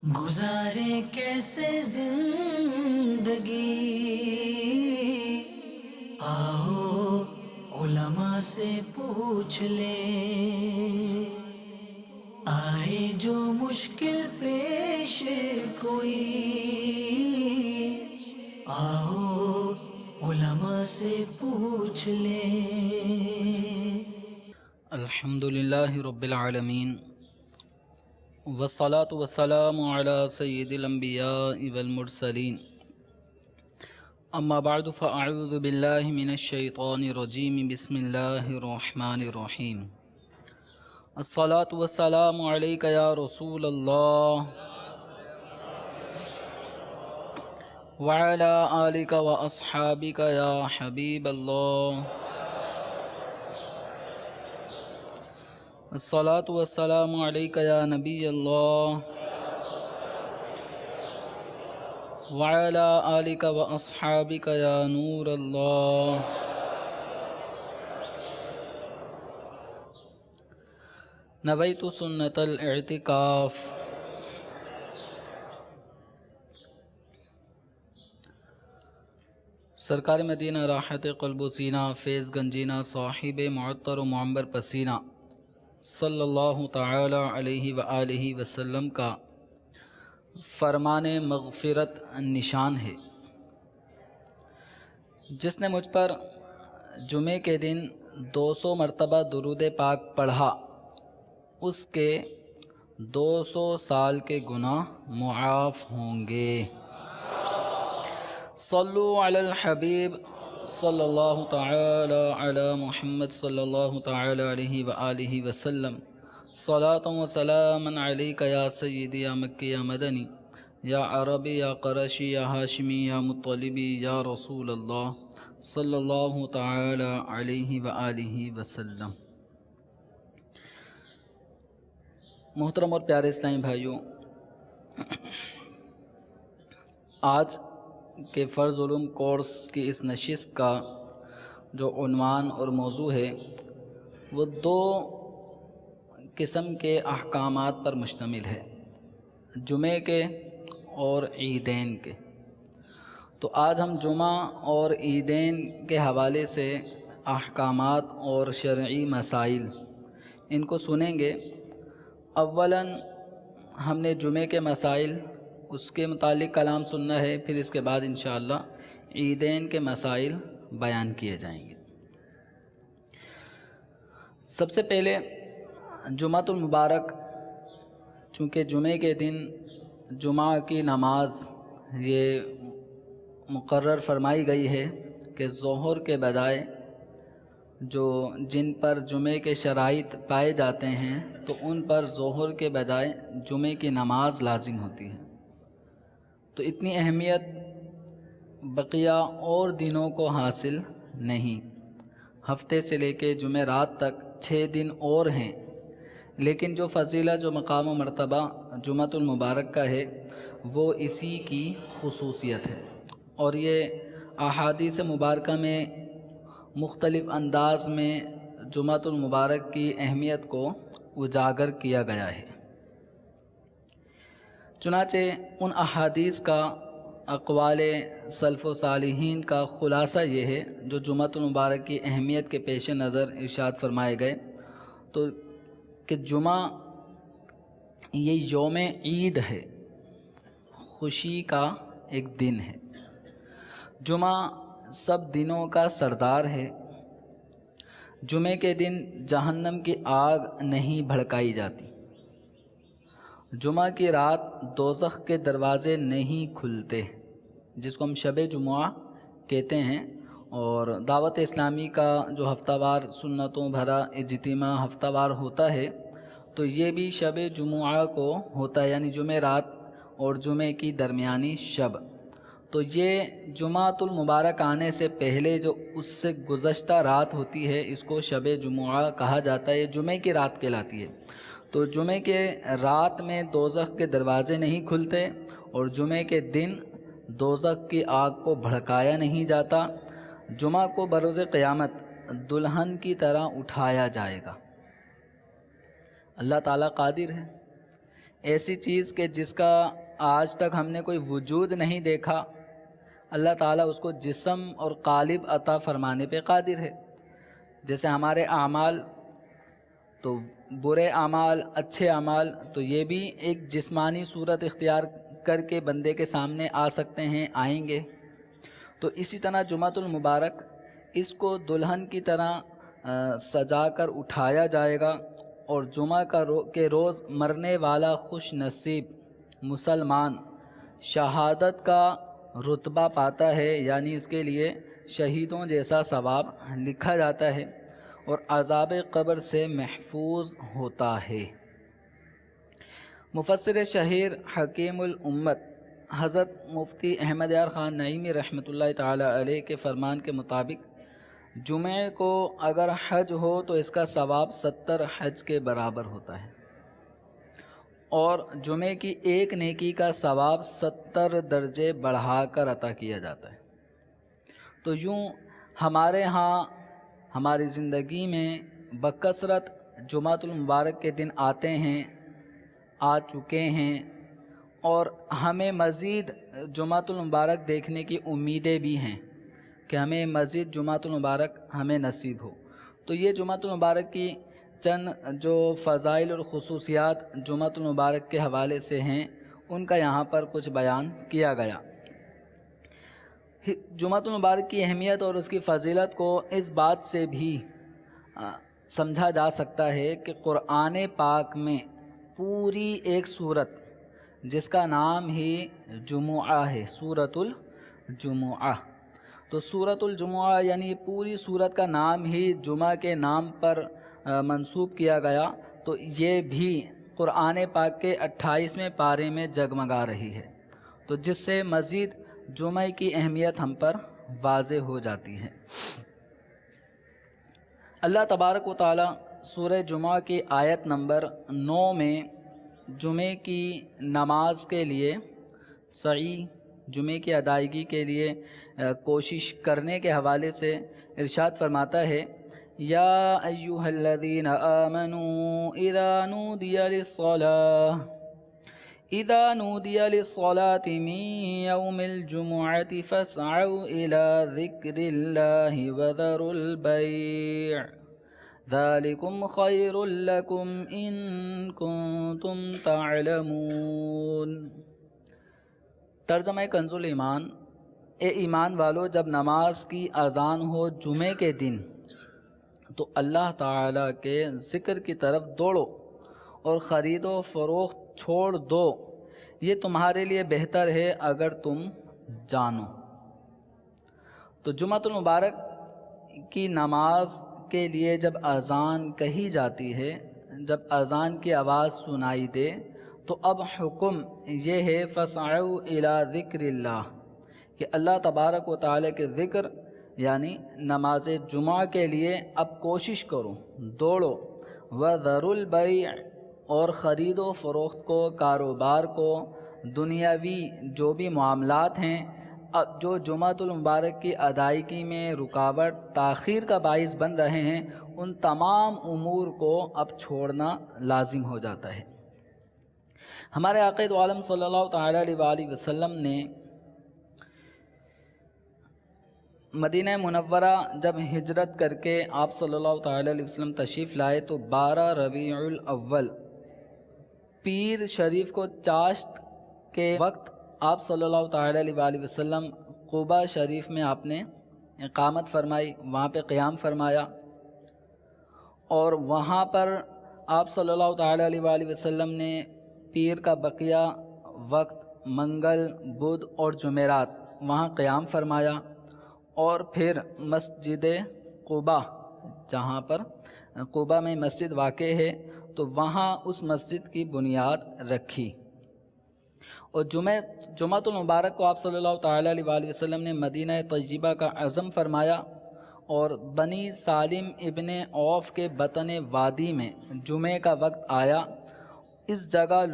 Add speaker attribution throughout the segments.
Speaker 1: گزارے کیسے زندگی، آؤ علماء سے پوچھ لیں، آئے جو مشکل پیش کوئی، آؤ علماء سے پوچھ لیں۔
Speaker 2: الحمدللہ رب العالمین والصلاة والسلام على سید الانبیاء والمرسلین، اما بعد فاعوذ باللہ من الشیطان الرجیم، بسم اللہ الرحمن الرحیم۔ الصلاة والسلام علیک یا رسول اللہ وعلی آلک واصحابک یا حبیب اللہ۔ الصلاة والسلام علیک یا نبی اللہ وعلی آلک واصحابک یا نور اللہ۔ نویت سنت الاعتکاف۔ سرکار مدینہ راحت قلب و سینہ فیض گنجینہ صاحب معطر و معمبر پسینہ صلی اللہ تعالی علیہ وآلہ وسلم کا فرمان مغفرت نشان ہے۔ جس نے مجھ پر جمعے کے دن 200 مرتبہ درود پاک پڑھا، اس کے 200 سال کے گناہ معاف ہوں گے۔ صلو علی الحبیب صلی اللہ تعالی علی محمد صلی اللہ تعالی علیہ وآلہ وسلم۔ صلاۃ و سلاما علیک یا سیدی یا مکی یا مدنی یا عربی یا قرشی یا ہاشمی یا مطلبی یا رسول اللہ صلی اللہ تعالی علیہ وآلہ وسلم۔ محترم اور پیارے اسلامی بھائیوں، آج کے فرض علوم کورس کی اس نشست کا جو عنوان اور موضوع ہے وہ 2 قسم کے احکامات پر مشتمل ہے، جمعے کے اور عیدین کے۔ تو آج ہم جمعہ اور عیدین کے حوالے سے احکامات اور شرعی مسائل ان کو سنیں گے۔ اولاً ہم نے جمعے کے مسائل، اس کے متعلق کلام سننا ہے، پھر اس کے بعد انشاءاللہ عیدین کے مسائل بیان کیے جائیں گے۔ سب سے پہلے جمعۃ المبارک، چونکہ جمعے کے دن جمعہ کی نماز یہ مقرر فرمائی گئی ہے کہ ظہر کے بجائے جن پر جمعے کے شرائط پائے جاتے ہیں تو ان پر ظہر کے بجائے جمعے کی نماز لازم ہوتی ہے۔ تو اتنی اہمیت بقیہ اور دنوں کو حاصل نہیں۔ ہفتے سے لے کے جمعرات تک 6 دن اور ہیں، لیکن جو فضیلت، جو مقام و مرتبہ جمعۃ المبارک کا ہے وہ اسی کی خصوصیت ہے، اور یہ احادیث مبارکہ میں مختلف انداز میں جمعۃ المبارک کی اہمیت کو اجاگر کیا گیا ہے۔ چنانچہ ان احادیث کا، اقوال سلف و صالحین کا خلاصہ یہ ہے جو جمعۃ المبارک کی اہمیت کے پیش نظر ارشاد فرمائے گئے، تو کہ جمعہ یہ یوم عید ہے، خوشی کا ایک دن ہے۔ جمعہ سب دنوں کا سردار ہے۔ جمعے کے دن جہنم کی آگ نہیں بھڑکائی جاتی۔ جمعہ کی رات دوزخ کے دروازے نہیں کھلتے، جس کو ہم شب جمعہ کہتے ہیں۔ اور دعوت اسلامی کا جو ہفتہ وار سنتوں بھرا اجتماع ہفتہ وار ہوتا ہے، تو یہ بھی شب جمعہ کو ہوتا ہے، یعنی جمعرات اور جمعے کی درمیانی شب۔ تو یہ جمعۃ المبارک آنے سے پہلے جو اس سے گزشتہ رات ہوتی ہے، اس کو شب جمعہ کہا جاتا ہے، یہ جمعے کی رات کہلاتی ہے۔ تو جمعے کے رات میں دوزخ کے دروازے نہیں کھلتے، اور جمعے کے دن دوزخ کی آگ کو بھڑکایا نہیں جاتا۔ جمعہ کو بروز قیامت دلہن کی طرح اٹھایا جائے گا۔ اللہ تعالیٰ قادر ہے ایسی چیز کہ جس کا آج تک ہم نے کوئی وجود نہیں دیکھا، اللہ تعالیٰ اس کو جسم اور قالب عطا فرمانے پہ قادر ہے۔ جیسے ہمارے اعمال، تو برے اعمال، اچھے اعمال، تو یہ بھی ایک جسمانی صورت اختیار کر کے بندے کے سامنے آ سکتے ہیں، آئیں گے۔ تو اسی طرح جمعۃ المبارک، اس کو دلہن کی طرح سجا کر اٹھایا جائے گا، اور جمعہ کے روز مرنے والا خوش نصیب مسلمان شہادت کا رتبہ پاتا ہے، یعنی اس کے لیے شہیدوں جیسا ثواب لکھا جاتا ہے اور عذاب قبر سے محفوظ ہوتا ہے۔ مفسر شہیر حکیم الامت حضرت مفتی احمد یار خان نعیمی رحمۃ اللہ تعالی علیہ کے فرمان کے مطابق جمعے کو اگر حج ہو تو اس کا ثواب 70 حج کے برابر ہوتا ہے، اور جمعے کی ایک نیکی کا ثواب 70 درجے بڑھا کر عطا کیا جاتا ہے۔ تو یوں ہمارے ہاں ہماری زندگی میں بکثرت جمعۃ المبارک کے دن آتے ہیں، آ چکے ہیں، اور ہمیں مزید جمعۃ المبارک دیکھنے کی امیدیں بھی ہیں کہ ہمیں مزید جمعۃ المبارک ہمیں نصیب ہو۔ تو یہ جمعۃ المبارک کی چند جو فضائل اور خصوصیات جمعۃ المبارک کے حوالے سے ہیں، ان کا یہاں پر کچھ بیان کیا گیا۔ جمعۃ المبارک کی اہمیت اور اس کی فضیلت کو اس بات سے بھی سمجھا جا سکتا ہے کہ قرآن پاک میں پوری ایک سورت جس کا نام ہی جمعہ ہے، سورۃ الجمعہ، تو سورۃ الجمعہ یعنی پوری سورت کا نام ہی جمعہ کے نام پر منسوب کیا گیا، تو یہ بھی قرآن پاک کے 28ویں پارے میں جگمگا رہی ہے، تو جس سے مزید جمعہ کی اہمیت ہم پر واضح ہو جاتی ہے۔ اللہ تبارک و تعالی سورہ جمعہ کی آیت نمبر 9 میں جمعے کی نماز کے لیے سعی، جمعے کی ادائیگی کے لیے کوشش کرنے کے حوالے سے ارشاد فرماتا ہے، یا ایھا الذین آمنوا اذا نودی للصلاة من یوم الجمعة فاسعوا الى ذکر اللہ وذروا البیع ذالکم خیر لکم ان کنتم تعلمون۔ ترجمہ کنز الایمان، اے ایمان والو، جب نماز کی اذان ہو جمعے کے دن تو اللہ تعالیٰ کے ذکر کی طرف دوڑو اور خرید و فروخت چھوڑ دو، یہ تمہارے لیے بہتر ہے اگر تم جانو۔ تو جمعۃ المبارک کی نماز کے لیے جب اذان کہی جاتی ہے، جب اذان کی آواز سنائی دے، تو اب حکم یہ ہے فَاسْعَوْا إِلَىٰ ذِكْرِ اللّہ، کہ اللہ تبارک و تعالیٰ کے ذکر یعنی نماز جمعہ کے لیے اب کوشش کرو، دوڑو، وَذَرُوا الْبَيْعَ، اور خرید و فروخت کو، کاروبار کو، دنیاوی جو بھی معاملات ہیں جو جمعۃ المبارک کی ادائیگی میں رکاوٹ، تاخیر کا باعث بن رہے ہیں، ان تمام امور کو اب چھوڑنا لازم ہو جاتا ہے۔ ہمارے آقا دو عالم صلی اللہ تعالیٰ علیہ وآلہ وسلم نے مدینہ منورہ جب ہجرت کر کے آپ صلی اللہ تعالیٰ علیہ وسلم تشریف لائے تو 12 ربیع الاول پیر شریف کو چاشت کے وقت آپ صلی اللہ تعالیٰ علیہ وآلہ وسلم قباء شریف میں آپ نے اقامت فرمائی، وہاں پہ قیام فرمایا، اور وہاں پر آپ صلی اللہ تعالیٰ علیہ وآلہ وسلم نے پیر کا بقیہ وقت منگل، بدھ اور جمعرات وہاں قیام فرمایا، اور پھر مسجد قباء، جہاں پر قباء میں مسجد واقع ہے، تو وہاں اس مسجد کی بنیاد رکھی، اور جمعۃ المبارک کو آپ صلی اللہ تعالیٰ علیہ وآلہ وسلم نے مدینہ طیبہ کا عزم فرمایا، اور بنی سالم ابن عوف کے بطن وادی میں جمعے کا وقت آیا، اس جگہ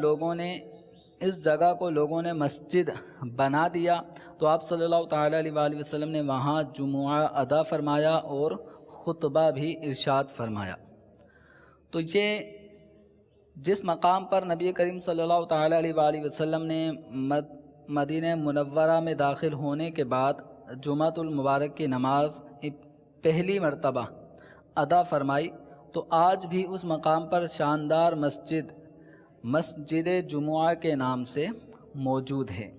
Speaker 2: کو لوگوں نے مسجد بنا دیا، تو آپ صلی اللہ تعالیٰ علیہ وآلہ وسلم نے وہاں جمعہ ادا فرمایا اور خطبہ بھی ارشاد فرمایا۔ تو یہ جس مقام پر نبی کریم صلی اللہ تعالیٰ علیہ وآلہ وسلم نے مدینہ منورہ میں داخل ہونے کے بعد جمعۃ المبارک کی نماز پہلی مرتبہ ادا فرمائی، تو آج بھی اس مقام پر شاندار مسجد جمعہ کے نام سے موجود ہے،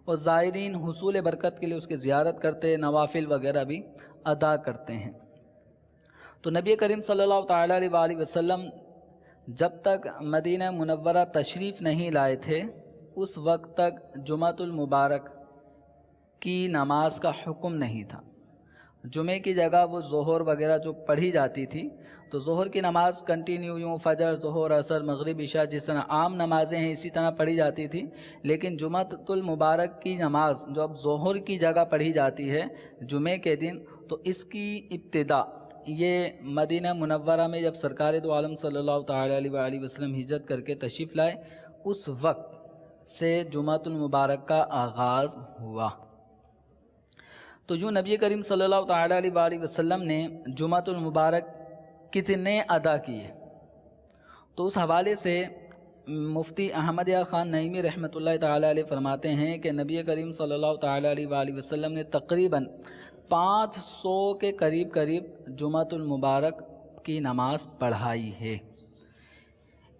Speaker 2: اور زائرین حصول برکت کے لیے اس کی زیارت کرتے، نوافل وغیرہ بھی ادا کرتے ہیں۔ تو نبی کریم صلی اللہ تعالیٰ علیہ وآلہ وسلم جب تک مدینہ منورہ تشریف نہیں لائے تھے، اس وقت تک جمعۃ المبارک کی نماز کا حکم نہیں تھا۔ جمعے کی جگہ وہ ظہر وغیرہ جو پڑھی جاتی تھی، تو ظہر کی نماز کنٹینیو یوں فجر، ظہر، عصر، مغرب، عشاء جس طرح عام نمازیں ہیں اسی طرح پڑھی جاتی تھی، لیکن جمعۃ المبارک کی نماز جو اب ظہر کی جگہ پڑھی جاتی ہے جمعے کے دن، تو اس کی ابتدا یہ مدینہ منورہ میں جب سرکار دو عالم صلی اللہ تعالیٰ علیہ وآلہ وسلم ہجرت کر کے تشریف لائے، اس وقت سے جمعۃ المبارک کا آغاز ہوا۔ تو یوں نبی کریم صلی اللہ تعالیٰ علیہ وآلہ وسلم نے جمعۃ المبارک کتنے ادا کیے، تو اس حوالے سے مفتی احمد یار خان نعیمی رحمۃ اللہ تعالیٰ علیہ فرماتے ہیں کہ نبی کریم صلی اللہ تعالیٰ علیہ وآلہ وسلم نے تقریباً 500 کے قریب جمعۃ المبارک کی نماز پڑھائی ہے،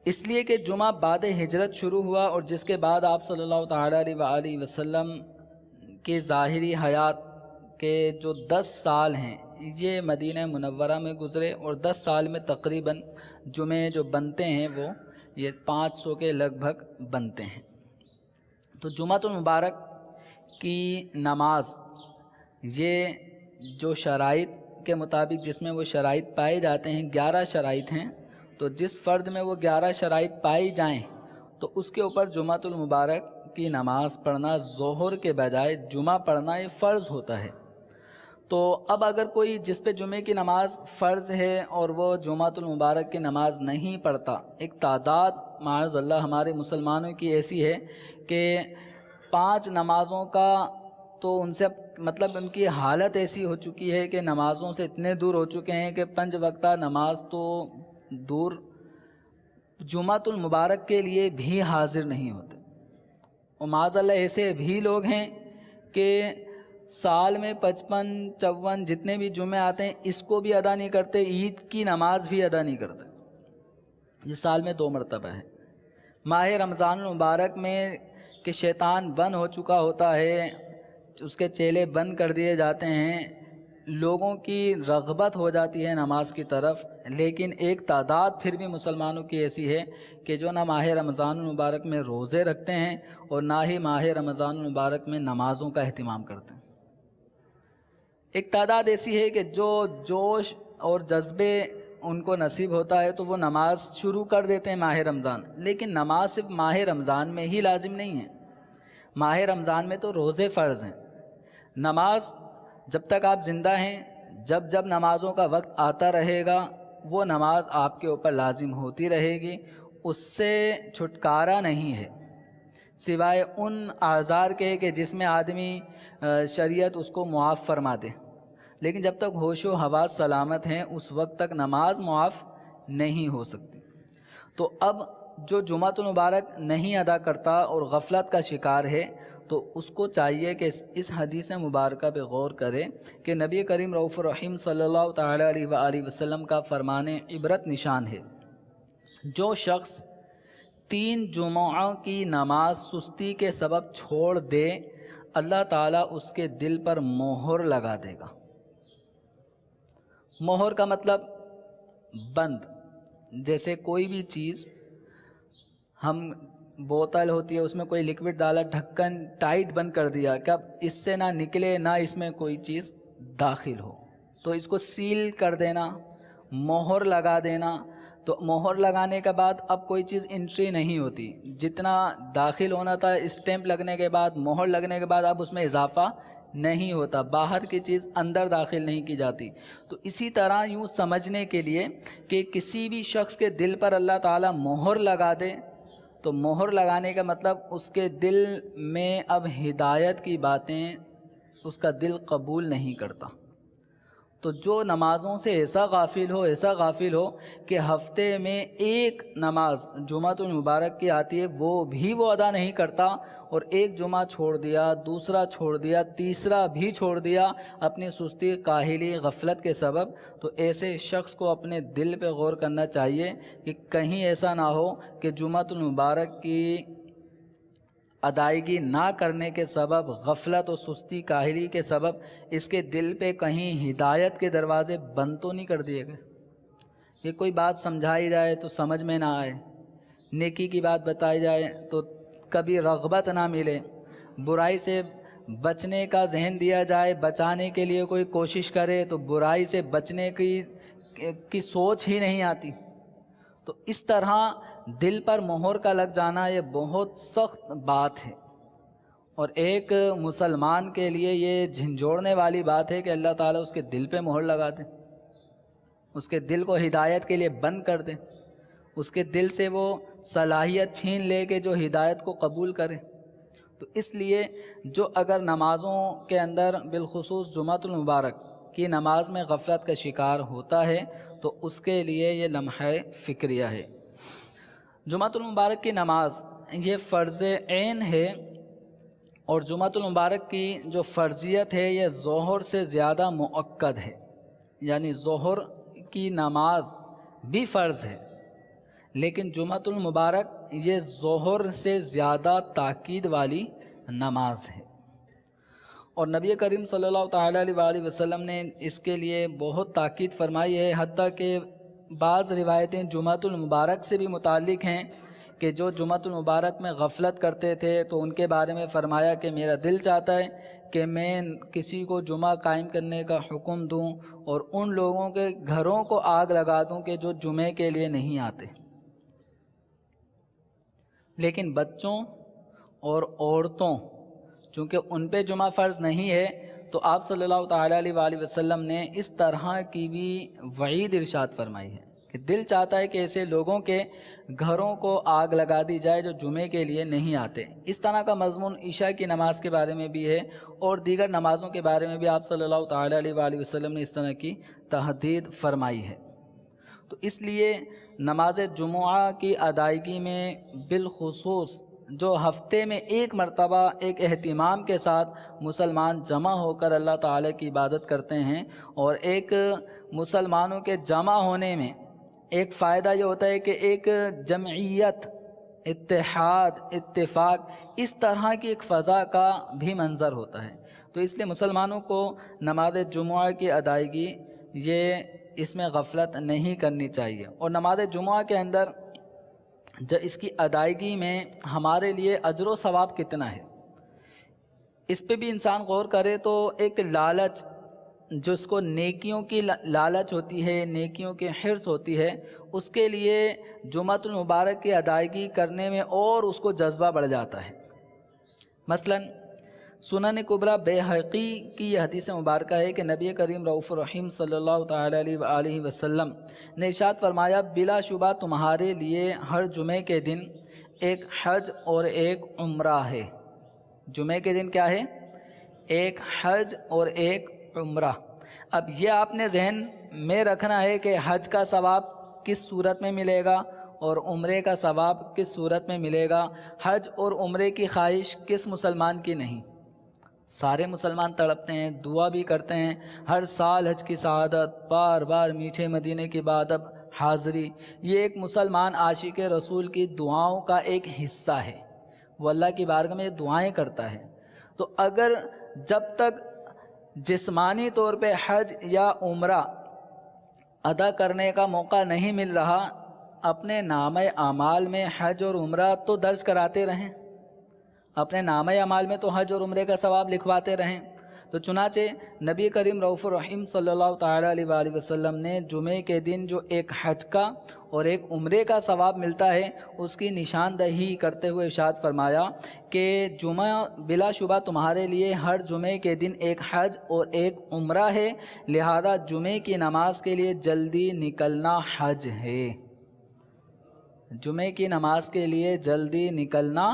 Speaker 2: اس لیے کہ جمعہ بعد ہجرت شروع ہوا، اور جس کے بعد آپ صلی اللہ تعالیٰ علیہ وآلہ وسلم کے ظاہری حیات کے جو 10 سال ہیں یہ مدینہ منورہ میں گزرے، اور 10 سال میں تقریباً جمعے جو بنتے ہیں وہ یہ 500 کے لگ بھگ بنتے ہیں۔ تو جمعۃ المبارک کی نماز یہ جو شرائط کے مطابق جس میں وہ شرائط پائے جاتے ہیں، 11 شرائط ہیں، تو جس فرد میں وہ 11 شرائط پائی جائیں تو اس کے اوپر جمعۃ المبارک کی نماز پڑھنا ظہر کے بجائے جمعہ پڑھنا یہ فرض ہوتا ہے۔ تو اب اگر کوئی جس پہ جمعے کی نماز فرض ہے اور وہ جمعۃ المبارک کی نماز نہیں پڑھتا، ایک تعداد معاذ اللہ ہمارے مسلمانوں کی ایسی ہے کہ 5 نمازوں کا تو ان سے مطلب ان کی حالت ایسی ہو چکی ہے کہ نمازوں سے اتنے دور ہو چکے ہیں کہ 5 وقتہ نماز تو دور، جمعۃ المبارک کے لیے بھی حاضر نہیں ہوتے، اور معاذ اللہ ایسے بھی لوگ ہیں کہ سال میں 55 54 جتنے بھی جمعے آتے ہیں اس کو بھی ادا نہیں کرتے، عید کی نماز بھی ادا نہیں کرتے، یہ سال میں 2 مرتبہ ہے۔ ماہ رمضان المبارک میں کہ شیطان بند ہو چکا ہوتا ہے، اس کے چیلے بند کر دیے جاتے ہیں، لوگوں کی رغبت ہو جاتی ہے نماز کی طرف، لیکن ایک تعداد پھر بھی مسلمانوں کی ایسی ہے کہ جو نہ ماہ رمضان المبارک میں روزے رکھتے ہیں اور نہ ہی ماہ رمضان المبارک میں نمازوں کا اہتمام کرتے ہیں۔ ایک تعداد ایسی ہے کہ جو جوش اور جذبے ان کو نصیب ہوتا ہے تو وہ نماز شروع کر دیتے ہیں ماہ رمضان، لیکن نماز صرف ماہ رمضان میں ہی لازم نہیں ہے، ماہ رمضان میں تو روزے فرض ہیں۔ نماز جب تک آپ زندہ ہیں، جب جب نمازوں کا وقت آتا رہے گا وہ نماز آپ کے اوپر لازم ہوتی رہے گی، اس سے چھٹکارا نہیں ہے، سوائے ان اعذار کے کہ جس میں آدمی شریعت اس کو معاف فرما دے، لیکن جب تک ہوش و حواس سلامت ہیں اس وقت تک نماز معاف نہیں ہو سکتی۔ تو اب جو جمعۃ المبارک نہیں ادا کرتا اور غفلت کا شکار ہے تو اس کو چاہیے کہ اس حدیث مبارکہ پہ غور کرے کہ نبی کریم رؤوف الرحیم صلی اللہ تعالیٰ علیہ وآلہ وسلم کا فرمان عبرت نشان ہے، جو شخص 3 جمعوں کی نماز سستی کے سبب چھوڑ دے اللہ تعالیٰ اس کے دل پر مہر لگا دے گا۔ مہر کا مطلب بند، جیسے کوئی بھی چیز ہم بوتل ہوتی ہے اس میں کوئی لکوڈ ڈالا، ڈھکن ٹائٹ بند کر دیا کہ اب اس سے نہ نکلے نہ اس میں کوئی چیز داخل ہو، تو اس کو سیل کر دینا، مہر لگا دینا۔ تو مہر لگانے کے بعد اب کوئی چیز انٹری نہیں ہوتی، جتنا داخل ہونا تھا اسٹیمپ لگنے کے بعد، مہر لگنے کے بعد اب اس میں اضافہ نہیں ہوتا، باہر کی چیز اندر داخل نہیں کی جاتی۔ تو اسی طرح یوں سمجھنے کے لیے کہ کسی بھی شخص کے دل پر اللہ تعالیٰ مہر لگا دے، تو مہر لگانے کا مطلب اس کے دل میں اب ہدایت کی باتیں اس کا دل قبول نہیں کرتا۔ تو جو نمازوں سے ایسا غافل ہو کہ ہفتے میں ایک نماز جمعۃ المبارک کی آتی ہے وہ ادا نہیں کرتا، اور ایک جمعہ چھوڑ دیا، دوسرا چھوڑ دیا، تیسرا بھی چھوڑ دیا اپنی سستی، کاہلی، غفلت کے سبب، تو ایسے شخص کو اپنے دل پہ غور کرنا چاہیے کہ کہیں ایسا نہ ہو کہ جمعۃ المبارک کی ادائیگی نہ کرنے کے سبب، غفلت و سستی، کاہلی کے سبب اس کے دل پہ کہیں ہدایت کے دروازے بند تو نہیں کر دیے گئے کہ کوئی بات سمجھائی جائے تو سمجھ میں نہ آئے، نیکی کی بات بتائی جائے تو کبھی رغبت نہ ملے، برائی سے بچنے کا ذہن دیا جائے، بچانے کے لیے کوئی کوشش کرے تو برائی سے بچنے کی سوچ ہی نہیں آتی۔ تو اس طرح دل پر مہر کا لگ جانا یہ بہت سخت بات ہے، اور ایک مسلمان کے لیے یہ جھنجھوڑنے والی بات ہے کہ اللہ تعالیٰ اس کے دل پہ مہر لگا دے، اس کے دل کو ہدایت کے لیے بند کر دے، اس کے دل سے وہ صلاحیت چھین لے کہ جو ہدایت کو قبول کرے۔ تو اس لیے جو اگر نمازوں کے اندر بالخصوص جمعۃ المبارک کی نماز میں غفلت کا شکار ہوتا ہے تو اس کے لیے یہ لمحہ فکریہ ہے۔ جمعۃ المبارک کی نماز یہ فرض عین ہے، اور جمعۃ المبارک کی جو فرضیت ہے یہ ظہر سے زیادہ مؤکد ہے، یعنی ظہر کی نماز بھی فرض ہے لیکن جمعۃ المبارک یہ ظہر سے زیادہ تاکید والی نماز ہے، اور نبی کریم صلی اللہ تعالیٰ علیہ وآلہ وسلم نے اس کے لیے بہت تاکید فرمائی ہے، حتیٰ کہ بعض روایتیں جمعۃ المبارک سے بھی متعلق ہیں کہ جو جمعۃ المبارک میں غفلت کرتے تھے تو ان کے بارے میں فرمایا کہ میرا دل چاہتا ہے کہ میں کسی کو جمعہ قائم کرنے کا حکم دوں اور ان لوگوں کے گھروں کو آگ لگا دوں کہ جو جمعے کے لیے نہیں آتے، لیکن بچوں اور عورتوں چونکہ ان پہ جمعہ فرض نہیں ہے تو آپ صلی اللہ تعالیٰ علیہ وآلہ وسلم نے اس طرح کی بھی وعید ارشاد فرمائی ہے کہ دل چاہتا ہے کہ ایسے لوگوں کے گھروں کو آگ لگا دی جائے جو جمعے کے لیے نہیں آتے۔ اس طرح کا مضمون عشاء کی نماز کے بارے میں بھی ہے، اور دیگر نمازوں کے بارے میں بھی آپ صلی اللہ تعالیٰ علیہ وآلہ وسلم نے اس طرح کی تحدید فرمائی ہے۔ تو اس لیے نماز جمعہ کی ادائیگی میں بالخصوص جو ہفتے میں ایک مرتبہ ایک اہتمام کے ساتھ مسلمان جمع ہو کر اللہ تعالیٰ کی عبادت کرتے ہیں، اور ایک مسلمانوں کے جمع ہونے میں ایک فائدہ یہ ہوتا ہے کہ ایک جمعیت، اتحاد، اتفاق، اس طرح کی ایک فضا کا بھی منظر ہوتا ہے۔ تو اس لیے مسلمانوں کو نماز جمعہ کی ادائیگی یہ اس میں غفلت نہیں کرنی چاہیے، اور نماز جمعہ کے اندر جو اس کی ادائیگی میں ہمارے لیے اجر و ثواب کتنا ہے اس پہ بھی انسان غور کرے تو ایک لالچ، جس کو نیکیوں کی لالچ ہوتی ہے، نیکیوں کی حرص ہوتی ہے، اس کے لیے جمعۃ المبارک کی ادائیگی کرنے میں اور اس کو جذبہ بڑھ جاتا ہے۔ مثلا سنن کبریٰ بیہقی کی یہ حدیث مبارکہ ہے کہ نبی کریم رؤوف الرحیم صلی اللہ تعالیٰ علیہ وآلہ وسلم نے ارشاد فرمایا، بلا شبہ تمہارے لیے ہر جمعے کے دن ایک حج اور ایک عمرہ ہے۔ جمعے کے دن کیا ہے؟ ایک حج اور ایک عمرہ۔ اب یہ آپ نے ذہن میں رکھنا ہے کہ حج کا ثواب کس صورت میں ملے گا اور عمرے کا ثواب کس صورت میں ملے گا۔ حج اور عمرے کی خواہش کس مسلمان کی نہیں؟ سارے مسلمان تڑپتے ہیں، دعا بھی کرتے ہیں، ہر سال حج کی سعادت، بار بار میٹھے مدینے کی ادب حاضری، یہ ایک مسلمان عاشق رسول کی دعاؤں کا ایک حصہ ہے، وہ اللہ کی بارگاہ میں دعائیں کرتا ہے۔ تو اگر جب تک جسمانی طور پہ حج یا عمرہ ادا کرنے کا موقع نہیں مل رہا، اپنے نامہ اعمال میں حج اور عمرہ تو درج کراتے رہیں، اپنے نامہ اعمال میں تو حج اور عمرے کا ثواب لکھواتے رہیں۔ تو چنانچہ نبی کریم رؤوف الرحیم صلی اللہ تعالیٰ علیہ وآلہ وسلم نے جمعے کے دن جو ایک حج کا اور ایک عمرے کا ثواب ملتا ہے اس کی نشاندہی کرتے ہوئے ارشاد فرمایا کہ جمعہ بلا شبہ تمہارے لیے ہر جمعے کے دن ایک حج اور ایک عمرہ ہے، لہذا جمعے کی نماز کے لیے جلدی نکلنا حج ہے۔ جمعے کی نماز کے لیے جلدی نکلنا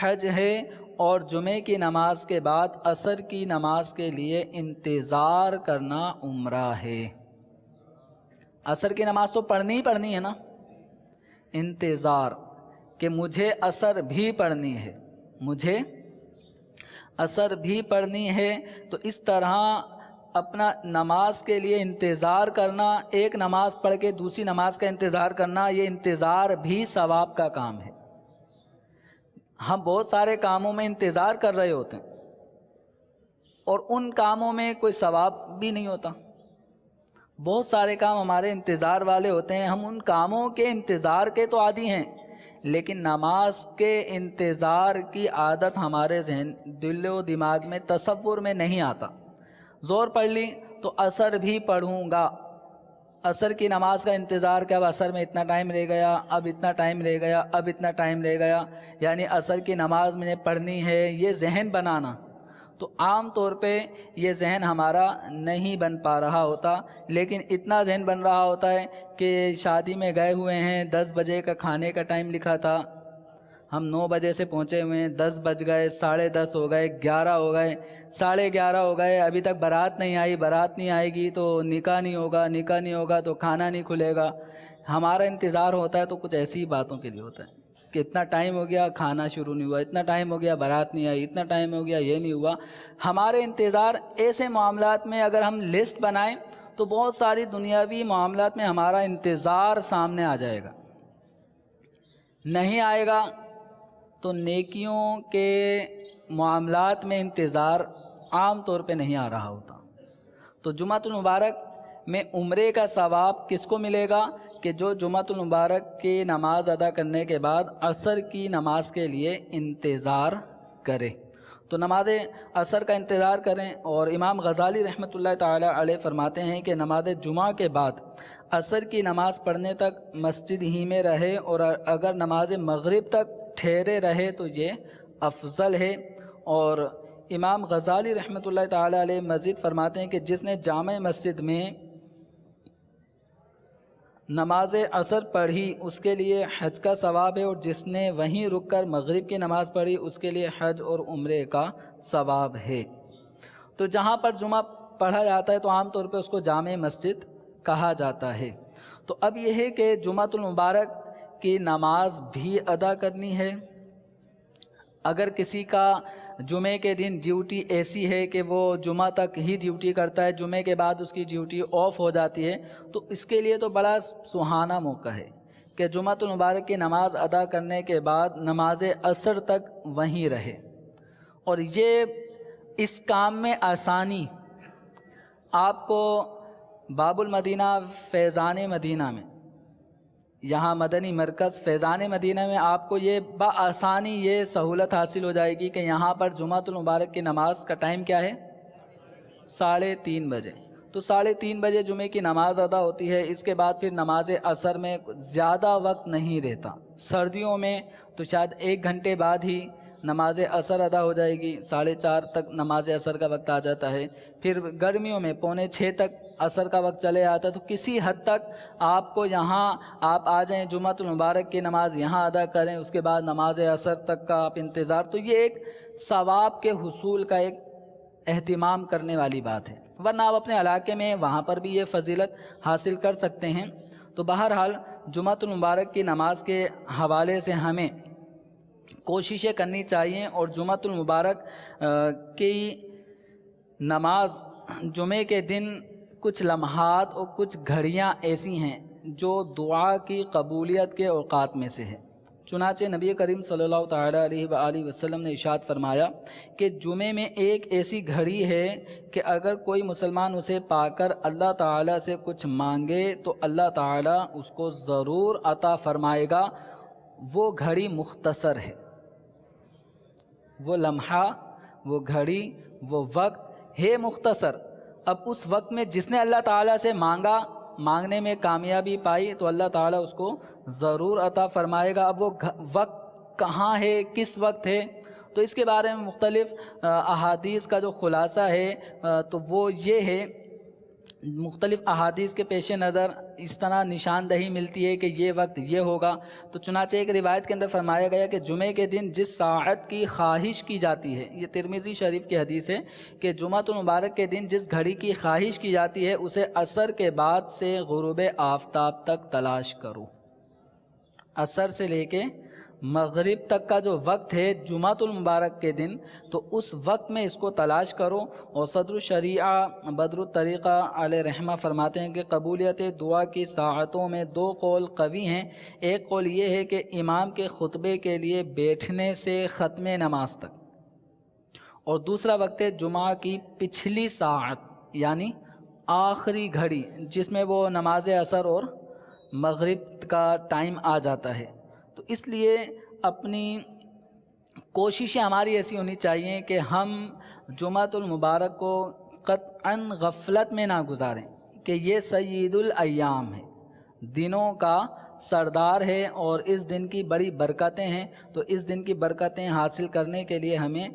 Speaker 2: حج ہے، اور جمعے کی نماز کے بعد عصر کی نماز کے لیے انتظار کرنا عمرہ ہے۔ عصر کی نماز تو پڑھنی ہی پڑھنی ہے نا، انتظار کہ مجھے عصر بھی پڑھنی ہے، مجھے عصر بھی پڑھنی ہے۔ تو اس طرح اپنا نماز کے لیے انتظار کرنا، ایک نماز پڑھ کے دوسری نماز کا انتظار کرنا، یہ انتظار بھی ثواب کا کام ہے۔ ہم بہت سارے کاموں میں انتظار کر رہے ہوتے ہیں اور ان کاموں میں کوئی ثواب بھی نہیں ہوتا۔ بہت سارے کام ہمارے انتظار والے ہوتے ہیں، ہم ان کاموں کے انتظار کے تو عادی ہیں، لیکن نماز کے انتظار کی عادت ہمارے ذہن، دل و دماغ میں، تصور میں نہیں آتا۔ زور پڑھ لی تو عصر بھی پڑھوں گا، عصر کی نماز کا انتظار کہ اب عصر میں اتنا ٹائم رہ گیا، اب اتنا ٹائم رہ گیا، اب اتنا ٹائم رہ گیا، یعنی عصر کی نماز مجھے پڑھنی ہے، یہ ذہن بنانا، تو عام طور پہ یہ ذہن ہمارا نہیں بن پا رہا ہوتا۔ لیکن اتنا ذہن بن رہا ہوتا ہے کہ شادی میں گئے ہوئے ہیں، 10 بجے کا کھانے کا ٹائم لکھا تھا، ہم 9 بجے سے پہنچے ہوئے ہیں، 10 بج گئے، 10:30 ہو گئے، 11 ہو گئے، 11:30 ہو گئے، ابھی تک بارات نہیں آئی، بارات نہیں آئے گی تو نکاح نہیں ہوگا، نکاح نہیں ہوگا تو کھانا نہیں کھلے گا۔ ہمارا انتظار ہوتا ہے تو کچھ ایسی باتوں کے لیے ہوتا ہے کہ اتنا ٹائم ہو گیا کھانا شروع نہیں ہوا، اتنا ٹائم ہو گیا بارات نہیں آئی، اتنا ٹائم ہو گیا یہ نہیں ہوا۔ ہمارے انتظار ایسے معاملات میں اگر ہم لسٹ بنائیں تو بہت ساری دنیاوی معاملات میں ہمارا انتظار سامنے آ جائے گا۔ نہیں آئے گا تو نیکیوں کے معاملات میں انتظار عام طور پہ نہیں آ رہا ہوتا۔ تو جمعۃ المبارک میں عمرے کا ثواب کس کو ملے گا کہ جو جمعۃ المبارک کی نماز ادا کرنے کے بعد عصر کی نماز کے لیے انتظار کرے۔ تو نماز عصر کا انتظار کریں، اور امام غزالی رحمۃ اللہ تعالی علیہ فرماتے ہیں کہ نماز جمعہ کے بعد عصر کی نماز پڑھنے تک مسجد ہی میں رہے، اور اگر نماز مغرب تک ٹھہرے رہے تو یہ افضل ہے۔ اور امام غزالی رحمۃ اللہ تعالی علیہ مزید فرماتے ہیں کہ جس نے جامع مسجد میں نماز عصر پڑھی اس کے لیے حج کا ثواب ہے، اور جس نے وہیں رک کر مغرب کی نماز پڑھی اس کے لیے حج اور عمرے کا ثواب ہے۔ تو جہاں پر جمعہ پڑھا جاتا ہے تو عام طور پہ اس کو جامع مسجد کہا جاتا ہے۔ تو اب یہ ہے کہ جمعۃ المبارک کی نماز بھی ادا کرنی ہے۔ اگر کسی کا جمعے کے دن ڈیوٹی ایسی ہے کہ وہ جمعہ تک ہی ڈیوٹی کرتا ہے، جمعے کے بعد اس کی ڈیوٹی آف ہو جاتی ہے، تو اس کے لیے تو بڑا سہانا موقع ہے کہ جمعۃ المبارک کی نماز ادا کرنے کے بعد نماز عصر تک وہیں رہے۔ اور یہ اس کام میں آسانی آپ کو باب المدینہ فیضان مدینہ میں، یہاں مدنی مرکز فیضان مدینہ میں آپ کو یہ بآسانی یہ سہولت حاصل ہو جائے گی کہ یہاں پر جمعۃ المبارک کی نماز کا ٹائم کیا ہے؟ 3:30 بجے۔ تو 3:30 بجے جمعے کی نماز ادا ہوتی ہے۔ اس کے بعد پھر نماز عصر میں زیادہ وقت نہیں رہتا۔ سردیوں میں تو شاید 1 گھنٹے بعد ہی نماز عصر ادا ہو جائے گی، 4:30 تک نماز عصر کا وقت آ جاتا ہے۔ پھر گرمیوں میں 5:45 تک عصر کا وقت چلے آتا ہے۔ تو کسی حد تک آپ کو یہاں آپ آ جائیں، جمعۃ المبارک کی نماز یہاں ادا کریں، اس کے بعد نماز عصر تک کا آپ انتظار، تو یہ ایک ثواب کے حصول کا ایک اہتمام کرنے والی بات ہے۔ ورنہ آپ اپنے علاقے میں وہاں پر بھی یہ فضیلت حاصل کر سکتے ہیں۔ تو بہرحال جمعۃ المبارک کی نماز کے حوالے سے ہمیں کوششیں کرنی چاہیے، اور جمعۃ المبارک کی نماز جمعے کے دن کچھ لمحات اور کچھ گھڑیاں ایسی ہیں جو دعا کی قبولیت کے اوقات میں سے ہے۔ چنانچہ نبی کریم صلی اللہ تعالی علیہ وآلہ وسلم نے ارشاد فرمایا کہ جمعے میں ایک ایسی گھڑی ہے کہ اگر کوئی مسلمان اسے پا کر اللہ تعالیٰ سے کچھ مانگے تو اللہ تعالیٰ اس کو ضرور عطا فرمائے گا۔ وہ گھڑی مختصر ہے، وہ لمحہ، وہ گھڑی، وہ وقت ہے مختصر۔ اب اس وقت میں جس نے اللہ تعالیٰ سے مانگا، مانگنے میں کامیابی پائی، تو اللہ تعالیٰ اس کو ضرور عطا فرمائے گا۔ اب وہ وقت کہاں ہے، کس وقت ہے، تو اس کے بارے میں مختلف احادیث کا جو خلاصہ ہے تو وہ یہ ہے مختلف احادیث کے پیش نظر اس طرح نشاندہی ملتی ہے کہ یہ وقت یہ ہوگا، تو چنانچہ ایک روایت کے اندر فرمایا گیا کہ جمعے کے دن جس ساعت کی خواہش کی جاتی ہے، یہ ترمذی شریف کی حدیث ہے کہ جمعۃ المبارک کے دن جس گھڑی کی خواہش کی جاتی ہے اسے عصر کے بعد سے غروب آفتاب تک تلاش کرو۔ عصر سے لے کے مغرب تک کا جو وقت ہے جمعۃ المبارک کے دن، تو اس وقت میں اس کو تلاش کرو۔ اور صدر الشریعہ بدر الطریقہ علیہ رحمہ فرماتے ہیں کہ قبولیت دعا کی ساعتوں میں دو قول قوی ہیں۔ ایک قول یہ ہے کہ امام کے خطبے کے لیے بیٹھنے سے ختم نماز تک، اور دوسرا وقت ہے جمعہ کی پچھلی ساعت، یعنی آخری گھڑی جس میں وہ نماز عصر اور مغرب کا ٹائم آ جاتا ہے۔ تو اس لیے اپنی کوششیں ہماری ایسی ہونی چاہیے کہ ہم جمعۃ المبارک کو قطعاً غفلت میں نہ گزاریں کہ یہ سید الایام ہے، دنوں کا سردار ہے اور اس دن کی بڑی برکتیں ہیں۔ تو اس دن کی برکتیں حاصل کرنے کے لیے ہمیں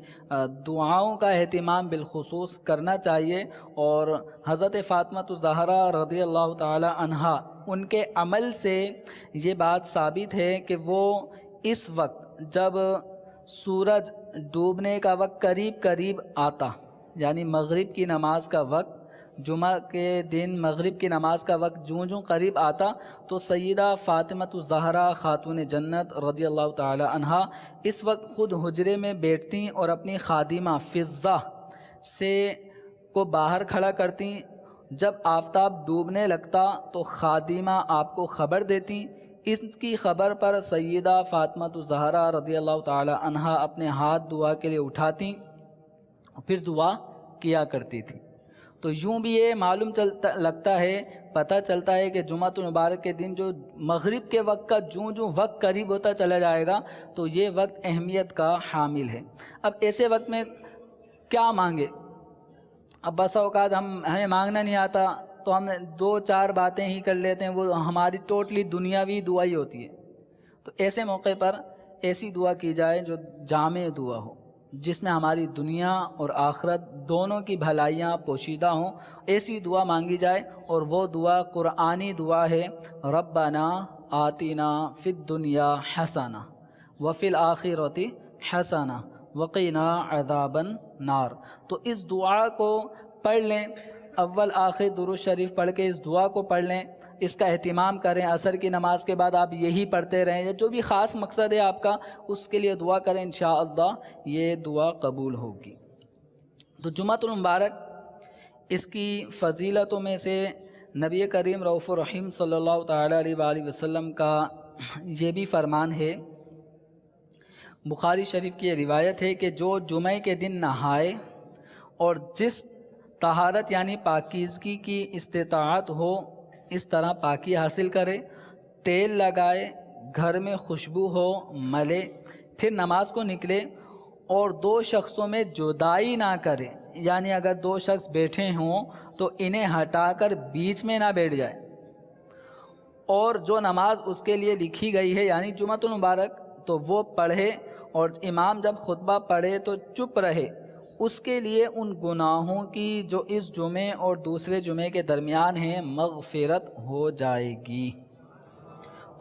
Speaker 2: دعاؤں کا اہتمام بالخصوص کرنا چاہیے۔ اور حضرت فاطمہ الزہرا رضی اللہ تعالی عنہا، ان کے عمل سے یہ بات ثابت ہے کہ وہ اس وقت جب سورج ڈوبنے کا وقت قریب آتا، یعنی مغرب کی نماز کا وقت، جمعہ کے دن مغرب کی نماز کا وقت جوں قریب آتا، تو سیدہ فاطمہ الزہرا خاتون جنت رضی اللہ تعالی عنہا اس وقت خود حجرے میں بیٹھتیں اور اپنی خادمہ فضہ سے کو باہر کھڑا کرتیں۔ جب آفتاب ڈوبنے لگتا تو خادمہ آپ کو خبر دیتی۔ اس کی خبر پر سیدہ فاطمہ الزہرا رضی اللہ تعالی عنہا اپنے ہاتھ دعا کے لیے اٹھاتی اور پھر دعا کیا کرتی تھی۔ تو یوں بھی یہ معلوم لگتا ہے، پتہ چلتا ہے کہ جمعۃ المبارک کے دن جو مغرب کے وقت کا جوں وقت قریب ہوتا چلا جائے گا تو یہ وقت اہمیت کا حامل ہے۔ اب ایسے وقت میں کیا مانگے؟ اب بسا اوقات ہمیں مانگنا نہیں آتا تو ہم 2-4 باتیں ہی کر لیتے ہیں، وہ ہماری ٹوٹلی دنیاوی دعا ہی ہوتی ہے۔ تو ایسے موقع پر ایسی دعا کی جائے جو جامع دعا ہو، جس میں ہماری دنیا اور آخرت دونوں کی بھلائیاں پوشیدہ ہوں۔ ایسی دعا مانگی جائے، اور وہ دعا قرآنی دعا ہے، ربنا آتنا فی الدنیا حسنہ وفی الآخرۃ حسنہ وقنا عذاب النار۔ تو اس دعا کو پڑھ لیں، اول آخر درود شریف پڑھ کے اس دعا کو پڑھ لیں، اس کا اہتمام کریں۔ عصر کی نماز کے بعد آپ یہی پڑھتے رہیں، یا جو بھی خاص مقصد ہے آپ کا اس کے لیے دعا کریں، انشاءاللہ یہ دعا قبول ہوگی۔ تو جمعۃ المبارک، اس کی فضیلتوں میں سے نبی کریم رؤوف الرحیم صلی اللہ تعالیٰ علیہ وآلہ وسلم کا یہ بھی فرمان ہے، بخاری شریف کی یہ روایت ہے کہ جو جمعہ کے دن نہائے اور جس طہارت یعنی پاکیزگی کی استطاعت ہو اس طرح پاکی حاصل کرے، تیل لگائے، گھر میں خوشبو ہو ملے، پھر نماز کو نکلے اور 2 شخصوں میں جدائی نہ کرے، یعنی اگر 2 شخص بیٹھے ہوں تو انہیں ہٹا کر بیچ میں نہ بیٹھ جائے، اور جو نماز اس کے لیے لکھی گئی ہے یعنی جمعۃ المبارک تو وہ پڑھے، اور امام جب خطبہ پڑھے تو چپ رہے، اس کے لیے ان گناہوں کی جو اس جمعے اور دوسرے جمعے کے درمیان ہیں مغفرت ہو جائے گی۔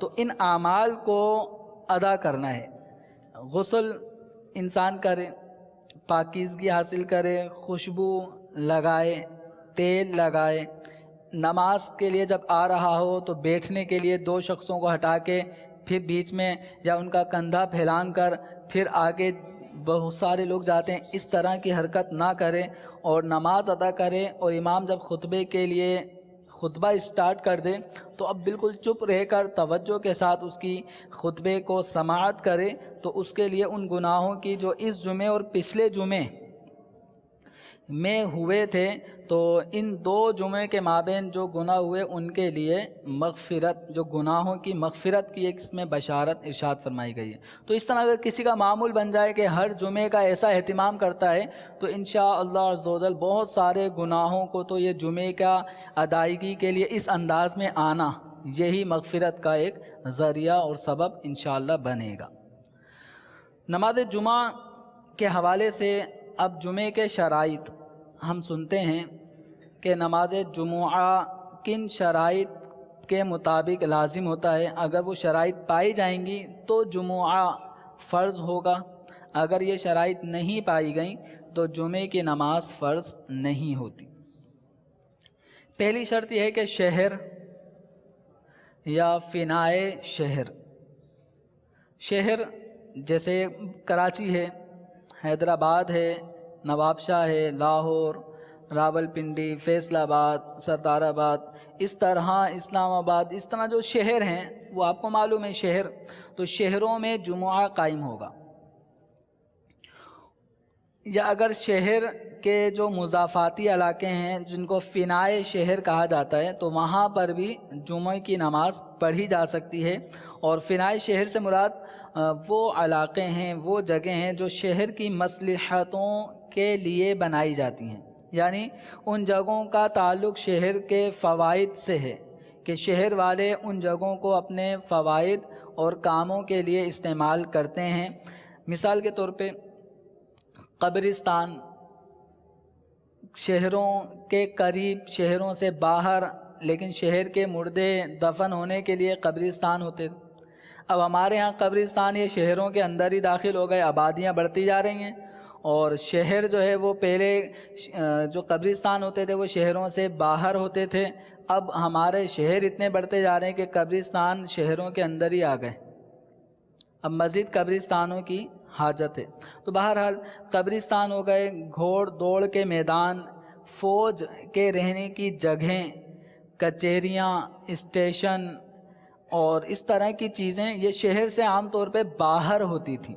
Speaker 2: تو ان اعمال کو ادا کرنا ہے، غسل انسان کرے، پاکیزگی حاصل کرے، خوشبو لگائے، تیل لگائے، نماز کے لیے جب آ رہا ہو تو بیٹھنے کے لیے 2 شخصوں کو ہٹا کے پھر بیچ میں یا ان کا کندھا پھیلان کر پھر آگے بہت سارے لوگ جاتے ہیں، اس طرح کی حرکت نہ کرے اور نماز ادا کرے۔ اور امام جب خطبے کے لیے خطبہ اسٹارٹ کر دے تو اب بالکل چپ رہ کر توجہ کے ساتھ اس کی خطبے کو سماعت کرے، تو اس کے لیے ان گناہوں کی جو اس جمعے اور پچھلے جمعے میں ہوئے تھے، تو ان 2 جمعے کے مابین جو گناہ ہوئے ان کے لیے مغفرت، جو گناہوں کی مغفرت کی ایک اس میں بشارت ارشاد فرمائی گئی ہے۔ تو اس طرح اگر کسی کا معمول بن جائے کہ ہر جمعے کا ایسا اہتمام کرتا ہے تو انشاءاللہ عز و جل بہت سارے گناہوں کو تو یہ جمعے کا ادائیگی کے لیے اس انداز میں آنا یہی مغفرت کا ایک ذریعہ اور سبب انشاءاللہ بنے گا۔ نماز جمعہ کے حوالے سے اب جمعے کے شرائط ہم سنتے ہیں کہ نماز جمعہ کن شرائط کے مطابق لازم ہوتا ہے. اگر وہ شرائط پائی جائیں گی تو جمعہ فرض ہوگا، اگر یہ شرائط نہیں پائی گئیں تو جمعے کی نماز فرض نہیں ہوتی. پہلی شرط یہ ہے کہ شہر یا فنائے شہر. شہر جیسے کراچی ہے، حیدرآباد ہے، نواب شاہ ہے، لاہور، راول پنڈی، فیصل آباد، سردار آباد، اس طرح اسلام آباد، اس طرح جو شہر ہیں وہ آپ کو معلوم ہے شہر، تو شہروں میں جمعہ قائم ہوگا. یا اگر شہر کے جو مضافاتی علاقے ہیں جن کو فنائے شہر کہا جاتا ہے تو وہاں پر بھی جمعہ کی نماز پڑھی جا سکتی ہے. اور فنائے شہر سے مراد وہ علاقے ہیں، وہ جگہ ہیں جو شہر کی مصلحتوں کے لیے بنائی جاتی ہیں، یعنی ان جگہوں کا تعلق شہر کے فوائد سے ہے کہ شہر والے ان جگہوں کو اپنے فوائد اور کاموں کے لیے استعمال کرتے ہیں. مثال کے طور پہ قبرستان شہروں کے قریب، شہروں سے باہر، لیکن شہر کے مردے دفن ہونے کے لیے قبرستان ہوتے. اب ہمارے ہاں قبرستان یہ شہروں کے اندر ہی داخل ہو گئے، آبادیاں بڑھتی جا رہی ہیں، اور شہر جو ہے وہ پہلے جو قبرستان ہوتے تھے وہ شہروں سے باہر ہوتے تھے. اب ہمارے شہر اتنے بڑھتے جا رہے ہیں کہ قبرستان شہروں کے اندر ہی آ گئے، اب مزید قبرستانوں کی حاجت ہے. تو بہرحال قبرستان ہو گئے، گھوڑ دوڑ کے میدان، فوج کے رہنے کی جگہیں، کچہریاں، اسٹیشن اور اس طرح کی چیزیں یہ شہر سے عام طور پہ باہر ہوتی تھیں.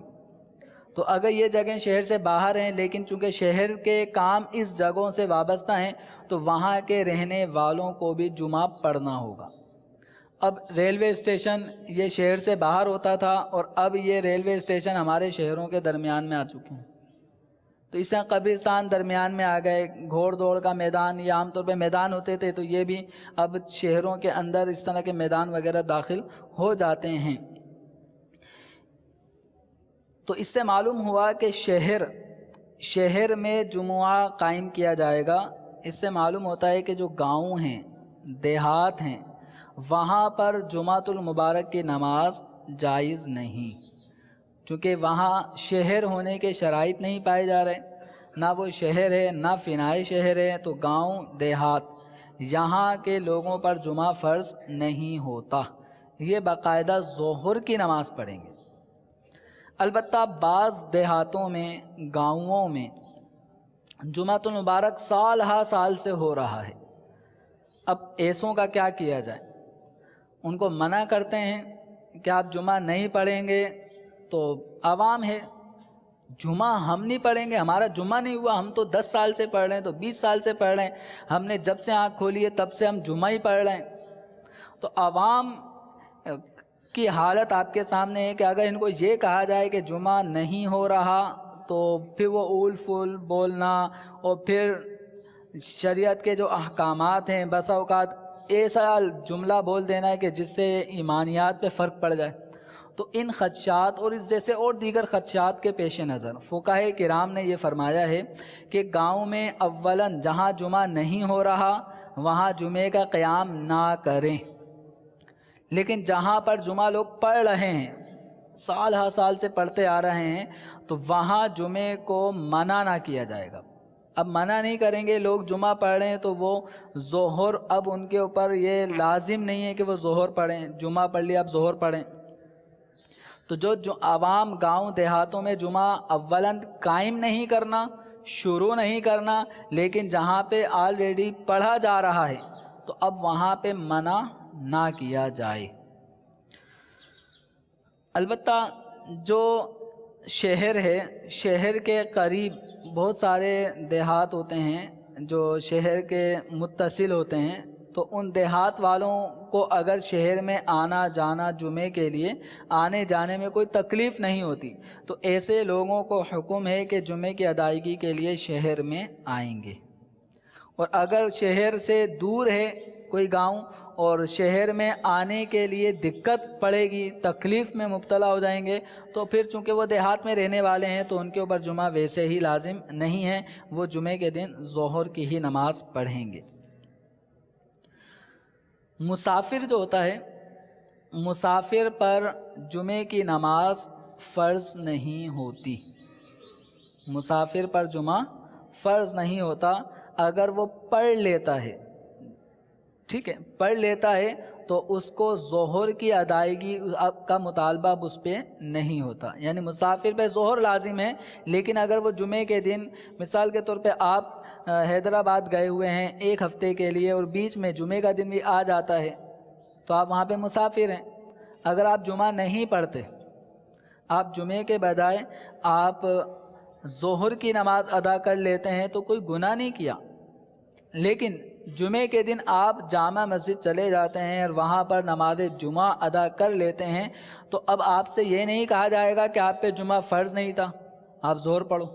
Speaker 2: تو اگر یہ جگہیں شہر سے باہر ہیں لیکن چونکہ شہر کے کام اس جگہوں سے وابستہ ہیں تو وہاں کے رہنے والوں کو بھی جمعہ پڑھنا ہوگا. اب ریلوے اسٹیشن یہ شہر سے باہر ہوتا تھا اور اب یہ ریلوے اسٹیشن ہمارے شہروں کے درمیان میں آ چکے ہیں. تو اس طرح قبرستان درمیان میں آ گئے، گھوڑ دوڑ کا میدان، یہ عام طور پہ میدان ہوتے تھے تو یہ بھی اب شہروں کے اندر اس طرح کے میدان وغیرہ داخل ہو جاتے ہیں. تو اس سے معلوم ہوا کہ شہر میں جمعہ قائم کیا جائے گا. اس سے معلوم ہوتا ہے کہ جو گاؤں ہیں، دیہات ہیں، وہاں پر جمعۃ المبارک کی نماز جائز نہیں، چونکہ وہاں شہر ہونے کے شرائط نہیں پائے جا رہے، نہ وہ شہر ہے نہ فنائے شہر ہے. تو گاؤں دیہات یہاں کے لوگوں پر جمعہ فرض نہیں ہوتا، یہ باقاعدہ ظہر کی نماز پڑھیں گے. البتہ بعض دیہاتوں میں، گاؤں میں جمعۃ المبارک سال ہا سال سے ہو رہا ہے. اب ایسوں کا کیا کیا جائے؟ ان کو منع کرتے ہیں کہ آپ جمعہ نہیں پڑھیں گے. تو عوام ہے، جمعہ ہم نہیں پڑھیں گے، ہمارا جمعہ نہیں ہوا، ہم تو 10 سال سے پڑھ رہے ہیں، تو 20 سال سے پڑھ رہے ہیں، ہم نے جب سے آنکھ کھولی ہے تب سے ہم جمعہ ہی پڑھ رہے ہیں. تو عوام کی حالت آپ کے سامنے ہے کہ اگر ان کو یہ کہا جائے کہ جمعہ نہیں ہو رہا تو پھر وہ اول فول بولنا اور پھر شریعت کے جو احکامات ہیں بسا اوقات ایسا جملہ بول دینا ہے کہ جس سے ایمانیات پہ فرق پڑ جائے. تو ان خدشات اور اس جیسے اور دیگر خدشات کے پیش نظر فقہائے کرام نے یہ فرمایا ہے کہ گاؤں میں اولاً جہاں جمعہ نہیں ہو رہا وہاں جمعے کا قیام نہ کریں، لیکن جہاں پر جمعہ لوگ پڑھ رہے ہیں، سال ہا سال سے پڑھتے آ رہے ہیں، تو وہاں جمعے کو منع نہ کیا جائے گا. اب منع نہیں کریں گے، لوگ جمعہ پڑھ رہے ہیں تو وہ ظہر اب ان کے اوپر یہ لازم نہیں ہے کہ وہ ظہر پڑھیں، جمعہ پڑھ لیا اب ظہر پڑھیں. تو جو عوام گاؤں دیہاتوں میں جمعہ اولاً قائم نہیں کرنا، شروع نہیں کرنا، لیکن جہاں پہ آلریڈی پڑھا جا رہا ہے تو اب وہاں پہ منع نہ کیا جائے. البتہ جو شہر ہے، شہر کے قریب بہت سارے دیہات ہوتے ہیں جو شہر کے متصل ہوتے ہیں، تو ان دیہات والوں کو اگر شہر میں آنا جانا جمعے کے لیے آنے جانے میں کوئی تکلیف نہیں ہوتی تو ایسے لوگوں کو حکم ہے کہ جمعے کی ادائیگی کے لیے شہر میں آئیں گے. اور اگر شہر سے دور ہے کوئی گاؤں اور شہر میں آنے کے لیے دقت پڑے گی، تکلیف میں مبتلا ہو جائیں گے، تو پھر چونکہ وہ دیہات میں رہنے والے ہیں تو ان کے اوپر جمعہ ویسے ہی لازم نہیں ہے، وہ جمعے کے دن ظہر کی ہی نماز پڑھیں گے۔ مسافر جو ہوتا ہے، مسافر پر جمعے کی نماز فرض نہیں ہوتی، مسافر پر جمعہ فرض نہیں ہوتا، اگر وہ پڑھ لیتا ہے، ٹھیک ہے، پڑھ لیتا ہے تو اس کو ظہر کی ادائیگی کا مطالبہ اس پہ نہیں ہوتا، یعنی مسافر پہ ظہر لازم ہے، لیکن اگر وہ جمعے کے دن، مثال کے طور پہ آپ حیدرآباد گئے ہوئے ہیں ایک ہفتے کے لیے اور بیچ میں جمعے کا دن بھی آ جاتا ہے تو آپ وہاں پہ مسافر ہیں، اگر آپ جمعہ نہیں پڑھتے، آپ جمعے کے بجائے آپ ظہر کی نماز ادا کر لیتے ہیں تو کوئی گناہ نہیں کیا، لیکن جمعے کے دن آپ جامع مسجد چلے جاتے ہیں اور وہاں پر نماز جمعہ ادا کر لیتے ہیں تو اب آپ سے یہ نہیں کہا جائے گا کہ آپ پہ جمعہ فرض نہیں تھا، آپ ظہر پڑھو۔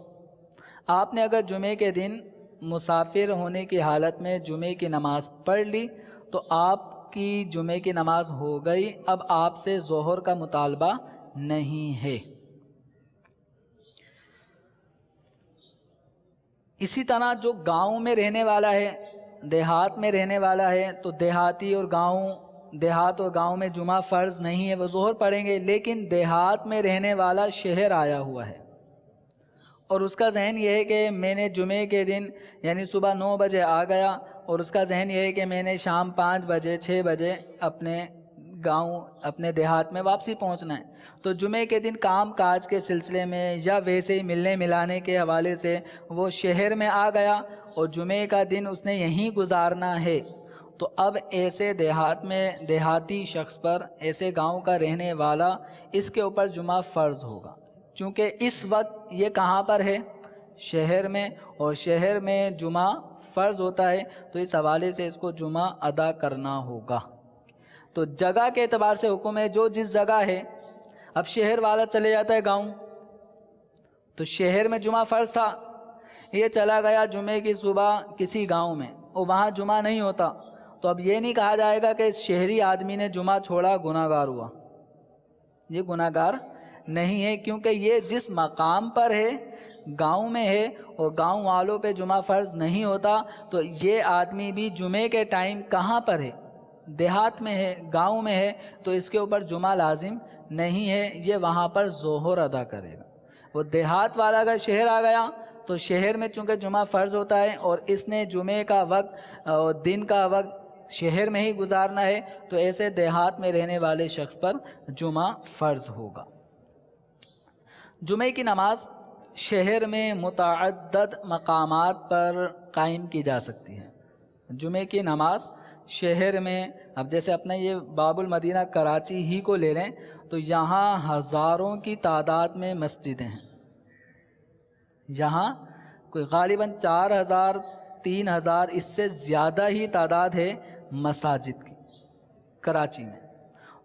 Speaker 2: آپ نے اگر جمعے کے دن مسافر ہونے کی حالت میں جمعے کی نماز پڑھ لی تو آپ کی جمعے کی نماز ہو گئی، اب آپ سے ظہر کا مطالبہ نہیں ہے۔ اسی طرح جو گاؤں میں رہنے والا ہے، دیہات میں رہنے والا ہے، تو دیہات اور گاؤں میں جمعہ فرض نہیں ہے، وہ ظہر پڑھیں گے، لیکن دیہات میں رہنے والا شہر آیا ہوا ہے اور اس کا ذہن یہ ہے کہ میں نے جمعے کے دن یعنی صبح 9 بجے آ گیا اور اس کا ذہن یہ ہے کہ میں نے شام 5 بجے 6 بجے اپنے گاؤں اپنے دیہات میں واپسی پہنچنا ہے، تو جمعے کے دن کام کاج کے سلسلے میں یا ویسے ہی ملنے ملانے کے حوالے سے وہ شہر میں آ گیا اور جمعے کا دن اس نے یہیں گزارنا ہے، تو اب ایسے دیہاتی شخص پر، ایسے گاؤں کا رہنے والا، اس کے اوپر جمعہ فرض ہوگا، چونکہ اس وقت یہ کہاں پر ہے؟ شہر میں، اور شہر میں جمعہ فرض ہوتا ہے، تو اس حوالے سے اس کو جمعہ ادا کرنا ہوگا۔ تو جگہ کے اعتبار سے حکم ہے، جو جس جگہ ہے، اب شہر والا چلے جاتا ہے گاؤں، تو شہر میں جمعہ فرض تھا، یہ چلا گیا جمعے کی صبح کسی گاؤں میں اور وہاں جمعہ نہیں ہوتا، تو اب یہ نہیں کہا جائے گا کہ اس شہری آدمی نے جمعہ چھوڑا گناہ گار ہوا، یہ گناہ گار نہیں ہے، کیونکہ یہ جس مقام پر ہے، گاؤں میں ہے اور گاؤں والوں پہ جمعہ فرض نہیں ہوتا، تو یہ آدمی بھی جمعے کے ٹائم کہاں پر ہے؟ دیہات میں ہے، گاؤں میں ہے، تو اس کے اوپر جمعہ لازم نہیں ہے، یہ وہاں پر ظہر ادا کرے گا۔ وہ دیہات والا اگر شہر آ گیا تو شہر میں چونکہ جمعہ فرض ہوتا ہے اور اس نے جمعے کا وقت اور دن کا وقت شہر میں ہی گزارنا ہے، تو ایسے دیہات میں رہنے والے شخص پر جمعہ فرض ہوگا۔ جمعے کی نماز شہر میں متعدد مقامات پر قائم کی جا سکتی ہے۔ جمعے کی نماز شہر میں، اب جیسے اپنا یہ باب المدینہ کراچی ہی کو لے لیں تو یہاں ہزاروں کی تعداد میں مسجدیں ہیں، یہاں کوئی غالباً 4000 3000 اس سے زیادہ ہی تعداد ہے مساجد کی کراچی میں،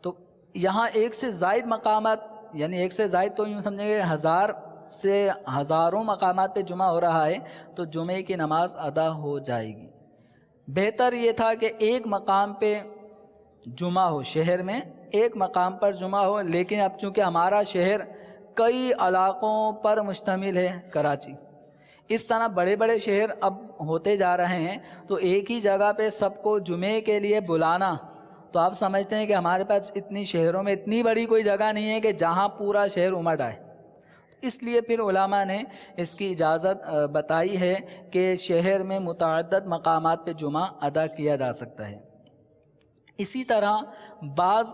Speaker 2: تو یہاں ایک سے زائد مقامات، یعنی ایک سے زائد تو یوں سمجھیں گے 1000 سے ہزاروں مقامات پہ جمعہ ہو رہا ہے، تو جمعے کی نماز ادا ہو جائے گی۔ بہتر یہ تھا کہ ایک مقام پہ جمعہ ہو، شہر میں ایک مقام پر جمعہ ہو، لیکن اب چونکہ ہمارا شہر کئی علاقوں پر مشتمل ہے، کراچی، اس طرح بڑے بڑے شہر اب ہوتے جا رہے ہیں، تو ایک ہی جگہ پہ سب کو جمعے کے لیے بلانا، تو آپ سمجھتے ہیں کہ ہمارے پاس اتنی شہروں میں اتنی بڑی کوئی جگہ نہیں ہے کہ جہاں پورا شہر امٹ آئے، اس لیے پھر علماء نے اس کی اجازت بتائی ہے کہ شہر میں متعدد مقامات پہ جمعہ ادا کیا جا سکتا ہے۔ اسی طرح بعض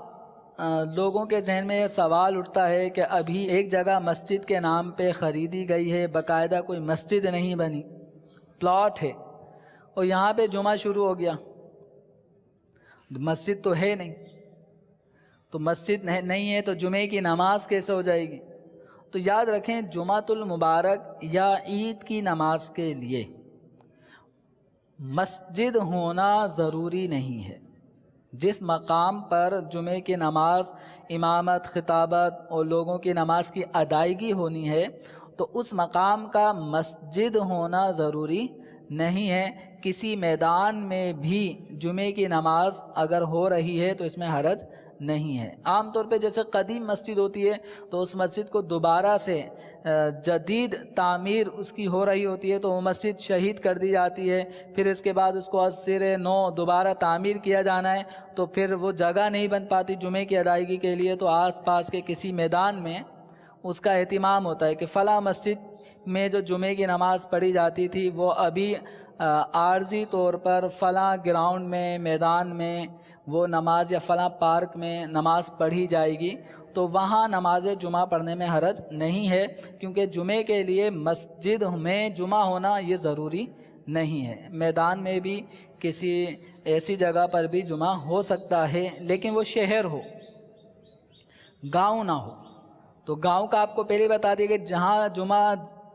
Speaker 2: لوگوں کے ذہن میں یہ سوال اٹھتا ہے کہ ابھی ایک جگہ مسجد کے نام پہ خریدی گئی ہے، باقاعدہ کوئی مسجد نہیں بنی، پلاٹ ہے اور یہاں پہ جمعہ شروع ہو گیا، مسجد تو ہے نہیں، تو مسجد نہیں ہے تو جمعے کی نماز کیسے ہو جائے گی؟ تو یاد رکھیں، جمعۃ المبارک یا عید کی نماز کے لیے مسجد ہونا ضروری نہیں ہے۔ جس مقام پر جمعے کی نماز، امامت، خطابت اور لوگوں کی نماز کی ادائیگی ہونی ہے، تو اس مقام کا مسجد ہونا ضروری نہیں ہے۔ کسی میدان میں بھی جمعے کی نماز اگر ہو رہی ہے تو اس میں حرج نہیں ہے۔ عام طور پہ جیسے قدیم مسجد ہوتی ہے تو اس مسجد کو دوبارہ سے جدید تعمیر اس کی ہو رہی ہوتی ہے، تو وہ مسجد شہید کر دی جاتی ہے، پھر اس کے بعد اس کو از سر نو دوبارہ تعمیر کیا جانا ہے، تو پھر وہ جگہ نہیں بن پاتی جمعے کی ادائیگی کے لیے، تو آس پاس کے کسی میدان میں اس کا اہتمام ہوتا ہے کہ فلاں مسجد میں جو جمعے کی نماز پڑھی جاتی تھی وہ ابھی عارضی طور پر فلاں گراؤنڈ میں، میدان میں وہ نماز یا فلاں پارک میں نماز پڑھی جائے گی، تو وہاں نماز جمعہ پڑھنے میں حرج نہیں ہے، کیونکہ جمعے کے لیے مسجد میں جمعہ ہونا یہ ضروری نہیں ہے۔ میدان میں بھی کسی ایسی جگہ پر بھی جمعہ ہو سکتا ہے، لیکن وہ شہر ہو، گاؤں نہ ہو۔ تو گاؤں کا آپ کو پہلے بتا دیا کہ جہاں جمعہ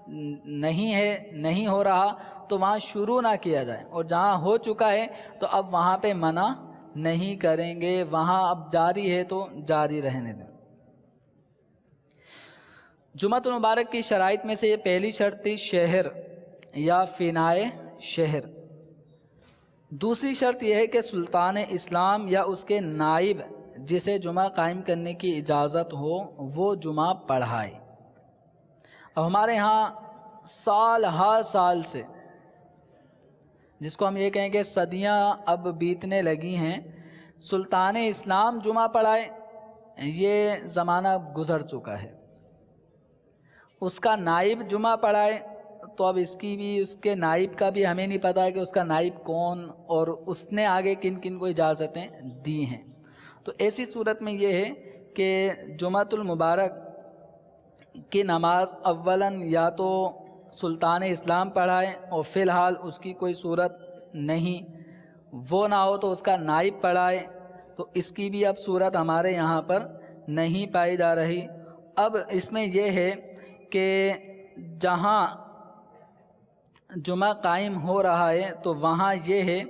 Speaker 2: نہیں ہو رہا تو وہاں شروع نہ کیا جائے، اور جہاں ہو چکا ہے تو اب وہاں پہ منع نہیں کریں گے، وہاں اب جاری ہے تو جاری رہنے دیں۔ جمعۃ المبارک کی شرائط میں سے یہ پہلی شرط تھی شہر یا فنائے شہر۔ دوسری شرط یہ ہے کہ سلطان اسلام یا اس کے نائب جسے جمعہ قائم کرنے کی اجازت ہو وہ جمعہ پڑھائے۔ اب ہمارے ہاں سال ہر سال سے، جس کو ہم یہ کہیں کہ صدیاں اب بیتنے لگی ہیں، سلطان اسلام جمعہ پڑھائے یہ زمانہ گزر چکا ہے۔ اس کا نائب جمعہ پڑھائے تو اب اس کے نائب کا بھی ہمیں نہیں پتہ ہے کہ اس کا نائب کون اور اس نے آگے کن کن کو اجازتیں دی ہیں۔ تو ایسی صورت میں یہ ہے کہ جمعۃ المبارک کی نماز اولاً یا تو سلطان اسلام پڑھائے، اور فی الحال اس کی کوئی صورت نہیں، وہ نہ ہو تو اس کا نائب پڑھائے، تو اس کی بھی اب صورت ہمارے یہاں پر نہیں پائی جا رہی۔ اب اس میں یہ ہے کہ جہاں جمعہ قائم ہو رہا ہے تو وہاں یہ ہے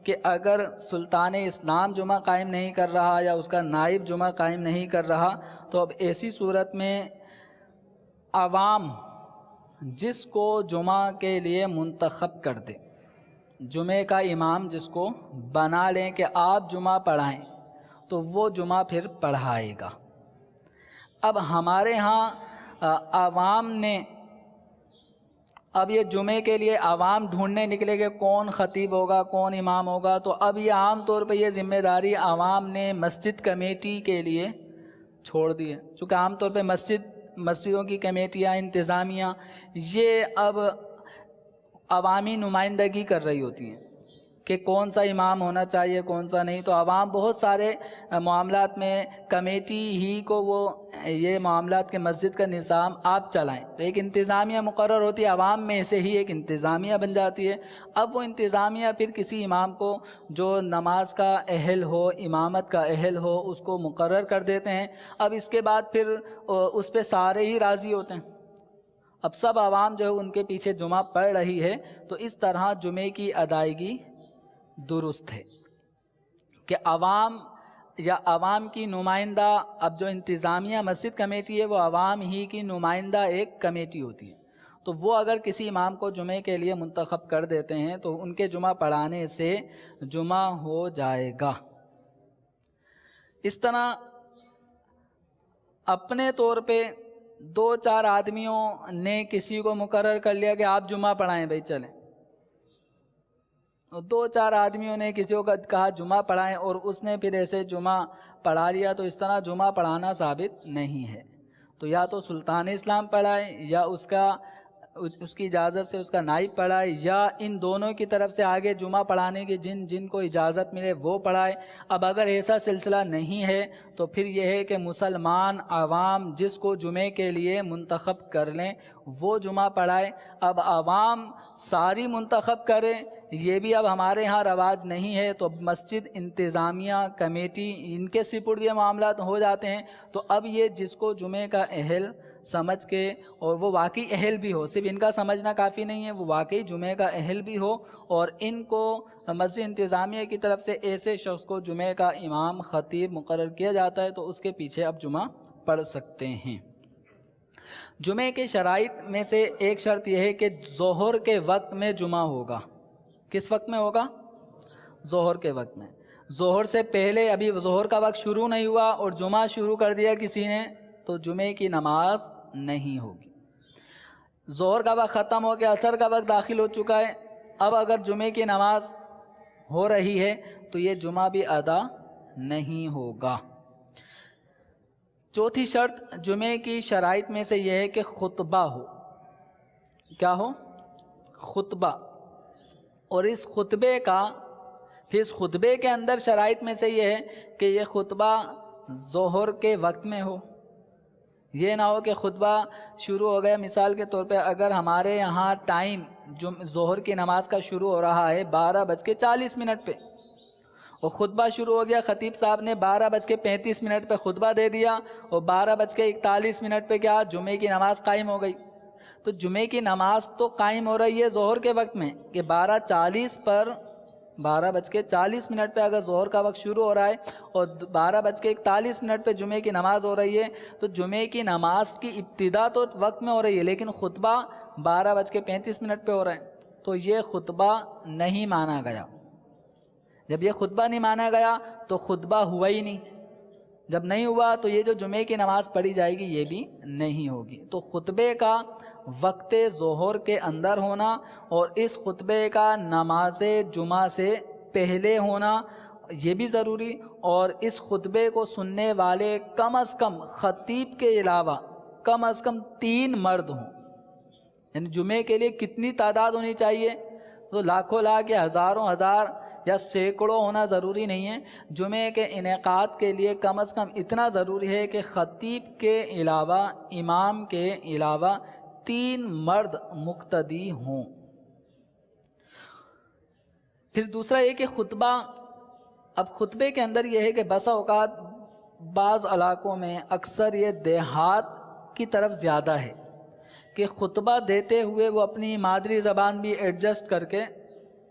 Speaker 2: کہ اگر سلطان اسلام جمعہ قائم نہیں کر رہا یا اس کا نائب جمعہ قائم نہیں کر رہا، تو اب ایسی صورت میں عوام جس کو جمعہ کے لیے منتخب کر دے، جمعے کا امام جس کو بنا لیں کہ آپ جمعہ پڑھائیں، تو وہ جمعہ پھر پڑھائے گا۔ اب ہمارے ہاں عوام نے اب یہ جمعے کے لیے عوام ڈھونڈنے نکلے کہ کون خطیب ہوگا، کون امام ہوگا، تو اب یہ عام طور پہ یہ ذمہ داری عوام نے مسجد کمیٹی کے لیے چھوڑ دی ہے، چونکہ عام طور پہ مسجدوں کی کمیٹیاں، انتظامیہ یہ اب عوامی نمائندگی کر رہی ہوتی ہیں کہ کون سا امام ہونا چاہیے کون سا نہیں، تو عوام بہت سارے معاملات میں کمیٹی ہی کو وہ یہ معاملات کے مسجد کا نظام آپ چلائیں، تو ایک انتظامیہ مقرر ہوتی ہے، عوام میں سے ہی ایک انتظامیہ بن جاتی ہے۔ اب وہ انتظامیہ پھر کسی امام کو جو نماز کا اہل ہو، امامت کا اہل ہو، اس کو مقرر کر دیتے ہیں۔ اب اس کے بعد پھر اس پہ سارے ہی راضی ہوتے ہیں، اب سب عوام جو ہے ان کے پیچھے جمعہ پڑھ رہی ہے، تو اس طرح جمعے کی ادائیگی درست ہے کہ عوام یا عوام کی نمائندہ، اب جو انتظامیہ مسجد کمیٹی ہے وہ عوام ہی کی نمائندہ ایک کمیٹی ہوتی ہے، تو وہ اگر کسی امام کو جمعے کے لیے منتخب کر دیتے ہیں تو ان کے جمعہ پڑھانے سے جمعہ ہو جائے گا۔ اس طرح اپنے طور پہ 2-4 آدمیوں نے کسی کو مقرر کر لیا کہ آپ جمعہ پڑھائیں بھائی چلیں، 2-4 آدمیوں نے کسی کو کہا جمعہ پڑھائیں اور اس نے پھر ایسے جمعہ پڑھا لیا، تو اس طرح جمعہ پڑھانا ثابت نہیں ہے۔ تو یا تو سلطان اسلام پڑھائے یا اس کی اجازت سے اس کا نائب پڑھائے، یا ان دونوں کی طرف سے آگے جمعہ پڑھانے کی جن کو اجازت ملے وہ پڑھائے۔ اب اگر ایسا سلسلہ نہیں ہے تو پھر یہ ہے کہ مسلمان عوام جس کو جمعے کے لیے منتخب کر لیں وہ جمعہ پڑھائے۔ اب عوام ساری منتخب کرے یہ بھی اب ہمارے ہاں رواج نہیں ہے، تو مسجد انتظامیہ کمیٹی ان کے سپرد یہ معاملات ہو جاتے ہیں، تو اب یہ جس کو جمعے کا اہل سمجھ کے، اور وہ واقعی اہل بھی ہو، صرف ان کا سمجھنا کافی نہیں ہے، وہ واقعی جمعے کا اہل بھی ہو، اور ان کو مسجد انتظامیہ کی طرف سے ایسے شخص کو جمعے کا امام خطیب مقرر کیا جاتا ہے، تو اس کے پیچھے اب جمعہ پڑھ سکتے ہیں۔ جمعے کے شرائط میں سے ایک شرط یہ ہے کہ ظہر کے وقت میں جمعہ ہوگا۔ کس وقت میں ہوگا؟ ظہر کے وقت میں۔ ظہر سے پہلے ابھی ظہر کا وقت شروع نہیں ہوا اور جمعہ شروع کر دیا کسی نے تو جمعے کی نماز نہیں ہوگی۔ ظہر کا وقت ختم ہو گیا، عصر کا وقت داخل ہو چکا ہے، اب اگر جمعے کی نماز ہو رہی ہے تو یہ جمعہ بھی ادا نہیں ہوگا۔ چوتھی شرط جمعے کی شرائط میں سے یہ ہے کہ خطبہ ہو۔ کیا ہو؟ خطبہ۔ اور اس خطبے کا پھر اس خطبے کے اندر شرائط میں سے یہ ہے کہ یہ خطبہ ظہر کے وقت میں ہو۔ یہ نہ ہو کہ خطبہ شروع ہو گیا، مثال کے طور پہ اگر ہمارے یہاں ٹائم ظہر کی نماز کا شروع ہو رہا ہے 12:40 پہ اور خطبہ شروع ہو گیا، خطیب صاحب نے 12:35 پہ خطبہ دے دیا اور 12:41 پہ کیا جمعے کی نماز قائم ہو گئی، تو جمعے کی نماز تو قائم ہو رہی ہے ظہر کے وقت میں کہ 12:40 پر 12:40 پہ اگر ظہر کا وقت شروع ہو رہا ہے اور 12:41 پہ جمعے کی نماز ہو رہی ہے تو جمعے کی نماز کی ابتدا تو وقت میں ہو رہی ہے لیکن خطبہ 12:35 پہ ہو رہا ہے، تو یہ خطبہ نہیں مانا گیا۔ جب یہ خطبہ نہیں مانا گیا تو خطبہ ہوا ہی نہیں، جب نہیں ہوا تو یہ جو جمعے کی نماز پڑھی جائے گی یہ بھی نہیں ہوگی۔ تو خطبے کا وقت ظہر کے اندر ہونا اور اس خطبے کا نماز جمعہ سے پہلے ہونا یہ بھی ضروری، اور اس خطبے کو سننے والے کم از کم خطیب کے علاوہ کم از کم 3 مرد ہوں۔ یعنی جمعے کے لیے کتنی تعداد ہونی چاہیے؟ تو لاکھوں لاکھ یا ہزاروں ہزار یا سینکڑوں ہونا ضروری نہیں ہے۔ جمعے کے انعقاد کے لیے کم از کم اتنا ضروری ہے کہ خطیب کے علاوہ، امام کے علاوہ 3 مرد مقتدی ہوں۔ پھر دوسرا یہ کہ خطبہ، اب خطبے کے اندر یہ ہے کہ بسا اوقات بعض علاقوں میں اکثر یہ دیہات کی طرف زیادہ ہے کہ خطبہ دیتے ہوئے وہ اپنی مادری زبان بھی ایڈجسٹ کر کے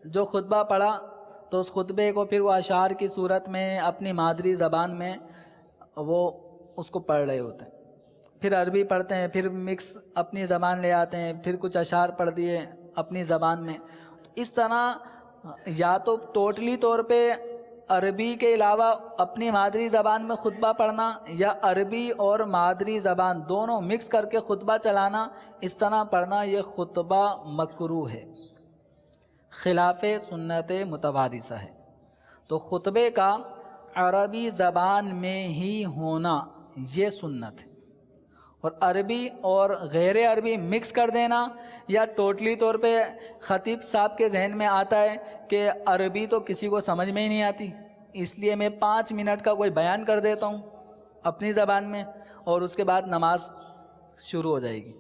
Speaker 2: جو خطبہ پڑھا تو اس خطبے کو پھر وہ اشعار کی صورت میں اپنی مادری زبان میں وہ اس کو پڑھ رہے ہوتے ہیں، پھر عربی پڑھتے ہیں، پھر مکس اپنی زبان لے آتے ہیں، پھر کچھ اشعار پڑھ دیے اپنی زبان میں۔ اس طرح یا تو ٹوٹلی طور پہ عربی کے علاوہ اپنی مادری زبان میں خطبہ پڑھنا یا عربی اور مادری زبان دونوں مکس کر کے خطبہ چلانا، اس طرح پڑھنا یہ خطبہ مکروہ ہے، خلاف سنت متوارثہ ہے۔ تو خطبے کا عربی زبان میں ہی ہونا یہ سنت ہے، اور عربی اور غیر عربی مکس کر دینا یا ٹوٹلی طور پہ خطیب صاحب کے ذہن میں آتا ہے کہ عربی تو کسی کو سمجھ میں ہی نہیں آتی، اس لیے میں 5 منٹ کا کوئی بیان کر دیتا ہوں اپنی زبان میں اور اس کے بعد نماز شروع ہو جائے گی،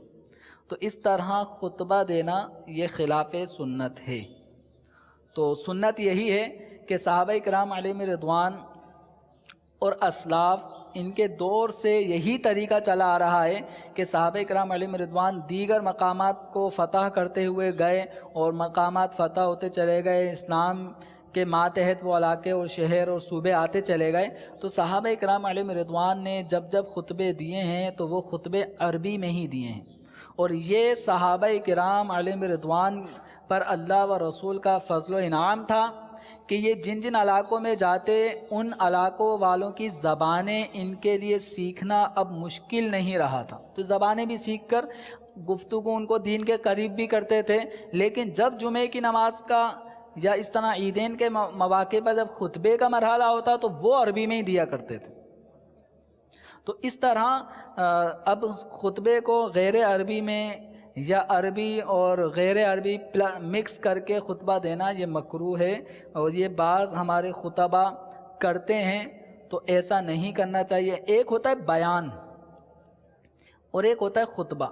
Speaker 2: تو اس طرح خطبہ دینا یہ خلاف سنت ہے۔ تو سنت یہی ہے کہ صحابہ کرام علیہم رضوان اور اسلاف ان کے دور سے یہی طریقہ چلا آ رہا ہے کہ صحابہ کرام علیہم رضوان دیگر مقامات کو فتح کرتے ہوئے گئے اور مقامات فتح ہوتے چلے گئے، اسلام کے ماتحت وہ علاقے اور شہر اور صوبے آتے چلے گئے، تو صحابہ کرام علیہم رضوان نے جب جب خطبے دیے ہیں تو وہ خطبے عربی میں ہی دیے ہیں، اور یہ صحابہ کرام علیہم رضوان پر اللہ و رسول کا فضل و انعام تھا کہ یہ جن جن علاقوں میں جاتے ان علاقوں والوں کی زبانیں ان کے لیے سیکھنا اب مشکل نہیں رہا تھا، تو زبانیں بھی سیکھ کر گفتگو ان کو دین کے قریب بھی کرتے تھے، لیکن جب جمعے کی نماز کا یا اس طرح عیدین کے مواقع پر جب خطبے کا مرحلہ ہوتا تو وہ عربی میں ہی دیا کرتے تھے۔ تو اس طرح اب خطبے کو غیر عربی میں یا عربی اور غیر عربی مکس کر کے خطبہ دینا یہ مکروہ ہے، اور یہ بعض ہمارے خطبہ کرتے ہیں، تو ایسا نہیں کرنا چاہیے۔ ایک ہوتا ہے بیان اور ایک ہوتا ہے خطبہ۔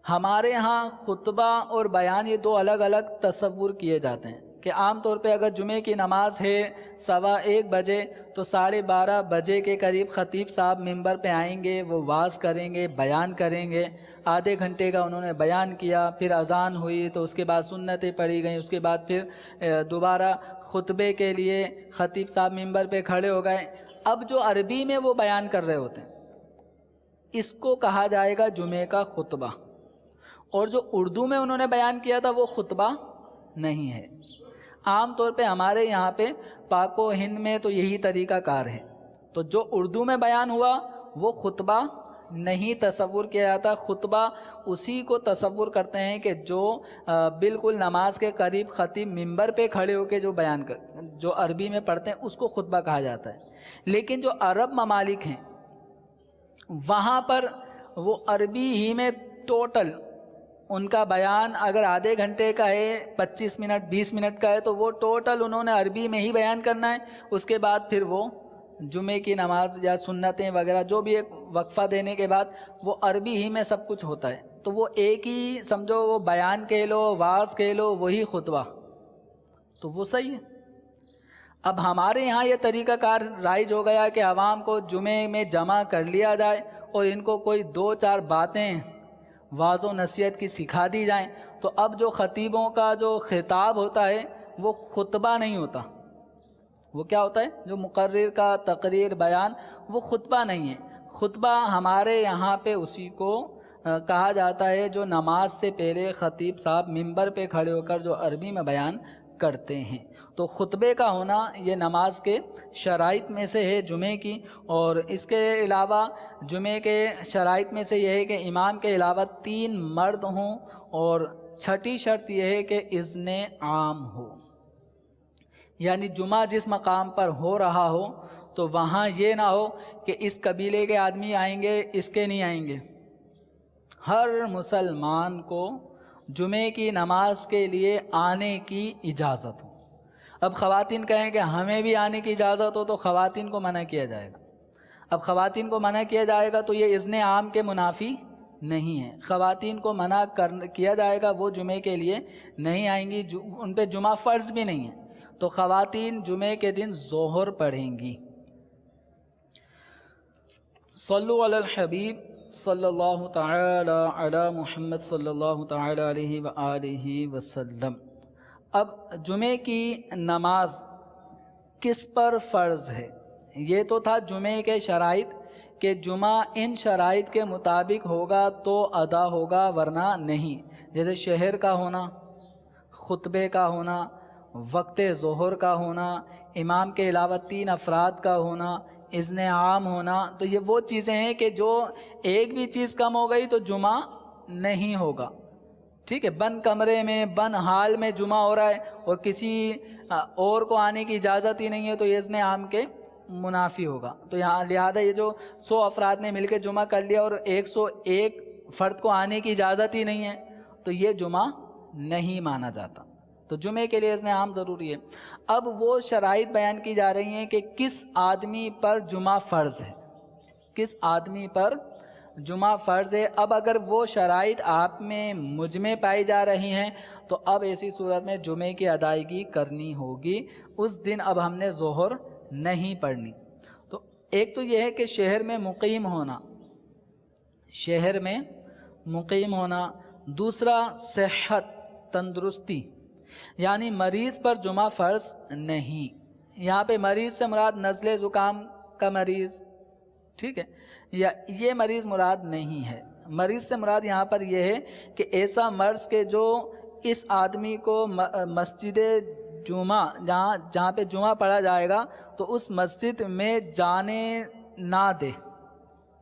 Speaker 2: ہمارے ہاں خطبہ اور بیان یہ 2 الگ الگ تصور کیے جاتے ہیں کہ عام طور پہ اگر جمعے کی نماز ہے 1:15 بجے تو 12:30 بجے کے قریب خطیب صاحب ممبر پہ آئیں گے، وہ وعظ کریں گے، بیان کریں گے، آدھے گھنٹے کا انہوں نے بیان کیا، پھر اذان ہوئی تو اس کے بعد سنتیں پڑھی گئیں، اس کے بعد پھر دوبارہ خطبے کے لیے خطیب صاحب ممبر پہ کھڑے ہو گئے۔ اب جو عربی میں وہ بیان کر رہے ہوتے ہیں اس کو کہا جائے گا جمعے کا خطبہ، اور جو اردو میں انہوں نے بیان کیا تھا وہ خطبہ نہیں ہے۔ عام طور پہ ہمارے یہاں پہ پاک و ہند میں تو یہی طریقہ کار ہے، تو جو اردو میں بیان ہوا وہ خطبہ نہیں تصور کیا جاتا۔ خطبہ اسی کو تصور کرتے ہیں کہ جو بالکل نماز کے قریب خطیب ممبر پہ کھڑے ہو کے جو بیان جو عربی میں پڑھتے ہیں اس کو خطبہ کہا جاتا ہے۔ لیکن جو عرب ممالک ہیں وہاں پر وہ عربی ہی میں ٹوٹل ان کا بیان اگر آدھے گھنٹے کا ہے، 25 منٹ 20 منٹ کا ہے، تو وہ ٹوٹل انہوں نے عربی میں ہی بیان کرنا ہے۔ اس کے بعد پھر وہ جمعے کی نماز یا سنتیں وغیرہ جو بھی ایک وقفہ دینے کے بعد وہ عربی ہی میں سب کچھ ہوتا ہے، تو وہ ایک ہی سمجھو وہ بیان کہہ لو، واعظ کہہ لو، وہی خطبہ، تو وہ صحیح ہے۔ اب ہمارے یہاں یہ طریقہ کار رائج ہو گیا کہ عوام کو جمعے میں جمع کر لیا جائے اور ان کو کوئی 2-4 باتیں واعظ و نصیحت کی سکھا دی جائیں، تو اب جو خطیبوں کا جو خطاب ہوتا ہے وہ خطبہ نہیں ہوتا، وہ کیا ہوتا ہے؟ جو مقرر کا تقریر بیان، وہ خطبہ نہیں ہے۔ خطبہ ہمارے یہاں پہ اسی کو کہا جاتا ہے جو نماز سے پہلے خطیب صاحب ممبر پہ کھڑے ہو کر جو عربی میں بیان کرتے ہیں۔ تو خطبے کا ہونا یہ نماز کے شرائط میں سے ہے جمعے کی، اور اس کے علاوہ جمعے کے شرائط میں سے یہ ہے کہ امام کے علاوہ 3 مرد ہوں، اور چھٹی شرط یہ ہے کہ اذن عام ہو، یعنی جمعہ جس مقام پر ہو رہا ہو تو وہاں یہ نہ ہو کہ اس قبیلے کے آدمی آئیں گے اس کے نہیں آئیں گے۔ ہر مسلمان کو جمعے کی نماز کے لیے آنے کی اجازت ہو۔ اب خواتین کہیں کہ ہمیں بھی آنے کی اجازت ہو تو خواتین کو منع کیا جائے گا۔ اب خواتین کو منع کیا جائے گا تو یہ اذن عام کے منافی نہیں ہے۔ خواتین کو منع کیا جائے گا، وہ جمعے کے لیے نہیں آئیں گی، ان پہ جمعہ فرض بھی نہیں ہے، تو خواتین جمعے کے دن ظہر پڑھیں گی۔ صلو علی الحبیب صلی اللہ تعالی علی محمد صلی اللہ تعالی علیہ وآلہ وسلم۔ اب جمعے کی نماز کس پر فرض ہے؟ یہ تو تھا جمعے کے شرائط کہ جمعہ ان شرائط کے مطابق ہوگا تو ادا ہوگا، ورنہ نہیں۔ جیسے شہر کا ہونا، خطبے کا ہونا، وقت ظہر کا ہونا، امام کے علاوہ 3 افراد کا ہونا، اذن عام ہونا، تو یہ وہ چیزیں ہیں کہ جو ایک بھی چیز کم ہو گئی تو جمعہ نہیں ہوگا۔ ٹھیک ہے، بند کمرے میں بند حال میں جمعہ ہو رہا ہے اور کسی اور کو آنے کی اجازت ہی نہیں ہے تو یہ اذن عام کے منافی ہوگا۔ تو یہاں لہذا یہ جو 100 افراد نے مل کے جمعہ کر لیا اور 101 فرد کو آنے کی اجازت ہی نہیں ہے تو یہ جمعہ نہیں مانا جاتا۔ تو جمعے کے لیے اذن عام ضروری ہے۔ اب وہ شرائط بیان کی جا رہی ہیں کہ کس آدمی پر جمعہ فرض ہے، کس آدمی پر جمعہ فرض ہے۔ اب اگر وہ شرائط آپ میں مجھ میں پائی جا رہی ہیں تو اب ایسی صورت میں جمعے کی ادائیگی کرنی ہوگی۔ اس دن اب ہم نے ظہر نہیں پڑھنی۔ تو ایک تو یہ ہے کہ شہر میں مقیم ہونا، شہر میں مقیم ہونا۔ دوسرا صحت، تندرستی، یعنی مریض پر جمعہ فرض نہیں۔ یہاں پہ مریض سے مراد نزلے زکام کا مریض، ٹھیک ہے، یا یہ مریض مراد نہیں ہے۔ مریض سے مراد یہاں پر یہ ہے کہ ایسا مرض کہ جو اس آدمی کو مسجد جمعہ جہاں پہ جمعہ پڑھا جائے گا تو اس مسجد میں جانے نہ دے،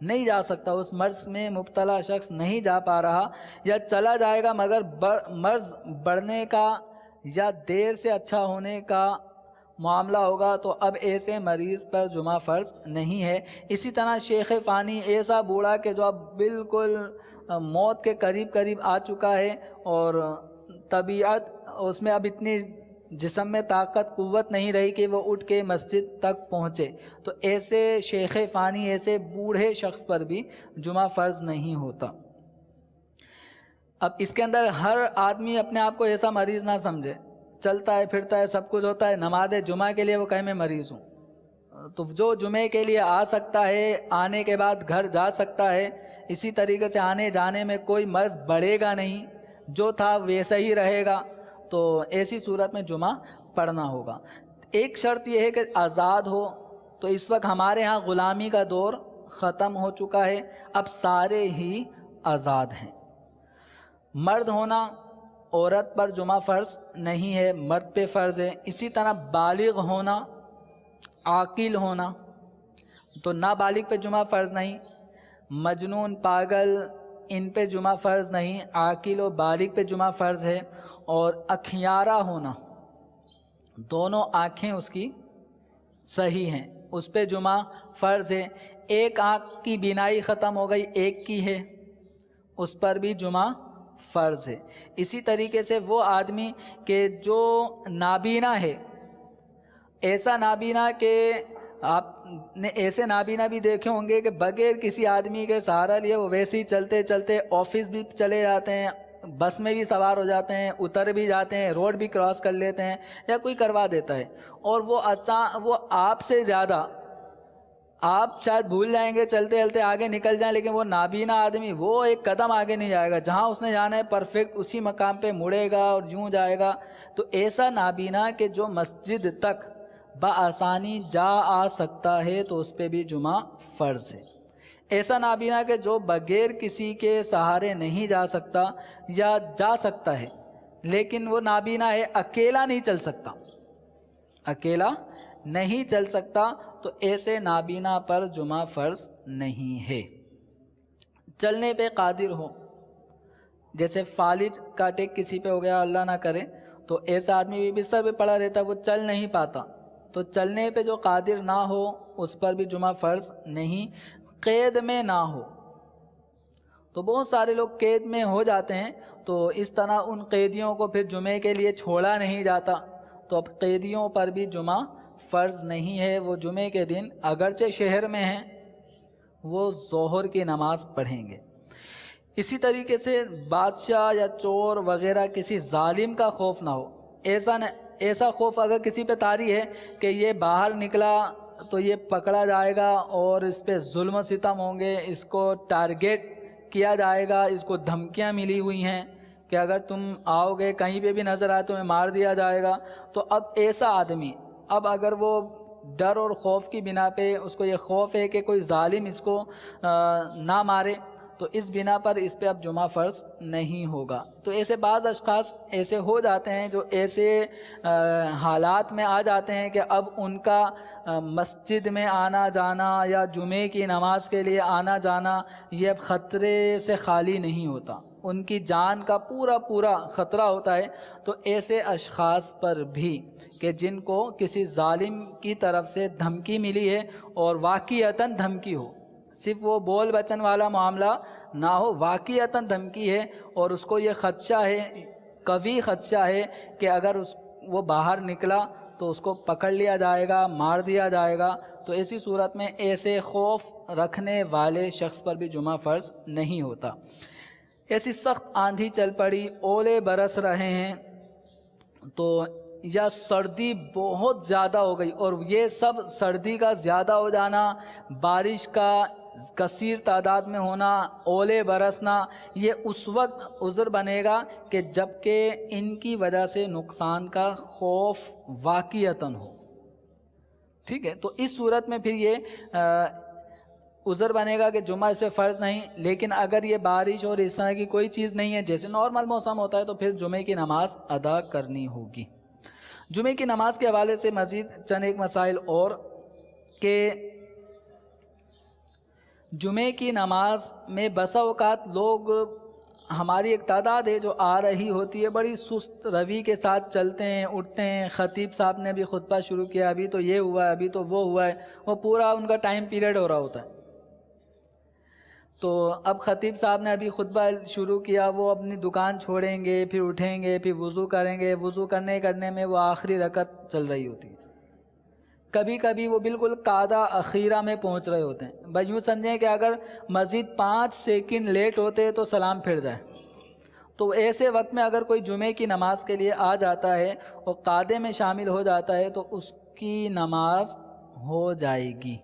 Speaker 2: نہیں جا سکتا، اس مرض میں مبتلا شخص نہیں جا پا رہا، یا چلا جائے گا مگر مرض بڑھنے کا یا دیر سے اچھا ہونے کا معاملہ ہوگا تو اب ایسے مریض پر جمعہ فرض نہیں ہے۔ اسی طرح شیخ فانی، ایسا بوڑھا کہ جو اب بالکل موت کے قریب آ چکا ہے اور طبیعت اس میں اب اتنی جسم میں طاقت قوت نہیں رہی کہ وہ اٹھ کے مسجد تک پہنچے، تو ایسے شیخ فانی، ایسے بوڑھے شخص پر بھی جمعہ فرض نہیں ہوتا۔ اب اس کے اندر ہر آدمی اپنے آپ کو ایسا مریض نہ سمجھے، چلتا ہے پھرتا ہے سب کچھ ہوتا ہے، نماز جمعہ کے لیے وہ کہے میں مریض ہوں۔ تو جو جمعے کے لیے آ سکتا ہے آنے کے بعد گھر جا سکتا ہے، اسی طریقے سے آنے جانے میں کوئی مرض بڑھے گا نہیں، جو تھا ویسا ہی رہے گا، تو ایسی صورت میں جمعہ پڑھنا ہوگا۔ ایک شرط یہ ہے کہ آزاد ہو، تو اس وقت ہمارے ہاں غلامی کا دور ختم ہو چکا ہے، اب سارے ہی آزاد ہیں۔ مرد ہونا عورت پر جمعہ فرض نہیں ہے، مرد پہ فرض ہے۔ اسی طرح بالغ ہونا، عاقل ہونا، تو نابالغ پہ جمعہ فرض نہیں، مجنون پاگل ان پہ جمعہ فرض نہیں، عاقل و بالغ پہ جمعہ فرض ہے۔ اور اکھیارہ ہونا، دونوں آنکھیں اس کی صحیح ہیں، اس پہ جمعہ فرض ہے۔ ایک آنکھ کی بینائی ختم ہو گئی، ایک کی ہے، اس پر بھی جمعہ فرض ہے۔ اسی طریقے سے وہ آدمی کہ جو نابینا ہے، ایسا نابینا کہ آپ نے ایسے نابینا بھی دیکھے ہوں گے کہ بغیر کسی آدمی کے سہارا لیے وہ ویسے ہی چلتے چلتے آفس بھی چلے جاتے ہیں، بس میں بھی سوار ہو جاتے ہیں، اتر بھی جاتے ہیں، روڈ بھی کراس کر لیتے ہیں، یا کوئی کروا دیتا ہے، اور وہ آپ سے زیادہ، آپ شاید بھول جائیں گے چلتے چلتے آگے نکل جائیں، لیکن وہ نابینا آدمی وہ ایک قدم آگے نہیں جائے گا، جہاں اس نے جانا ہے پرفیکٹ اسی مقام پہ مڑے گا اور یوں جائے گا۔ تو ایسا نابینا کہ جو مسجد تک بآسانی جا آ سکتا ہے تو اس پہ بھی جمعہ فرض ہے۔ ایسا نابینا کہ جو بغیر کسی کے سہارے نہیں جا سکتا، یا جا سکتا ہے لیکن وہ نابینا ہے، اکیلا نہیں چل سکتا، اکیلا نہیں چل سکتا، تو ایسے نابینا پر جمعہ فرض نہیں ہے۔ چلنے پہ قادر ہو، جیسے فالج کا اٹیک کسی پہ ہو گیا، اللہ نہ کرے، تو ایسا آدمی بھی بستر پہ پڑا رہتا، وہ چل نہیں پاتا، تو چلنے پہ جو قادر نہ ہو اس پر بھی جمعہ فرض نہیں۔ قید میں نہ ہو، تو بہت سارے لوگ قید میں ہو جاتے ہیں، تو اس طرح ان قیدیوں کو پھر جمعے کے لیے چھوڑا نہیں جاتا، تو اب قیدیوں پر بھی جمعہ فرض نہیں ہے۔ وہ جمعے کے دن اگرچہ شہر میں ہیں، وہ ظہر کی نماز پڑھیں گے۔ اسی طریقے سے بادشاہ یا چور وغیرہ کسی ظالم کا خوف نہ ہو، ایسا خوف اگر کسی پہ طاری ہے کہ یہ باہر نکلا تو یہ پکڑا جائے گا اور اس پہ ظلم و ستم ہوں گے، اس کو ٹارگیٹ کیا جائے گا، اس کو دھمکیاں ملی ہوئی ہیں کہ اگر تم آؤ گے کہیں پہ بھی نظر آئے تمہیں مار دیا جائے گا، تو اب ایسا آدمی، اب اگر وہ ڈر اور خوف کی بنا پہ اس کو یہ خوف ہے کہ کوئی ظالم اس کو نہ مارے، تو اس بنا پر اس پہ اب جمعہ فرض نہیں ہوگا۔ تو ایسے بعض اشخاص ایسے ہو جاتے ہیں جو ایسے حالات میں آ جاتے ہیں کہ اب ان کا مسجد میں آنا جانا یا جمعے کی نماز کے لیے آنا جانا یہ اب خطرے سے خالی نہیں ہوتا، ان کی جان کا پورا خطرہ ہوتا ہے۔ تو ایسے اشخاص پر بھی کہ جن کو کسی ظالم کی طرف سے دھمکی ملی ہے، اور واقعتاً دھمکی ہو، صرف وہ بول بچن والا معاملہ نہ ہو، واقعتاً دھمکی ہے، اور اس کو یہ خدشہ ہے، قوی خدشہ ہے کہ اگر وہ باہر نکلا تو اس کو پکڑ لیا جائے گا، مار دیا جائے گا، تو ایسی صورت میں ایسے خوف رکھنے والے شخص پر بھی جمعہ فرض نہیں ہوتا۔ ایسی سخت آندھی چل پڑی، اولے برس رہے ہیں، تو یا سردی بہت زیادہ ہو گئی، اور یہ سب سردی کا زیادہ ہو جانا، بارش کا کثیر تعداد میں ہونا، اولے برسنا، یہ اس وقت عذر بنے گا کہ جب کہ ان کی وجہ سے نقصان کا خوف واقعتاً ہو، ٹھیک ہے، تو اس صورت میں پھر یہ عذر بنے گا کہ جمعہ اس پہ فرض نہیں۔ لیکن اگر یہ بارش اور اس طرح کی کوئی چیز نہیں ہے، جیسے نارمل موسم ہوتا ہے، تو پھر جمعے کی نماز ادا کرنی ہوگی۔ جمعے کی نماز کے حوالے سے مزید چند ایک مسائل اور، کہ جمعے کی نماز میں بسا اوقات لوگ، ہماری ایک تعداد ہے جو آ رہی ہوتی ہے، بڑی سست روی کے ساتھ چلتے ہیں، اٹھتے ہیں، خطیب صاحب نے بھی خطبہ شروع کیا، ابھی تو یہ ہوا ہے، ابھی تو وہ ہوا ہے، وہ پورا ان کا ٹائم پیریڈ ہو رہا ہوتا ہے۔ تو اب خطیب صاحب نے ابھی خطبہ شروع کیا، وہ اپنی دکان چھوڑیں گے، پھر اٹھیں گے، پھر وضو کریں گے، وضو کرنے میں وہ آخری رکعت چل رہی ہوتی ہے، کبھی کبھی وہ بالکل قعدہ اخیرہ میں پہنچ رہے ہوتے ہیں۔ بس یوں سمجھیں کہ اگر مزید 5 سیکنڈ لیٹ ہوتے تو سلام پھر جائے۔ تو ایسے وقت میں اگر کوئی جمعے کی نماز کے لیے آ جاتا ہے اور قعدے میں شامل ہو جاتا ہے تو اس کی نماز ہو جائے گی،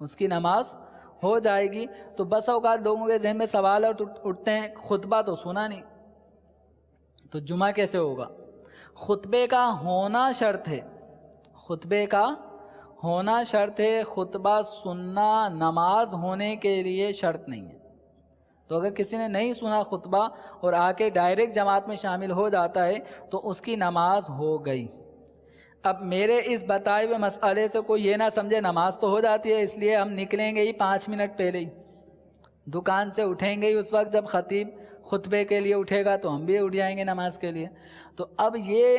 Speaker 2: اس کی نماز ہو جائے گی۔ تو بس اوقات لوگوں کے ذہن میں سوال اٹھتے ہیں، خطبہ تو سنا نہیں، تو جمعہ کیسے ہوگا؟ خطبے کا ہونا شرط ہے، خطبے کا ہونا شرط ہے، خطبہ سننا نماز ہونے کے لیے شرط نہیں ہے۔ تو اگر کسی نے نہیں سنا خطبہ اور آ کے ڈائریکٹ جماعت میں شامل ہو جاتا ہے تو اس کی نماز ہو گئی۔ اب میرے اس بتائے ہوئے مسئلے سے کوئی یہ نہ سمجھے نماز تو ہو جاتی ہے، اس لیے ہم نکلیں گے ہی 5 منٹ پہلے ہی، دکان سے اٹھیں گے ہی اس وقت جب خطیب خطبے کے لیے اٹھے گا تو ہم بھی اٹھ جائیں گے نماز کے لیے۔ تو اب یہ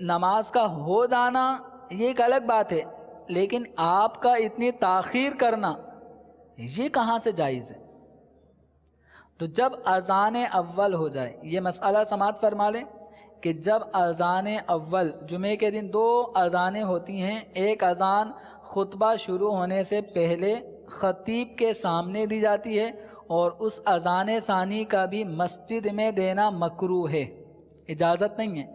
Speaker 2: نماز کا ہو جانا یہ ایک الگ بات ہے، لیکن آپ کا اتنی تاخیر کرنا یہ کہاں سے جائز ہے؟ تو جب اذان اول ہو جائے، یہ مسئلہ سماعت فرما لیں کہ جب اذان اول، جمعے کے دن 2 اذانیں ہوتی ہیں، ایک اذان خطبہ شروع ہونے سے پہلے خطیب کے سامنے دی جاتی ہے، اور اس اذان ثانی کا بھی مسجد میں دینا مکروہ ہے، اجازت نہیں ہے،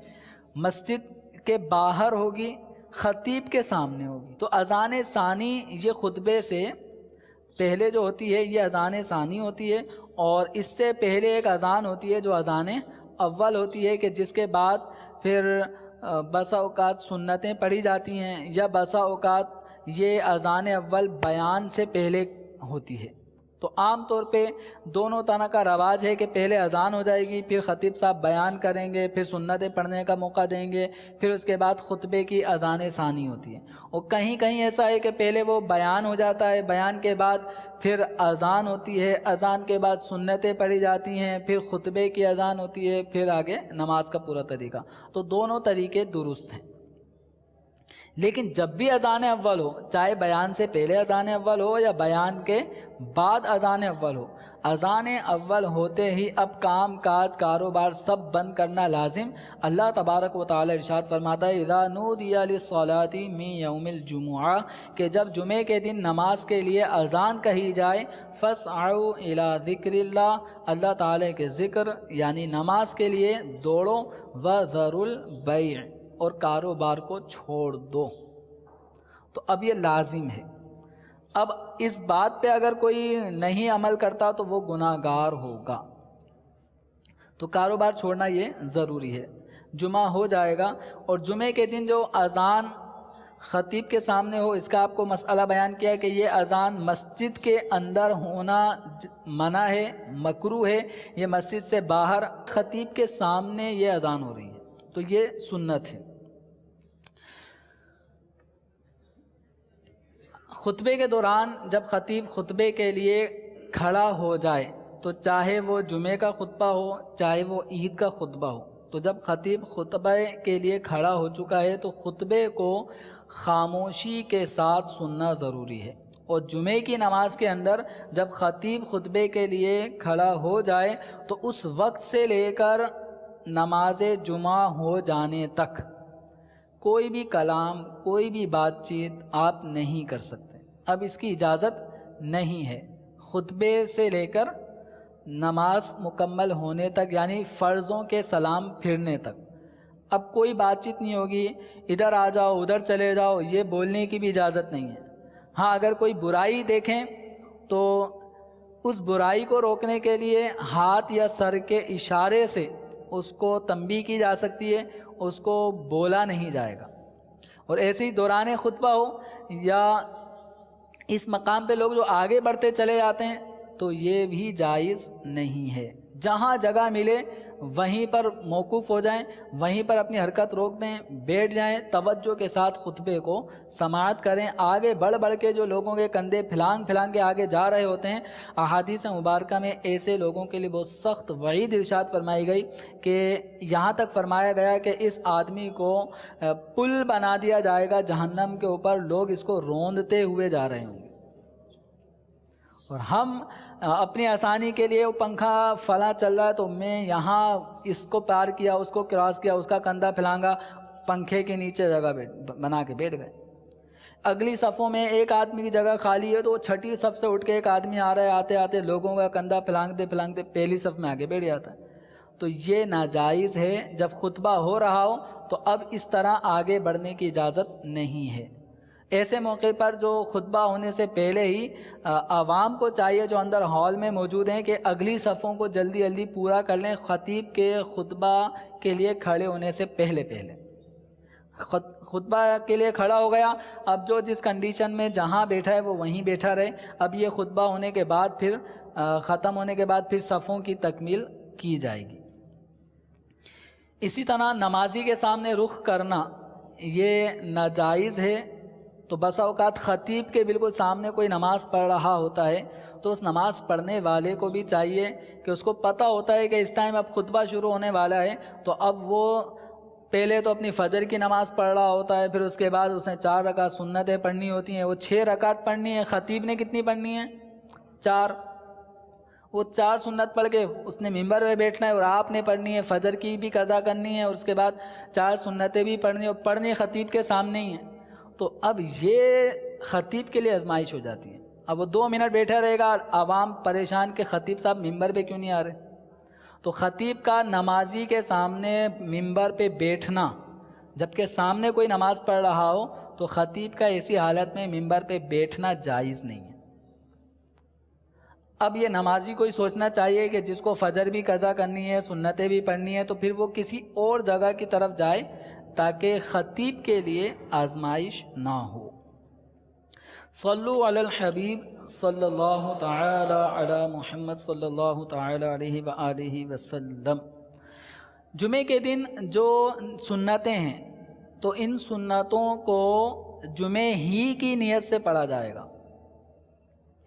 Speaker 2: مسجد کے باہر ہوگی، خطیب کے سامنے ہوگی۔ تو اذان ثانی یہ خطبے سے پہلے جو ہوتی ہے یہ اذان ثانی ہوتی ہے، اور اس سے پہلے ایک اذان ہوتی ہے جو اذان اول ہوتی ہے، کہ جس کے بعد پھر بسا اوقات سنتیں پڑھی جاتی ہیں، یا بسا اوقات یہ اذان اول بیان سے پہلے ہوتی ہے۔ تو عام طور پہ دونوں طرح کا رواج ہے کہ پہلے اذان ہو جائے گی، پھر خطیب صاحب بیان کریں گے، پھر سنتیں پڑھنے کا موقع دیں گے، پھر اس کے بعد خطبے کی اذان ثانی ہوتی ہے۔ اور کہیں کہیں ایسا ہے کہ پہلے وہ بیان ہو جاتا ہے، بیان کے بعد پھر اذان ہوتی ہے، اذان کے بعد سنتیں پڑھی جاتی ہیں، پھر خطبے کی اذان ہوتی ہے، پھر آگے نماز کا پورا طریقہ۔ تو دونوں طریقے درست ہیں، لیکن جب بھی اذان اول ہو، چاہے بیان سے پہلے اذان اول ہو یا بیان کے بعد اذان اول ہو، اذان اول ہوتے ہی اب کام کاج کاروبار سب بند کرنا لازم۔ اللہ تبارک و تعالی ارشاد فرماتا ہے اذا نودی للصلاۃ من یوم الجمعہ، کہ جب جمعے کے دن نماز کے لیے اذان کہی جائے، فاسعوا الی ذکر اللہ، اللہ تعالی کے ذکر یعنی نماز کے لیے دوڑو، وذروا البیع، اور کاروبار کو چھوڑ دو۔ تو اب یہ لازم ہے۔ اب اس بات پہ اگر کوئی نہیں عمل کرتا تو وہ گناہ گار ہوگا۔ تو کاروبار چھوڑنا یہ ضروری ہے۔ جمعہ ہو جائے گا، اور جمعے کے دن جو اذان خطیب کے سامنے ہو، اس کا آپ کو مسئلہ بیان کیا ہے کہ یہ اذان مسجد کے اندر ہونا منع ہے، مکروہ ہے۔ یہ مسجد سے باہر خطیب کے سامنے یہ اذان ہو رہی ہے، تو یہ سنت ہے۔ خطبے کے دوران جب خطیب خطبے کے لیے کھڑا ہو جائے، تو چاہے وہ جمعے کا خطبہ ہو چاہے وہ عید کا خطبہ ہو، تو جب خطیب خطبے کے لیے کھڑا ہو چکا ہے تو خطبے کو خاموشی کے ساتھ سننا ضروری ہے۔ اور جمعے کی نماز کے اندر جب خطیب خطبے کے لیے کھڑا ہو جائے تو اس وقت سے لے کر نماز جمعہ ہو جانے تک کوئی بھی کلام، کوئی بھی بات چیت آپ نہیں کر سکتے۔ اب اس کی اجازت نہیں ہے خطبے سے لے کر نماز مکمل ہونے تک، یعنی فرضوں کے سلام پھرنے تک۔ اب کوئی بات چیت نہیں ہوگی، ادھر آ جاؤ ادھر چلے جاؤ، یہ بولنے کی بھی اجازت نہیں ہے۔ ہاں اگر کوئی برائی دیکھیں تو اس برائی کو روکنے کے لیے ہاتھ یا سر کے اشارے سے اس کو تنبیہ کی جا سکتی ہے، اس کو بولا نہیں جائے گا۔ اور ایسے ہی دوران خطبہ ہو یا اس مقام پہ لوگ جو آگے بڑھتے چلے جاتے ہیں تو یہ بھی جائز نہیں ہے۔ جہاں جگہ ملے وہیں پر موقوف ہو جائیں، وہیں پر اپنی حرکت روک دیں، بیٹھ جائیں، توجہ کے ساتھ خطبے کو سماعت کریں۔ آگے بڑھ بڑھ کے جو لوگوں کے کندھے پھلانگ پھلانگ کے آگے جا رہے ہوتے ہیں، احادیث مبارکہ میں ایسے لوگوں کے لیے بہت سخت وعید ارشاد فرمائی گئی کہ یہاں تک فرمایا گیا کہ اس آدمی کو پل بنا دیا جائے گا جہنم کے اوپر، لوگ اس کو روندتے ہوئے جا رہے ہوں گے۔ اور ہم اپنی آسانی کے لیے وہ پنکھا فلاں چل رہا ہے تو میں یہاں اس کو پار کیا، اس کو کراس کیا، اس کا کندھا پھلانگا، پنکھے کے نیچے جگہ بنا کے بیٹھ گئے۔ اگلی صفوں میں ایک آدمی کی جگہ خالی ہے تو وہ چھٹی صف سے اٹھ کے ایک آدمی آ رہا ہے، آتے آتے لوگوں کا کندھا پھلانگتے پھلانگتے پہلی صف میں آگے بیٹھ جاتا ہے۔ تو یہ ناجائز ہے۔ جب خطبہ ہو رہا ہو تو اب اس طرح آگے بڑھنے کی اجازت نہیں ہے۔ ایسے موقع پر جو خطبہ ہونے سے پہلے ہی عوام کو چاہیے جو اندر ہال میں موجود ہیں کہ اگلی صفوں کو جلدی جلدی پورا کر لیں خطیب کے خطبہ کے لیے کھڑے ہونے سے پہلے۔ خطبہ کے لیے کھڑا ہو گیا، اب جو جس کنڈیشن میں جہاں بیٹھا ہے وہ وہیں بیٹھا رہے. اب یہ خطبہ ہونے کے بعد پھر ختم ہونے کے بعد پھر صفوں کی تکمیل کی جائے گی. اسی طرح نمازی کے سامنے رخ کرنا یہ ناجائز ہے. تو بس اوقات خطیب کے بالکل سامنے کوئی نماز پڑھ رہا ہوتا ہے تو اس نماز پڑھنے والے کو بھی چاہیے کہ اس کو پتہ ہوتا ہے کہ اس ٹائم اب خطبہ شروع ہونے والا ہے، تو اب وہ پہلے تو اپنی فجر کی نماز پڑھ رہا ہوتا ہے، پھر اس کے بعد اس نے 4 رکعت سنتیں پڑھنی ہوتی ہیں، وہ 6 رکعت پڑھنی ہے. خطیب نے کتنی پڑھنی ہے؟ 4. وہ 4 سنت پڑھ کے اس نے ممبر پہ بیٹھنا ہے، اور آپ نے پڑھنی ہے، فجر کی بھی قضا کرنی ہے، اور اس کے بعد 4 سنتیں بھی پڑھنی اور پڑھنی خطیب کے سامنے ہی ہیں. تو اب یہ خطیب کے لیے آزمائش ہو جاتی ہے. اب وہ 2 منٹ بیٹھا رہے گا، عوام پریشان کہ خطیب صاحب ممبر پہ کیوں نہیں آ رہے. تو خطیب کا نمازی کے سامنے ممبر پہ بیٹھنا، جبکہ سامنے کوئی نماز پڑھ رہا ہو تو خطیب کا ایسی حالت میں ممبر پہ بیٹھنا جائز نہیں ہے. اب یہ نمازی کو ہی سوچنا چاہیے کہ جس کو فجر بھی قضا کرنی ہے، سنتیں بھی پڑھنی ہے، تو پھر وہ کسی اور جگہ کی طرف جائے تاکہ خطیب کے لیے آزمائش نہ ہو. صلو علی الحبیب صلی اللہ تعالی علی محمد صلی اللہ تعالی علیہ وآلہ وسلم. جمعے کے دن جو سنتیں ہیں تو ان سنتوں کو جمعے ہی کی نیت سے پڑھا جائے گا.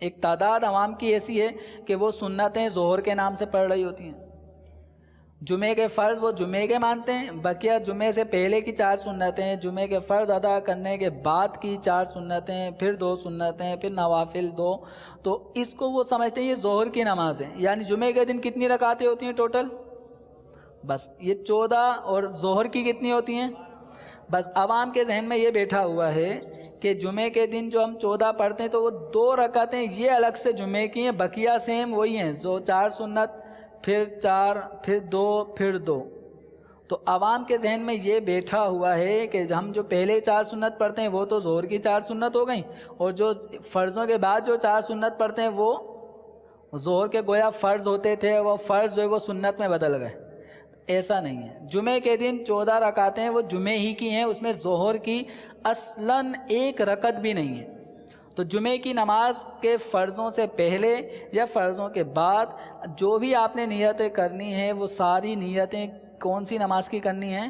Speaker 2: ایک تعداد عوام کی ایسی ہے کہ وہ سنتیں ظہر کے نام سے پڑھ رہی ہوتی ہیں. جمعے کے فرض وہ جمعے کے مانتے ہیں، بقیہ جمعے سے پہلے کی 4 سنتیں، جمعے کے فرض ادا کرنے کے بعد کی 4 سنتیں، پھر 2 سنتیں، پھر نوافل 2. تو اس کو وہ سمجھتے ہیں یہ ظہر کی نماز ہے. یعنی جمعے کے دن کتنی رکعتیں ہوتی ہیں ٹوٹل؟ بس یہ 14. اور ظہر کی کتنی ہوتی ہیں؟ بس عوام کے ذہن میں یہ بیٹھا ہوا ہے کہ جمعے کے دن جو ہم 14 پڑھتے ہیں تو وہ 2 رکعتیں یہ الگ سے جمعے کی ہیں، بقیہ سیم وہی ہیں، جو 4 سنت، پھر 4، پھر 2، پھر 2. تو عوام کے ذہن میں یہ بیٹھا ہوا ہے کہ ہم جو پہلے 4 سنت پڑھتے ہیں وہ تو ظہر کی 4 سنت ہو گئیں، اور جو فرضوں کے بعد جو 4 سنت پڑھتے ہیں وہ ظہر کے گویا فرض ہوتے تھے، وہ فرض جو ہے وہ سنت میں بدل گئے. ایسا نہیں ہے. جمعے کے دن 14 رکعتیں وہ جمعے ہی کی ہیں، اس میں ظہر کی اصلاً 1 رکعت بھی نہیں ہے. تو جمعے کی نماز کے فرضوں سے پہلے یا فرضوں کے بعد جو بھی آپ نے نیتیں کرنی ہیں وہ ساری نیتیں کون سی نماز کی کرنی ہیں؟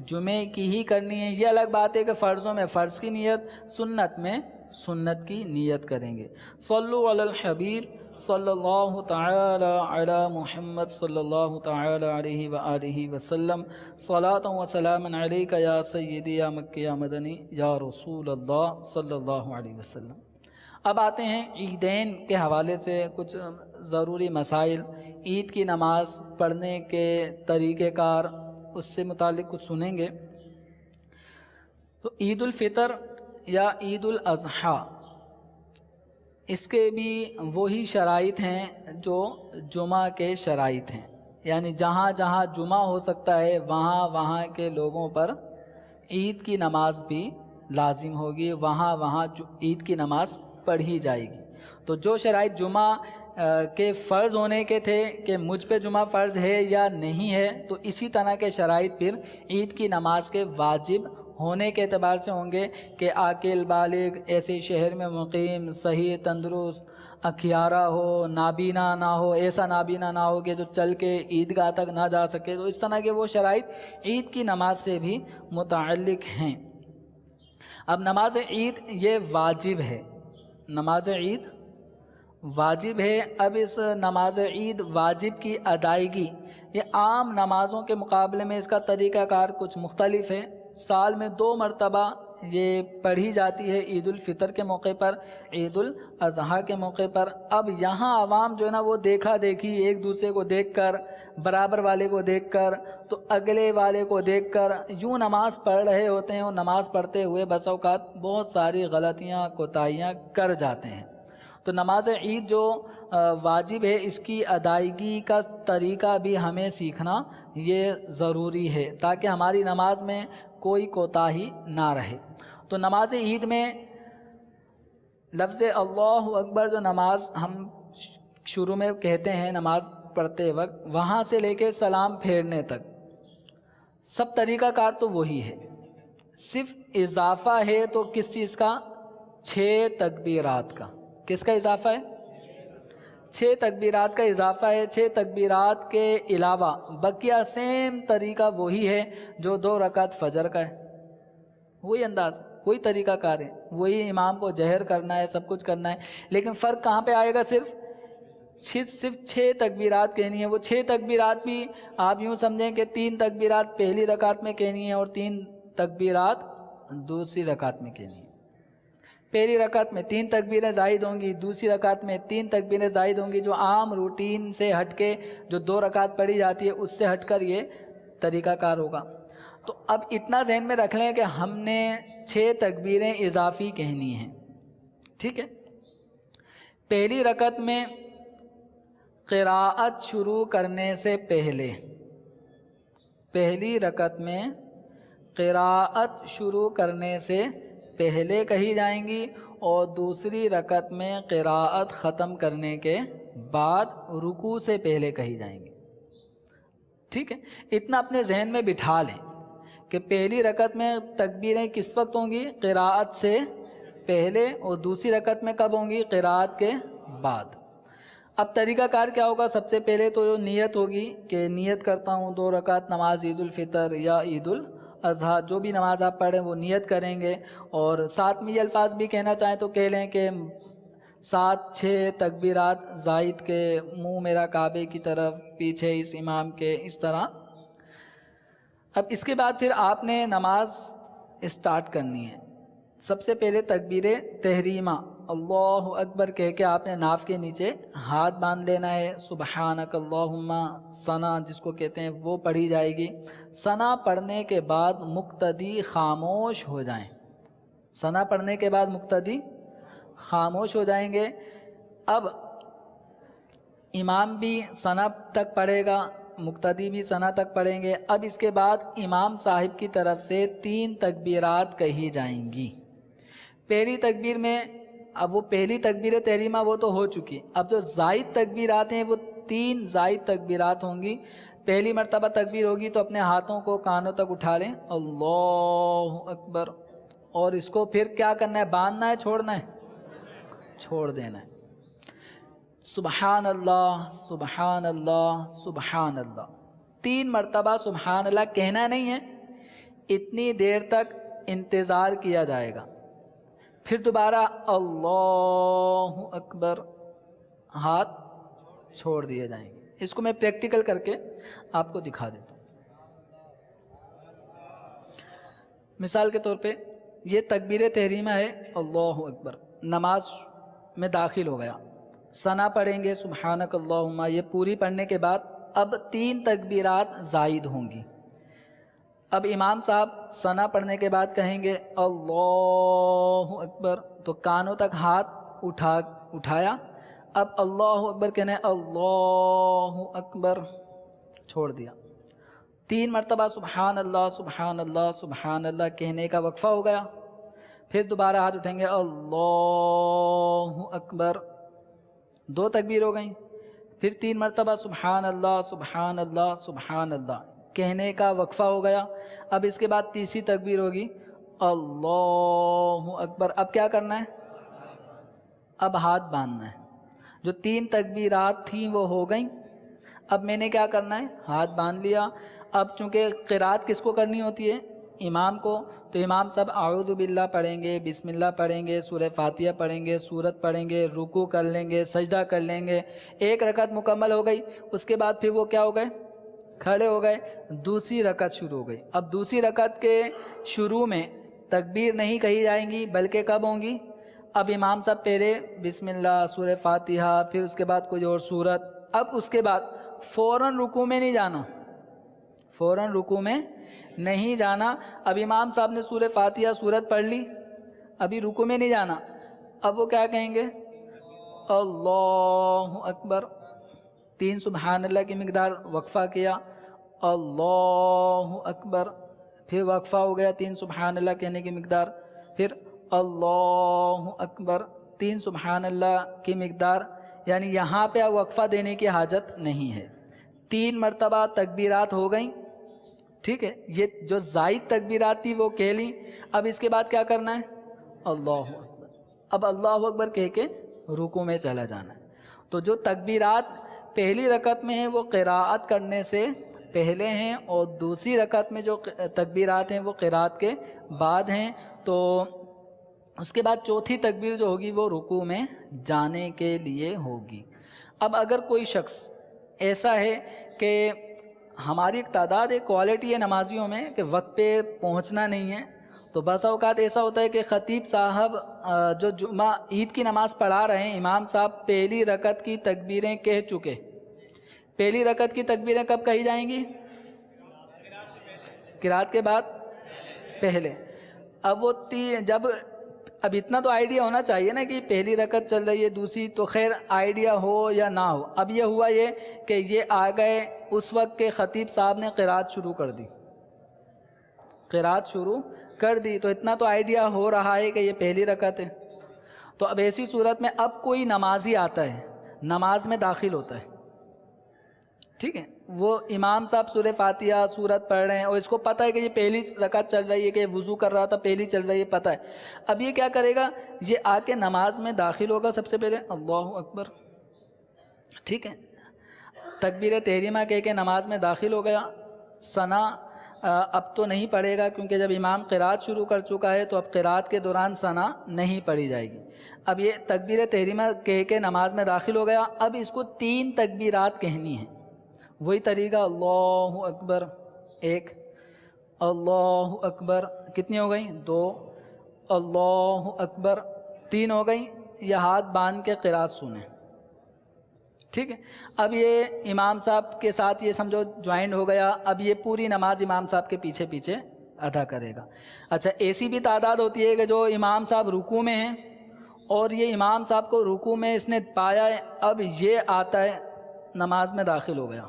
Speaker 2: جمعے کی ہی کرنی ہے. یہ الگ بات ہے کہ فرضوں میں فرض کی نیت، سنت میں سنت کی نیت کریں گے. صلو علی الحبیب صلی اللہ تعالی علی محمد صلی اللہ تعالی علیہ وآلہ وسلم. صلاۃ و سلام علیک یا سیدی یا مکی یا مدنی یا رسول اللہ صلی اللہ علیہ وسلم. اب آتے ہیں عیدین کے حوالے سے کچھ ضروری مسائل. عید کی نماز پڑھنے کے طریقہ کار، اس سے متعلق کچھ سنیں گے. تو عید الفطر یا عید الاضحیٰ، اس کے بھی وہی شرائط ہیں جو جمعہ کے شرائط ہیں. یعنی جہاں جہاں جمعہ ہو سکتا ہے وہاں وہاں کے لوگوں پر عید کی نماز بھی لازم ہوگی، وہاں وہاں عید کی نماز پڑھی جائے گی. تو جو شرائط جمعہ کے فرض ہونے کے تھے کہ مجھ پہ جمعہ فرض ہے یا نہیں ہے، تو اسی طرح کے شرائط پھر عید کی نماز کے واجب ہونے کے اعتبار سے ہوں گے کہ عاقل بالغ، ایسے شہر میں مقیم، صحیح تندرست، اکھیارہ ہو، نابینا نہ ہو، ایسا نابینا نہ ہو کہ جو چل کے عیدگاہ تک نہ جا سکے. تو اس طرح کے وہ شرائط عید کی نماز سے بھی متعلق ہیں. اب نماز عید یہ واجب ہے، نماز عید واجب ہے. اب اس نماز عید واجب کی ادائیگی یہ عام نمازوں کے مقابلے میں اس کا طریقہ کار کچھ مختلف ہے. سال میں 2 مرتبہ یہ پڑھی جاتی ہے، عید الفطر کے موقع پر، عید الاضحیٰ کے موقع پر. اب یہاں عوام جو ہے نا وہ دیکھا دیکھی، ایک دوسرے کو دیکھ کر، برابر والے کو دیکھ کر، تو اگلے والے کو دیکھ کر یوں نماز پڑھ رہے ہوتے ہیں، اور نماز پڑھتے ہوئے بس اوقات بہت ساری غلطیاں کوتاہیاں کر جاتے ہیں. تو نماز عید جو واجب ہے اس کی ادائیگی کا طریقہ بھی ہمیں سیکھنا یہ ضروری ہے تاکہ ہماری نماز میں کوئی کوتاہی نہ رہے. تو نماز عید میں لفظ اللہ اکبر جو نماز ہم شروع میں کہتے ہیں نماز پڑھتے وقت، وہاں سے لے کے سلام پھیرنے تک سب طریقہ کار تو وہی ہے. صرف اضافہ ہے تو کس چیز کا؟ 6 تکبیرات کا. کس کا اضافہ ہے؟ 6 تکبیرات کا اضافہ ہے. 6 تکبیرات کے علاوہ بقیہ سیم طریقہ وہی ہے جو 2 رکعت فجر کا ہے. وہی انداز، وہی طریقہ کار ہے، وہی امام کو جہر کرنا ہے، سب کچھ کرنا ہے. لیکن فرق کہاں پہ آئے گا؟ صرف 6 تکبیرات کہنی ہے. وہ 6 تکبیرات بھی آپ یوں سمجھیں کہ 3 تکبیرات پہلی رکعت میں کہنی ہے اور 3 تکبیرات دوسری رکعت میں کہنی ہے. پہلی رکعت میں 3 تکبیریں زائد ہوں گی، دوسری رکعت میں 3 تکبیریں زائد ہوں گی. جو عام روٹین سے ہٹ کے جو 2 رکعت پڑھی جاتی ہے اس سے ہٹ کر یہ طریقہ کار ہوگا. تو اب اتنا ذہن میں رکھ لیں کہ ہم نے 6 تکبیریں اضافی کہنی ہیں. ٹھیک ہے. پہلی رکعت میں قراءت شروع کرنے سے پہلے، پہلی رکعت میں قراءت شروع کرنے سے پہلے کہی جائیں گی اور دوسری رکعت میں قراءت ختم کرنے کے بعد رکوع سے پہلے کہی جائیں گی. ٹھیک ہے. اتنا اپنے ذہن میں بٹھا لیں کہ پہلی رکعت میں تکبیریں کس وقت ہوں گی؟ قراءت سے پہلے، اور دوسری رکعت میں کب ہوں گی؟ قراءت کے بعد. اب طریقہ کار کیا ہوگا؟ سب سے پہلے تو نیت ہوگی کہ نیت کرتا ہوں 2 رکعت نماز عید الفطر یا عید الاضحیٰ، جو بھی نماز آپ پڑھیں وہ نیت کریں گے. اور ساتھ میں یہ الفاظ بھی کہنا چاہیں تو کہہ لیں کہ 6 تکبیرات زائد کے، منہ میرا کعبے کی طرف، پیچھے اس امام کے، اس طرح. اب اس کے بعد پھر آپ نے نماز اسٹارٹ کرنی ہے. سب سے پہلے تکبیر تحریمہ اللہ اکبر کہہ کے آپ نے ناف کے نیچے ہاتھ باندھ لینا ہے. سبحانک اللہم ثنا جس کو کہتے ہیں وہ پڑھی جائے گی. ثنا پڑھنے کے بعد مقتدی خاموش ہو جائیں. ثنا پڑھنے کے بعد مقتدی خاموش ہو جائیں گے. اب امام بھی ثنا تک پڑھے گا، مقتدی بھی ثنا تک پڑھیں گے. اب اس کے بعد امام صاحب کی طرف سے 3 تکبیرات کہی جائیں گی. پہلی تکبیر میں، اب وہ پہلی تکبیر تحریمہ وہ تو ہو چکی، اب جو زائد تکبیرات ہیں وہ 3 زائد تکبیرات ہوں گی. پہلی مرتبہ تکبیر ہوگی تو اپنے ہاتھوں کو کانوں تک اٹھا لیں، اللہ اکبر، اور اس کو پھر کیا کرنا ہے؟ باندھنا ہے، چھوڑنا ہے؟ چھوڑ دینا ہے. سبحان اللہ سبحان اللہ سبحان اللہ، 3 مرتبہ سبحان اللہ کہنا نہیں ہے. اتنی دیر تک انتظار کیا جائے گا. پھر دوبارہ اللہ اکبر، ہاتھ چھوڑ دیے جائیں گے. اس کو میں پریکٹیکل کر کے آپ کو دکھا دیتا ہوں. مثال کے طور پہ یہ تکبیر تحریمہ ہے اللہ اکبر، نماز میں داخل ہو گیا، ثنا پڑھیں گے سبحانک اللہم. یہ پوری پڑھنے کے بعد اب 3 تکبیرات زائد ہوں گی. اب امام صاحب ثنا پڑھنے کے بعد کہیں گے اللہ اکبر، تو کانوں تک ہاتھ اٹھایا. اب اللہ اکبر کہنا ہے، اللہ اکبر، چھوڑ دیا. 3 مرتبہ سبحان اللہ سبحان اللہ سبحان اللہ کہنے کا وقفہ ہو گیا. پھر دوبارہ ہاتھ اٹھیں گے اللہ اکبر، 2 تکبیر ہو گئیں. پھر 3 مرتبہ سبحان اللہ سبحان اللہ سبحان اللہ کہنے کا وقفہ ہو گیا. اب اس کے بعد تیسری تکبیر ہوگی اللہ اکبر. اب کیا کرنا ہے؟ اب ہاتھ باندھنا ہے. جو 3 تکبیرات تھیں وہ ہو گئیں. اب میں نے کیا کرنا ہے؟ ہاتھ باندھ لیا. اب چونکہ قرات کس کو کرنی ہوتی ہے؟ امام کو. تو امام سب اعوذ باللہ پڑھیں گے، بسم اللہ پڑھیں گے، سورہ فاتحہ پڑھیں گے، سورت پڑھیں گے، رکوع کر لیں گے، سجدہ کر لیں گے. 1 رکعت مکمل ہو گئی. اس کے بعد پھر وہ کیا ہو گئے؟ کھڑے ہو گئے. دوسری رکعت شروع ہو گئی. اب دوسری رکعت کے شروع میں تکبیر نہیں کہی جائیں گی، بلکہ کب ہوں گی؟ اب امام صاحب پہلے بسم اللہ، سورہ فاتحہ، پھر اس کے بعد کوئی اور سورت. اب اس کے بعد فوراً رکوع میں نہیں جانا، فوراً رکوع میں نہیں جانا. اب امام صاحب نے سورہ فاتحہ سورت پڑھ لی، ابھی رکوع میں نہیں جانا. اب وہ کیا کہیں گے؟ اللہ اکبر، 3 سبحان اللہ کی مقدار وقفہ کیا، اللہ اکبر، پھر وقفہ ہو گیا 3 سبحان اللہ کہنے کی مقدار، پھر اللہ اکبر 3 سبحان اللہ کی مقدار. یعنی یہاں پہ وقفہ دینے کی حاجت نہیں ہے. 3 مرتبہ تکبیرات ہو گئیں. ٹھیک ہے، یہ جو زائد تکبیرات تھی وہ کہہ لیں. اب اس کے بعد کیا کرنا ہے؟ اللہ اکبر. اب اللہ اکبر کہہ کے رکوع میں چلا جانا ہے. تو جو تکبیرات پہلی رکعت میں ہیں وہ قراءت کرنے سے پہلے ہیں، اور دوسری رکعت میں جو تکبیرات ہیں وہ قراءت کے بعد ہیں. تو اس کے بعد چوتھی تکبیر جو ہوگی وہ رکوع میں جانے کے لیے ہوگی. اب اگر کوئی شخص ایسا ہے کہ ہماری ایک تعداد ایک کوالٹی ہے نمازیوں میں کہ وقت پہ پہنچنا نہیں ہے، تو بعض اوقات ایسا ہوتا ہے کہ خطیب صاحب جو جمعہ عید کی نماز پڑھا رہے ہیں، امام صاحب پہلی رکعت کی تکبیریں کہہ چکے. پہلی رکعت کی تکبیریں کب کہی جائیں گی؟ قرات کے بعد پہلے. اب وہ جب اب اتنا تو آئیڈیا ہونا چاہیے نا کہ پہلی رکعت چل رہی ہے دوسری، تو خیر آئیڈیا ہو یا نہ ہو. اب یہ ہوا یہ کہ یہ آ گئے اس وقت کے خطیب صاحب نے قرات شروع کر دی، قرات شروع کر دی، تو اتنا تو آئیڈیا ہو رہا ہے کہ یہ پہلی رکعت ہے. تو اب ایسی صورت میں اب کوئی نمازی آتا ہے، نماز میں داخل ہوتا ہے، ٹھیک ہے، وہ امام صاحب سورہ فاتحہ سورت پڑھ رہے ہیں اور اس کو پتہ ہے کہ یہ پہلی رکعت چل رہی ہے، کہ وضو کر رہا تھا پہلی چل رہی ہے، پتہ ہے. اب یہ کیا کرے گا؟ یہ آ کے نماز میں داخل ہوگا. سب سے پہلے اللہ اکبر، ٹھیک ہے، تکبیر تحریمہ کہہ کے نماز میں داخل ہو گیا. ثنا اب تو نہیں پڑھے گا کیونکہ جب امام قرات شروع کر چکا ہے تو اب قرات کے دوران ثنا نہیں پڑھی جائے گی. اب یہ تکبیر تحریمہ کہہ کے نماز میں داخل ہو گیا. اب اس کو 3 تکبیرات کہنی ہیں. وہی طریقہ اللہ اکبر 1، اللہ اکبر کتنی ہو گئیں؟ 2، اللہ اکبر 3 ہو گئیں. یہ ہاتھ باندھ کے قرات سنیں، ٹھیک ہے. اب یہ امام صاحب کے ساتھ یہ سمجھو جوائنٹ ہو گیا. اب یہ پوری نماز امام صاحب کے پیچھے پیچھے ادا کرے گا. اچھا، ایسی بھی تعداد ہوتی ہے کہ جو امام صاحب رکوع میں ہیں اور یہ امام صاحب کو رکوع میں اس نے پایا ہے، اب یہ آتا ہے نماز میں داخل ہو گیا.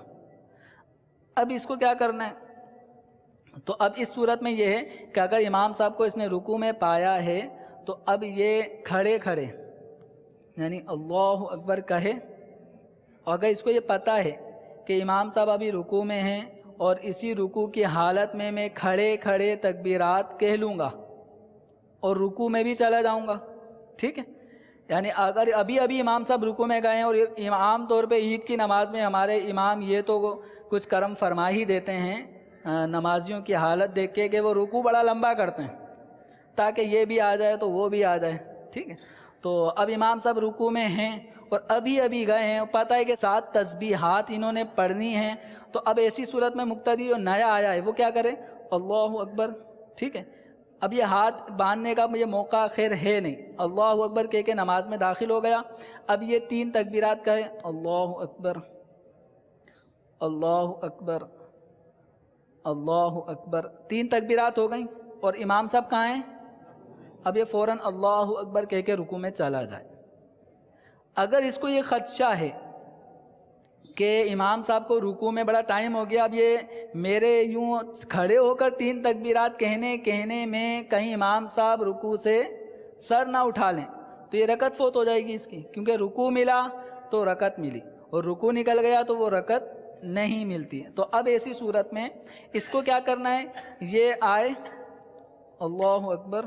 Speaker 2: اب اس کو کیا کرنا ہے؟ تو اب اس صورت میں یہ ہے کہ اگر امام صاحب کو اس نے رکوع میں پایا ہے تو اب یہ کھڑے کھڑے یعنی اللہ اکبر کہے. اور اگر اس کو یہ پتہ ہے کہ امام صاحب ابھی رکوع میں ہیں اور اسی رکوع کی حالت میں کھڑے کھڑے تکبیرات کہہ لوں گا اور رکوع میں بھی چلا جاؤں گا، ٹھیک ہے. یعنی اگر ابھی امام صاحب رکوع میں گئے ہیں، اور عام طور پہ عید کی نماز میں ہمارے امام یہ تو کچھ کرم فرما ہی دیتے ہیں نمازیوں کی حالت دیکھ کے کہ وہ رکوع بڑا لمبا کرتے ہیں تاکہ یہ بھی آ جائے تو وہ بھی آ جائے، ٹھیک ہے. تو اب امام صاحب رکوع میں ہیں اور ابھی گئے ہیں، اور پتہ ہے کہ 7 تسبیحات انہوں نے پڑھنی ہیں. تو اب ایسی صورت میں مقتدی جو نیا آیا ہے وہ کیا کرے؟ اللہ اکبر، ٹھیک ہے. اب یہ ہاتھ باندھنے کا مجھے موقع خیر ہے نہیں، اللہ اکبر کہہ کے نماز میں داخل ہو گیا. اب یہ 3 تکبیرات کہے، اللہ اکبر، اللہ اکبر، اللہ اکبر. 3 تکبیرات ہو گئیں اور امام صاحب کہاں ہیں؟ اب یہ فوراً اللہ اکبر کہہ کے رکوع میں چلا جائے. اگر اس کو یہ خدشہ ہے کہ امام صاحب کو رکوع میں بڑا ٹائم ہو گیا، اب یہ میرے یوں کھڑے ہو کر 3 تکبیرات کہنے میں کہیں امام صاحب رکوع سے سر نہ اٹھا لیں تو یہ رکعت فوت ہو جائے گی اس کی، کیونکہ رکوع ملا تو رکعت ملی اور رکوع نکل گیا تو وہ رکعت نہیں ملتی. تو اب ایسی صورت میں اس کو کیا کرنا ہے؟ یہ آئے اللہ اکبر،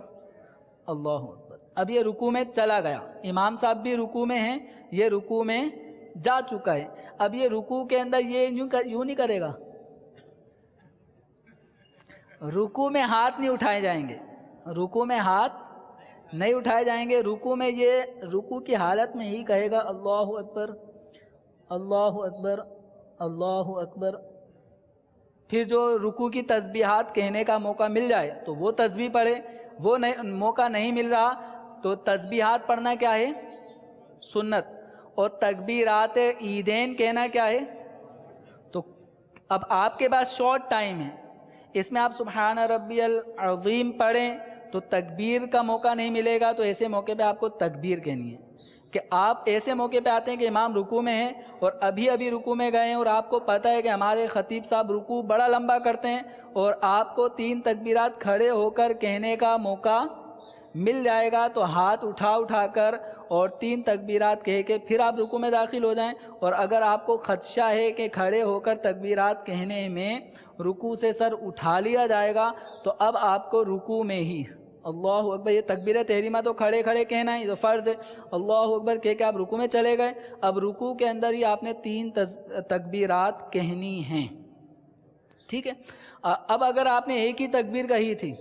Speaker 2: اللہ اکبر. اب یہ رکوع میں چلا گیا، امام صاحب بھی رکوع میں ہیں، یہ رکوع میں جا چکا ہے. اب یہ رکوع کے اندر یہ یوں نہیں کرے گا، رکوع میں ہاتھ نہیں اٹھائے جائیں گے، رکوع میں ہاتھ نہیں اٹھائے جائیں گے. رکوع میں یہ رکوع کی حالت میں ہی کہے گا اللہ اکبر، اللہ اکبر، اللہ اکبر. پھر جو رکوع کی تسبیحات کہنے کا موقع مل جائے تو وہ تسبیح پڑھے، وہ موقع نہیں مل رہا تو تسبیحات پڑھنا کیا ہے؟ سنت. اور تکبیرات عیدین کہنا کیا ہے؟ تو اب آپ کے پاس شارٹ ٹائم ہے، اس میں آپ سبحان ربی العظیم پڑھیں تو تکبیر کا موقع نہیں ملے گا. تو ایسے موقع پہ آپ کو تکبیر کہنی ہے کہ آپ ایسے موقع پہ آتے ہیں کہ امام رکوع میں ہیں اور ابھی رکوع میں گئے ہیں اور آپ کو پتہ ہے کہ ہمارے خطیب صاحب رکوع بڑا لمبا کرتے ہیں اور آپ کو 3 تکبیرات کھڑے ہو کر کہنے کا موقع مل جائے گا. تو ہاتھ اٹھا کر اور 3 تکبیرات کہہ کے پھر آپ رکوع میں داخل ہو جائیں. اور اگر آپ کو خدشہ ہے کہ کھڑے ہو کر تکبیرات کہنے میں رکوع سے سر اٹھا لیا جائے گا تو اب آپ کو رکوع میں ہی اللہ اکبر، یہ تکبیر تحریمہ تو کھڑے کھڑے کہنا ہے، یہ تو فرض ہے. اللہ اکبر کہہ کے آپ رکوع میں چلے گئے. اب رکوع کے اندر ہی آپ نے 3 تکبیرات کہنی ہیں. ٹھیک ہے. اب اگر آپ نے ایک ہی تکبیر کہی تھی،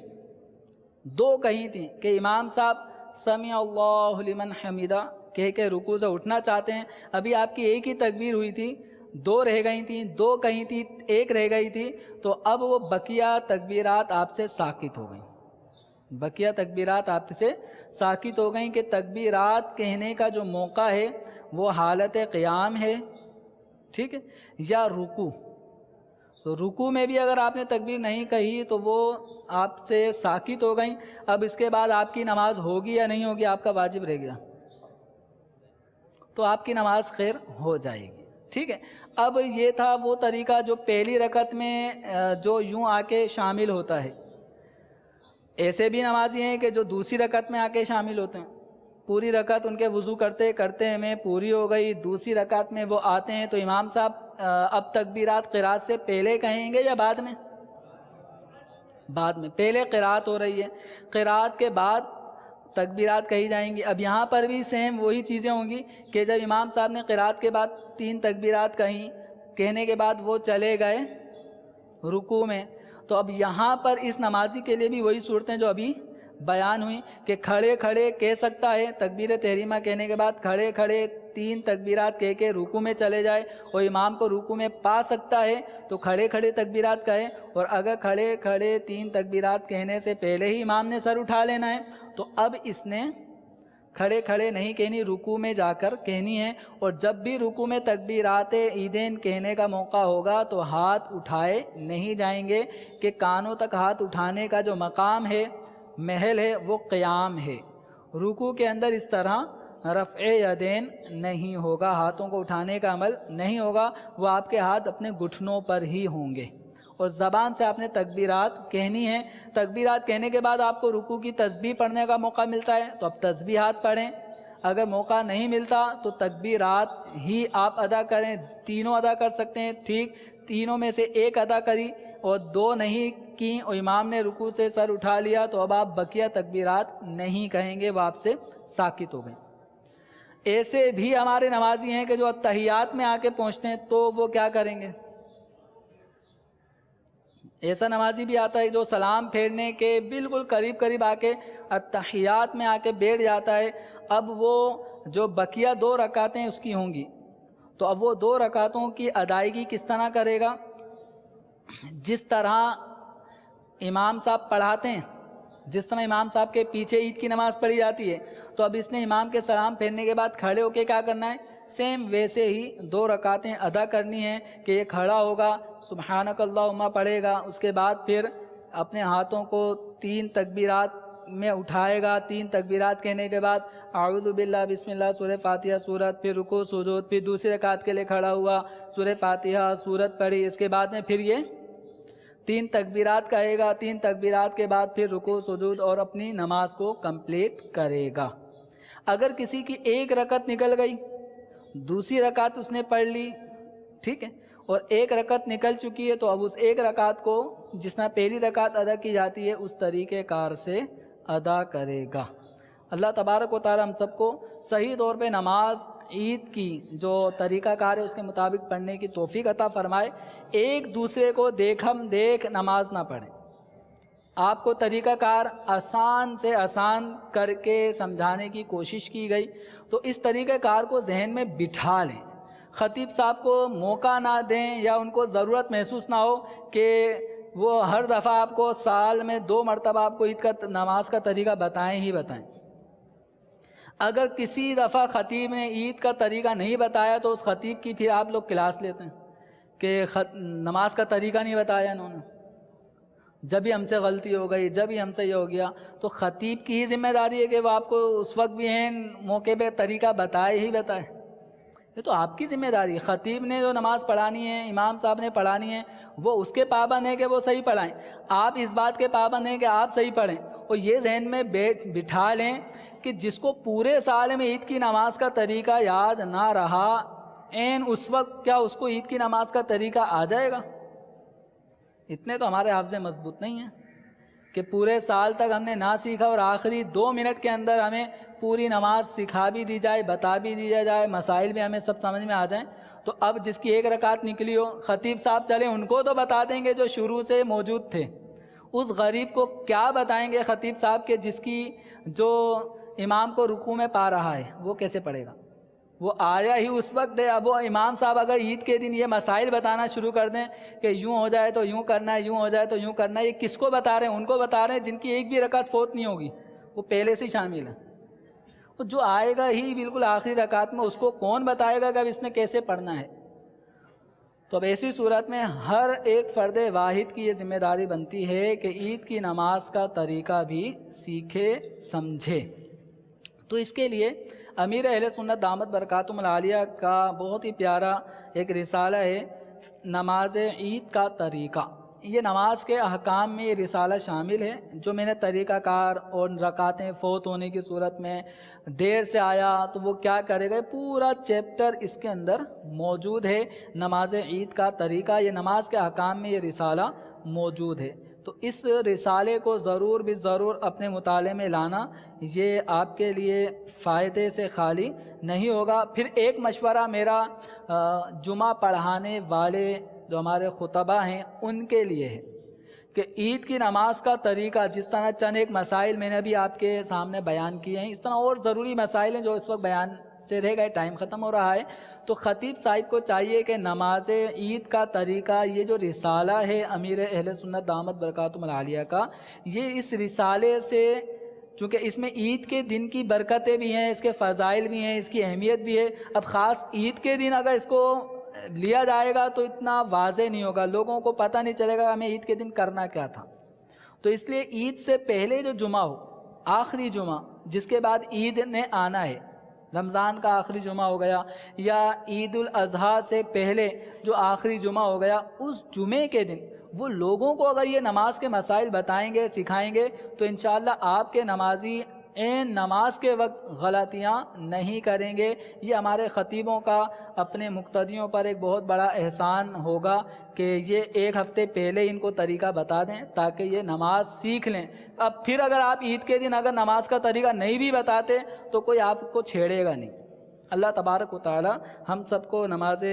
Speaker 2: 2 کہی تھی کہ امام صاحب سمع اللہ لمن حمیدہ کہہ کے رکوع سے اٹھنا چاہتے ہیں، ابھی آپ کی ایک ہی تکبیر ہوئی تھی، 2 رہ گئی تھیں، 2 کہی تھی، 1 رہ گئی تھی، تو اب وہ بقیہ تکبیرات آپ سے ساقط ہو گئیں. بقیہ تکبیرات آپ سے ساقط ہو گئیں کہ تکبیرات کہنے کا جو موقع ہے وہ حالت قیام ہے، ٹھیک ہے، یا رکوع. تو رکوع میں بھی اگر آپ نے تکبیر نہیں کہی تو وہ آپ سے ساقط ہو گئیں. اب اس کے بعد آپ کی نماز ہوگی یا نہیں ہوگی، آپ کا واجب رہ گیا تو آپ کی نماز خیر ہو جائے گی. ٹھیک ہے. اب یہ تھا وہ طریقہ جو پہلی رکعت میں جو یوں آ کے شامل ہوتا ہے. ایسے بھی نمازی ہیں کہ جو دوسری رکعت میں آ کے شامل ہوتے ہیں، پوری رکعت ان کے وضو کرتے کرتے میں پوری ہو گئی، دوسری رکعت میں وہ آتے ہیں تو امام صاحب اب تکبیرات قرات سے پہلے کہیں گے یا بعد میں؟ بعد میں. پہلے قرات ہو رہی ہے، قرات کے بعد تکبیرات کہی جائیں گی. اب یہاں پر بھی سیم وہی چیزیں ہوں گی کہ جب امام صاحب نے قرات کے بعد 3 تکبیرات کہیں، کہنے کے بعد وہ چلے گئے رکوع میں، تو اب یہاں پر اس نمازی کے لیے بھی وہی صورتیں جو ابھی بیان ہوئیں کہ کھڑے کھڑے کہہ سکتا ہے، تکبیر تحریمہ کہنے کے بعد کھڑے کھڑے 3 تکبیرات کہہ کے رکوع میں چلے جائے، اور امام کو رکوع میں پا سکتا ہے تو کھڑے کھڑے تکبیرات کہے. اور اگر کھڑے کھڑے 3 تکبیرات کہنے سے پہلے ہی امام نے سر اٹھا لینا ہے تو اب اس نے کھڑے کھڑے نہیں کہنی، رکوع میں جا کر کہنی ہے. اور جب بھی رکوع میں تکبیرات عیدین کہنے کا موقع ہوگا تو ہاتھ اٹھائے نہیں جائیں گے کہ کانوں تک ہاتھ اٹھانے کا جو مقام ہے، محل ہے، وہ قیام ہے. رکوع کے اندر اس طرح رفع یدین نہیں ہوگا، ہاتھوں کو اٹھانے کا عمل نہیں ہوگا، وہ آپ کے ہاتھ اپنے گھٹنوں پر ہی ہوں گے. اور زبان سے آپ نے تکبیرات کہنی ہیں. تکبیرات کہنے کے بعد آپ کو رکوع کی تسبیح پڑھنے کا موقع ملتا ہے تو اب تسبیحات پڑھیں. اگر موقع نہیں ملتا تو تکبیرات ہی آپ ادا کریں. تینوں ادا کر سکتے ہیں، ٹھیک، تینوں میں سے ایک ادا کری اور 2 نہیں کی اور امام نے رکوع سے سر اٹھا لیا تو اب آپ بقیہ تکبیرات نہیں کہیں گے، وہ آپ سے ساقط ہو گئے. ایسے بھی ہمارے نمازی ہیں کہ جو اتحیات میں آ کے پہنچتے ہیں تو وہ کیا کریں گے. ایسا نمازی بھی آتا ہے جو سلام پھیرنے کے بالکل قریب قریب آ کے اتحیات میں آ کے بیٹھ جاتا ہے. اب وہ جو بقیہ 2 رکعتیں اس کی ہوں گی تو اب وہ 2 رکعتوں کی ادائیگی کس طرح کرے گا؟ جس طرح امام صاحب پڑھاتے ہیں، جس طرح امام صاحب کے پیچھے عید کی نماز پڑھی جاتی ہے تو اب اس نے امام کے سلام پھیرنے کے بعد کھڑے ہو کے کیا کرنا ہے؟ سیم ویسے ہی 2 رکعتیں ادا کرنی ہیں کہ یہ کھڑا ہوگا، سبحانک اللہم پڑھے گا، اس کے بعد پھر اپنے ہاتھوں کو 3 تکبیرات میں اٹھائے گا. 3 تکبیرات کہنے کے بعد اعوذ باللہ، بسم اللہ، سورہ فاتحہ سورت، پھر رکوع سجود، پھر دوسری رکعت کے لیے کھڑا ہوا، سورہ فاتحہ سورت پڑھی، اس کے بعد میں پھر یہ 3 تکبیرات کہے گا. 3 تکبیرات کے بعد پھر رکوع سجود اور اپنی نماز کو کمپلیٹ کرے گا. اگر کسی کی 1 رکعت نکل گئی، دوسری رکعت اس نے پڑھ لی، ٹھیک ہے، اور 1 رکعت نکل چکی ہے تو اب اس 1 رکعت کو جس طرح پہلی رکعت ادا کی جاتی ہے اس طریقہ کار سے ادا کرے گا. اللہ تبارک و تعالی ہم سب کو صحیح طور پہ نماز عید کی جو طریقہ کار ہے اس کے مطابق پڑھنے کی توفیق عطا فرمائے. ایک دوسرے کو دیکھم دیکھ نماز نہ پڑھیں. آپ کو طریقہ کار آسان سے آسان کر کے سمجھانے کی کوشش کی گئی تو اس طریقہ کار کو ذہن میں بٹھا لیں. خطیب صاحب کو موقع نہ دیں یا ان کو ضرورت محسوس نہ ہو کہ وہ ہر دفعہ آپ کو سال میں 2 مرتبہ آپ کو عید کا نماز کا طریقہ بتائیں ہی بتائیں. اگر کسی دفعہ خطیب نے عید کا طریقہ نہیں بتایا تو اس خطیب کی پھر آپ لوگ کلاس لیتے ہیں کہ نماز کا طریقہ نہیں بتایا انہوں نے. جب بھی ہم سے غلطی ہو گئی، جب بھی ہم سے یہ ہو گیا تو خطیب کی ہی ذمہ داری ہے کہ وہ آپ کو اس وقت بھی ہیں موقع پہ طریقہ بتائے ہی بتائے. یہ تو آپ کی ذمہ داری ہے. خطیب نے جو نماز پڑھانی ہے، امام صاحب نے پڑھانی ہے، وہ اس کے پابند ہے کہ وہ صحیح پڑھائیں. آپ اس بات کے پابند ہیں کہ آپ صحیح پڑھیں اور یہ ذہن میں بٹھا لیں کہ جس کو پورے سال میں عید کی نماز کا طریقہ یاد نہ رہا، عین اس وقت کیا اس کو عید کی نماز کا طریقہ آ جائے گا؟ اتنے تو ہمارے حافظے مضبوط نہیں ہیں کہ پورے سال تک ہم نے نہ سیکھا اور آخری 2 منٹ کے اندر ہمیں پوری نماز سکھا بھی دی جائے، بتا بھی دیا جائے، مسائل بھی ہمیں سب سمجھ میں آ جائیں۔ تو اب جس کی 1 رکعت نکلی ہو، خطیب صاحب چلیں ان کو تو بتا دیں گے جو شروع سے موجود تھے، اس غریب کو کیا بتائیں گے خطیب صاحب کہ جس کی جو امام کو رکوع میں پا رہا ہے وہ کیسے پڑھے گا؟ وہ آیا ہی اس وقت ہے۔ اب وہ امام صاحب اگر عید کے دن یہ مسائل بتانا شروع کر دیں کہ یوں ہو جائے تو یوں کرنا ہے، یوں ہو جائے تو یوں کرنا ہے، یہ کس کو بتا رہے ہیں؟ ان کو بتا رہے ہیں جن کی 1 بھی رکعت فوت نہیں ہوگی، وہ پہلے سے شامل ہیں۔ وہ جو آئے گا ہی بالکل آخری رکعت میں، اس کو کون بتائے گا کہ اب اس نے کیسے پڑھنا ہے؟ تو اب ایسی صورت میں ہر ایک فرد واحد کی یہ ذمہ داری بنتی ہے کہ عید کی نماز کا طریقہ بھی سیکھے سمجھے۔ تو اس کے لیے امیر اہل سنت دامت برکاتہم العالیہ کا بہت ہی پیارا ایک رسالہ ہے، نماز عید کا طریقہ۔ یہ نماز کے احکام میں یہ رسالہ شامل ہے، جو میں نے طریقہ کار اور رکعتیں فوت ہونے کی صورت میں دیر سے آیا تو وہ کیا کرے گا، پورا چیپٹر اس کے اندر موجود ہے۔ نماز عید کا طریقہ، یہ نماز کے احکام میں یہ رسالہ موجود ہے۔ تو اس رسالے کو ضرور بھی ضرور اپنے مطالعے میں لانا، یہ آپ کے لیے فائدے سے خالی نہیں ہوگا۔ پھر ایک مشورہ میرا جمعہ پڑھانے والے جو ہمارے خطبہ ہیں ان کے لیے ہے کہ عید کی نماز کا طریقہ، جس طرح چند ایک مسائل میں نے ابھی آپ کے سامنے بیان کیے ہیں، اس طرح اور ضروری مسائل ہیں جو اس وقت بیان سے رہ گئے، ٹائم ختم ہو رہا ہے۔ تو خطیب صاحب کو چاہیے کہ نماز عید کا طریقہ، یہ جو رسالہ ہے امیر اہل سنت دامت برکاتہم العالیہ کا، یہ اس رسالے سے، چونکہ اس میں عید کے دن کی برکتیں بھی ہیں، اس کے فضائل بھی ہیں، اس کی اہمیت بھی ہے۔ اب خاص عید کے دن اگر اس کو لیا جائے گا تو اتنا واضح نہیں ہوگا، لوگوں کو پتہ نہیں چلے گا ہمیں عید کے دن کرنا کیا تھا۔ تو اس لیے عید سے پہلے جو جمعہ ہو، آخری جمعہ جس کے بعد عید نے آنا ہے، رمضان کا آخری جمعہ ہو گیا یا عید الاضحیٰ سے پہلے جو آخری جمعہ ہو گیا، اس جمعے کے دن وہ لوگوں کو اگر یہ نماز کے مسائل بتائیں گے، سکھائیں گے، تو انشاءاللہ آپ کے نمازی عین نماز کے وقت غلطیاں نہیں کریں گے۔ یہ ہمارے خطیبوں کا اپنے مقتدیوں پر ایک بہت بڑا احسان ہوگا کہ یہ 1 ہفتے پہلے ان کو طریقہ بتا دیں تاکہ یہ نماز سیکھ لیں۔ اب پھر اگر آپ عید کے دن اگر نماز کا طریقہ نہیں بھی بتاتے تو کوئی آپ کو چھیڑے گا نہیں۔ اللہ تبارک و تعالی ہم سب کو نماز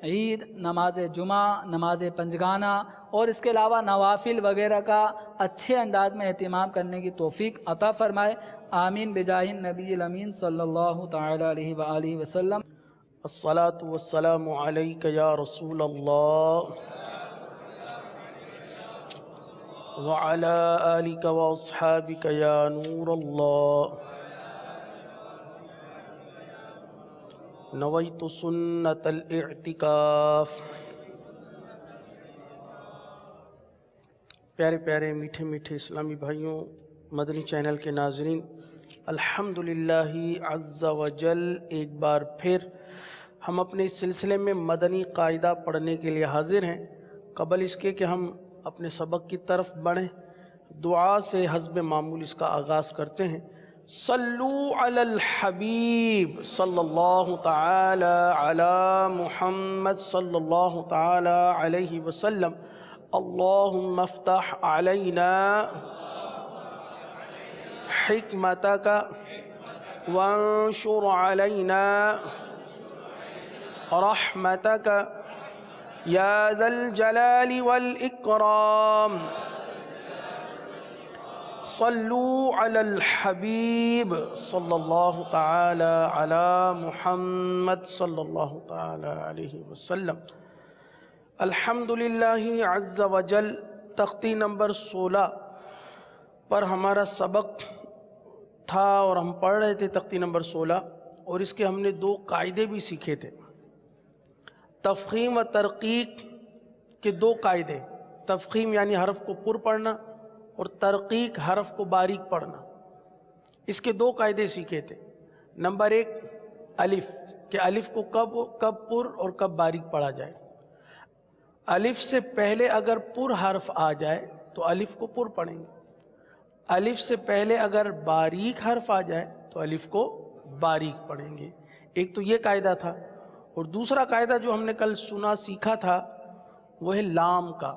Speaker 2: عید، نماز جمعہ، نماز پنجگانہ اور اس کے علاوہ نوافل وغیرہ کا اچھے انداز میں اہتمام کرنے کی توفیق عطا فرمائے۔ آمین بجاہ النبی الامین صلی اللہ تعالی علیہ وآلہ وسلم۔
Speaker 3: الصلاۃ والسلام علیک یا رسول اللہ وعلی آلک واصحابک یا نور اللہ، نویت سنت الاعتکاف۔ پیارے پیارے میٹھے میٹھے اسلامی بھائیوں، مدنی چینل کے ناظرین، الحمدللہ عز وجل ایک بار پھر ہم اپنے اس سلسلے میں مدنی قاعدہ پڑھنے کے لیے حاضر ہیں۔ قبل اس کے کہ ہم اپنے سبق کی طرف بڑھیں، دعا سے حسب معمول اس کا آغاز کرتے ہیں۔ صلو علی الحبیب صلی اللہ تعالی علی محمد صلی اللہ تعالی علیہ وسلم۔ اللہم افتح علینا حکمتک وانشر علینا رحمتک یا ذا الجلال والاکرام۔ صلو علی الحبیب صلی اللہ تعالی علی محمد صلی اللہ تعالی علیہ وسلم۔ الحمدللہ عز وجل تختی نمبر 16 پر ہمارا سبق تھا اور ہم پڑھ رہے تھے تختی نمبر 16، اور اس کے ہم نے 2 قاعدے بھی سیکھے تھے۔ تفخیم و ترقیق کے 2 قاعدے، تفخیم یعنی حرف کو پر پڑھنا اور ترقیق حرف کو باریک پڑھنا، اس کے 2 قاعدے سیکھے تھے۔ نمبر 1 الف، کہ الف کو کب پر اور کب باریک پڑھا جائے۔ الف سے پہلے اگر پر حرف آ جائے تو الف کو پر پڑھیں گے، الف سے پہلے اگر باریک حرف آ جائے تو الف کو باریک پڑھیں گے. ایک تو یہ قاعدہ تھا. اور دوسرا قاعدہ جو ہم نے کل سنا سیکھا تھا وہ ہے لام کا.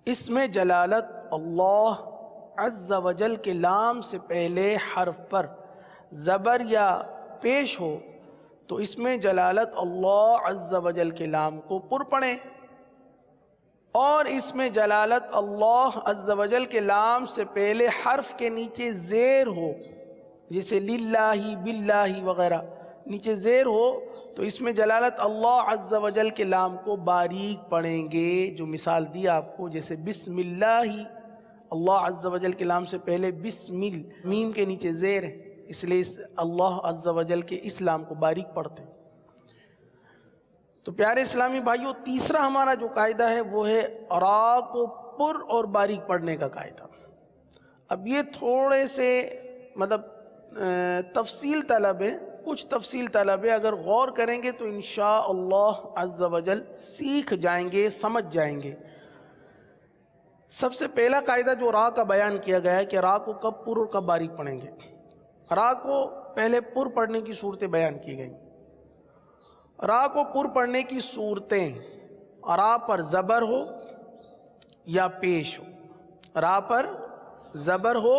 Speaker 3: اس میں جلالت اللہ عز و جل کے لام سے پہلے حرف پر زبر یا پیش ہو تو اس میں جلالت اللہ عز و جل کے لام کو پر پڑھیں, اور اس میں جلالت اللہ عز و جل کے لام سے پہلے حرف کے نیچے زیر ہو, جیسے للہ باللہ وغیرہ نیچے زیر ہو, تو اس میں جلالت اللہ عز و جل کے لام کو باریک پڑھیں گے. جو مثال دی آپ کو, جیسے بسم اللہ, اللہ عز و جل کے لام سے پہلے بسم, میم کے نیچے زیر ہے, اس لیے اللہ عز و جل کے اس لام کو باریک پڑھتے ہیں. تو پیارے اسلامی بھائیوں, تیسرا ہمارا جو قاعدہ ہے وہ ہے را کو پر اور باریک پڑھنے کا قاعدہ. اب یہ تھوڑے سے تفصیل طلب ہے, کچھ تفصیل طلب ہے. اگر غور کریں گے تو انشاءاللہ عز و جل سیکھ جائیں گے, سمجھ جائیں گے. سب سے پہلا قاعدہ جو را کا بیان کیا گیا ہے کہ را کو کب پر اور کب باریک پڑھیں گے. را کو پہلے پر پڑھنے کی صورتیں بیان کی گئیں. را کو پر پڑھنے کی صورتیں, را پر زبر ہو یا پیش ہو, را پر زبر ہو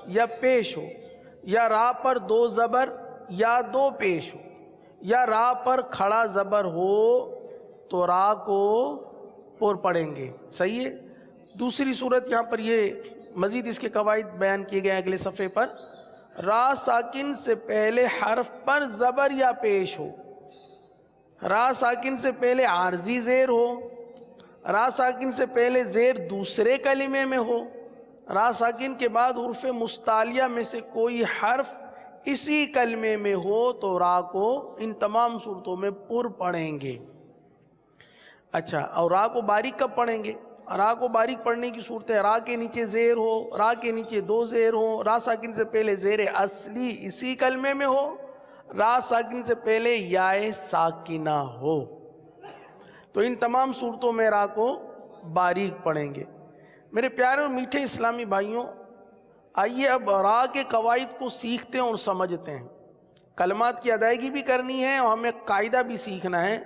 Speaker 3: یا پیش ہو, یا را پر دو زبر یا دو پیش ہو, یا را پر کھڑا زبر ہو تو را کو پر پڑھیں گے. صحیح ہے. دوسری صورت یہاں پر یہ مزید اس کے قواعد بیان کیے گئے اگلے صفحے پر. را ساکن سے پہلے حرف پر زبر یا پیش ہو, را ساکن سے پہلے عارضی زیر ہو, را ساکن سے پہلے زیر دوسرے کلمے میں ہو, را ساکن کے بعد حروف مستعلیہ میں سے کوئی حرف اسی کلمے میں ہو تو را کو ان تمام صورتوں میں پر پڑھیں گے. اچھا, اور را کو باریک کب پڑھیں گے؟ را کو باریک پڑھنے کی صورت ہے را کے نیچے زیر ہو, را کے نیچے دو زیر ہو, را ساکن سے پہلے زیر اصلی اسی کلمے میں ہو, را ساکن سے پہلے یائے ساکنہ ہو. تو ان تمام صورتوں میں را کو باریک پڑھیں گے. میرے پیارے اور میٹھے اسلامی بھائیوں, آئیے اب را کے قواعد کو سیکھتے ہیں اور سمجھتے ہیں. کلمات کی ادائیگی بھی کرنی ہے اور ہمیں قاعدہ بھی سیکھنا ہے